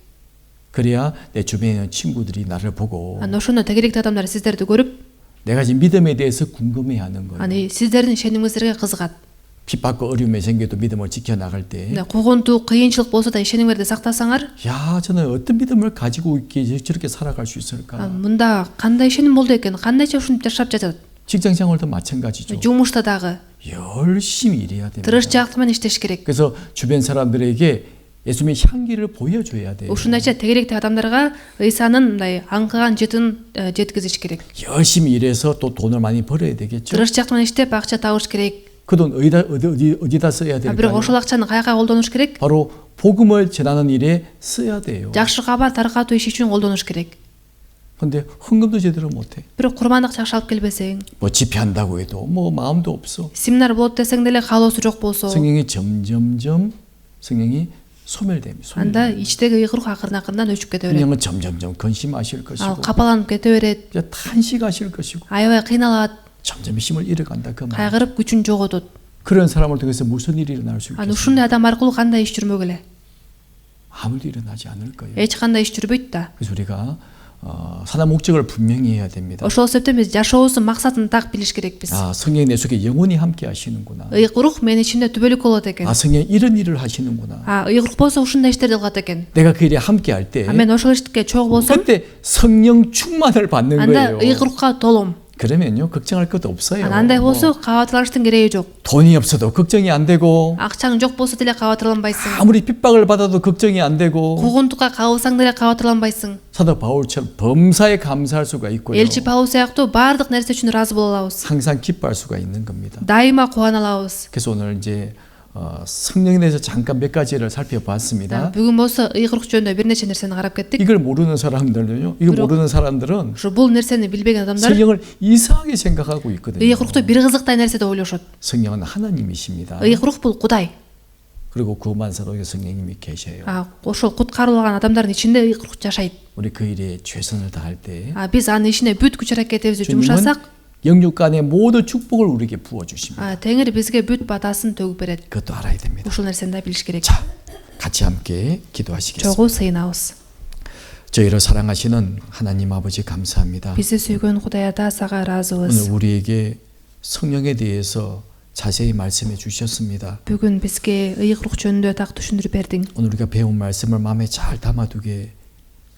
그래야 내 주변에 있는 친구들이 나를 보고 Ошондо тегеректүү адамдар сиздерди көрүп, 내가 지금 믿음에 대해서 궁금해하는 거예요. сиздердин ишенимиңиздерге кызыгат. 핍박과 어려움이 생겨도 믿음을 지켜나갈 때 Куугунтуу, кыйынчылык болсо да ишенимиңерди сактасаңар, 야, 저는 어떤 믿음을 가지고 있기에 저렇게 살아갈 수 있을까? мында кандай ишеним болду экен, кандайча ушинтип жашап жатат? 직장 생활도 마찬가지죠. Жумушта дагы 열심히 일해야 됩니다. тырышчаактык менен иштеш керек. 그래서 주변 사람들에게 예수님의 향기를 보여줘야 돼요. Ушундайча тегеректүү адамдарга ыйсанын мындай аңкыган жытын жеткизиш керек. 열심히 일해서 또 돈을 많이 벌어야 되겠죠. Тырышчаактык менен иштеп акча табыш керек. 그 돈 어디다 써야 Бирок 될까요? ошол акчаны каяка колдонуш керек? 바로 복음을 전하는 일에 써야 돼요. Жакшы кабар таркатуу иши үчүн колдонуш керек. 근데 헌금도 제대로 못해. Бирок курмандык жакшы алып келбесең, 뭐 집회한다고 해도 뭐 마음도 없어. семинар болот десең деле каалоосу жок болсо, 성령이 점점점 성령이 소멸됩니다. анда ичтеги ыйык рух акырын өчүп кете берет. 성령은 점점점 근심하실 것이고 Капаланып кете берет. 이제 탄식하실 것이고 Аябай кыйналат, 점점 힘을 잃어간다 그 말. кайгырып күчүн жоготот. 그런 사람을 통해서 무슨 일이 일어날 수 있겠어요? Ушундай адам аркылуу кандай иш жүрмөк эле? 아무 일 일어나지 않을 거예요. Эч кандай иш жүрбөйт да. 그래서 우리가 사나 목적을 분명히 해야 됩니다. Ошол себептен биз жашообуздун максатын так билиш керекпиз. 성령이 내 속에 영원히 함께 하시는구나. Ыйык рух менин ичимде түбөлүк болот экен. 성령이 이런 일을 하시는구나. Ыйык рух болсо ушундай иштерди кылат экен. 내가 그 일에 함께 할 때 Мен ошол ишке чогуу болсом, 그때 성령 충만을 받는 анда 거예요. ыйык рухка толом. 그러면요 걱정할 것도 없어요. Андай болсо кабатырлаштын кереги жок. 돈이 없어도 걱정이 안 되고 Акчаң жок болсо деле кабатырланбайсың. 아무리 핍박을 받아도 걱정이 안 되고 Куугунтукка кабылсаң деле кабатырланбайсың. 사도 바울처럼 범사에 감사할 수가 있고요. Элчи Паул сыяктуу баардык нерсе үчүн ыраазы боло алабыз. 항상 기뻐할 수가 있는 겁니다. Дайыма кубана алабыз. 그래서 오늘 이제 성령에 대해서 잠깐 몇 가지를 살펴봤습니다. Бүгүн болсо ыйык рух жөнүндө бир нече нерсени карап кеттик. 이걸 모르는 사람들은요. 이거 모르는 사람들은 Ушу бул нерсени билбеген адамдар 성령을 이상하게 생각하고 있거든요. ыйык рухту бир кызыктай нерсе деп ойлошот. 성령은 하나님이십니다. ыйык рух бул Кудай. 그리고 구원받은 사람에게 성령님이 계셔요. Ошол куткарылган адамдардын ичинде ыйык рух жашайт. 우리 그 일에 최선을 다할 때 Биз анын ишине бүт күч аракетибизди 주님은 жумшасак, 영육간의 모든 축복을 우리에게 부어 주십니다. Теңир бизге бүт батасын төгүп берет. 그것도 알아야 됩니다. Ушул нерсени да билиш керек. 자, 같이 함께 기도하시겠습니다. Чогуу сыйынабыз. 저희를 사랑하시는 하나님 아버지 감사합니다. Бизди сүйгөн Кудай Ата сага 오늘 ыраазыбыз. 우리에게 성령에 대해서 자세히 말씀해 주셨습니다. Бүгүн бизге ыйык рух жөнүндө так түшүндүрүп бердиң. 오늘 우리가 배운 말씀을 마음에 잘 담아두게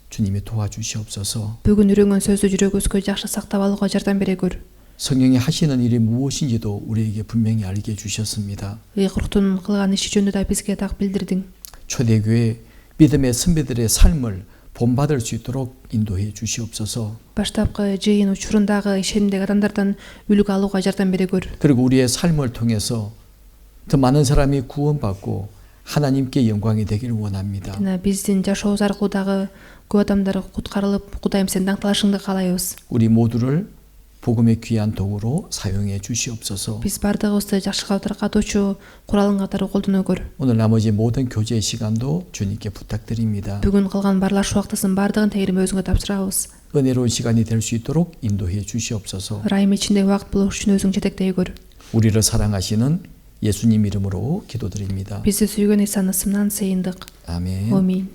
주님이 도와주시옵소서. Бүгүн үйрөнгөн сөздү жүрөгүбүзгө жакшы сактап алууга жардам бере көр. 성령이 하시는 일이 무엇인지도 우리에게 분명히 알게 해주셨습니다. ыйкуруктун кылган иши жөнүндө да бизге так билдирдиң. 초대교회 믿음의 선배들의 삶을 본받을 수 있도록 인도해 주시옵소서. Баштапкы жыйын учурундагы ишенимдеги адамдардан үлгү алууга жардам бере көр. 그리고 우리의 삶을 통해서 더 많은 사람이 구원받고 하나님께 영광이 되기를 원합니다. Жана биздин жашообуз аркылуу дагы көп адамдар куткарылып, Кудайым сени даңкталашыңды каалайбыз. 우리 모두를 복음의 귀한 도구로 사용해 주시옵소서. Биз бардыгыбызды жакшыга таркатуучу куралың катары колдоно көр. 오늘 나머지 모든 교제 시간도 주님께 부탁드립니다. Бүгүн калган барлаш убактысын бардыгын тегерип өзүңө тапшырабыз. 은혜로운 시간이 될 수 있도록 인도해 주시옵소서. Ырайым ичиндеги убакыт болуш үчүн өзүң жетектей көр. 우리를 사랑하시는 예수님 이름으로 기도드립니다. Бизди сүйгөн Исанын ысымынан сыйындык. 아멘. Аминь.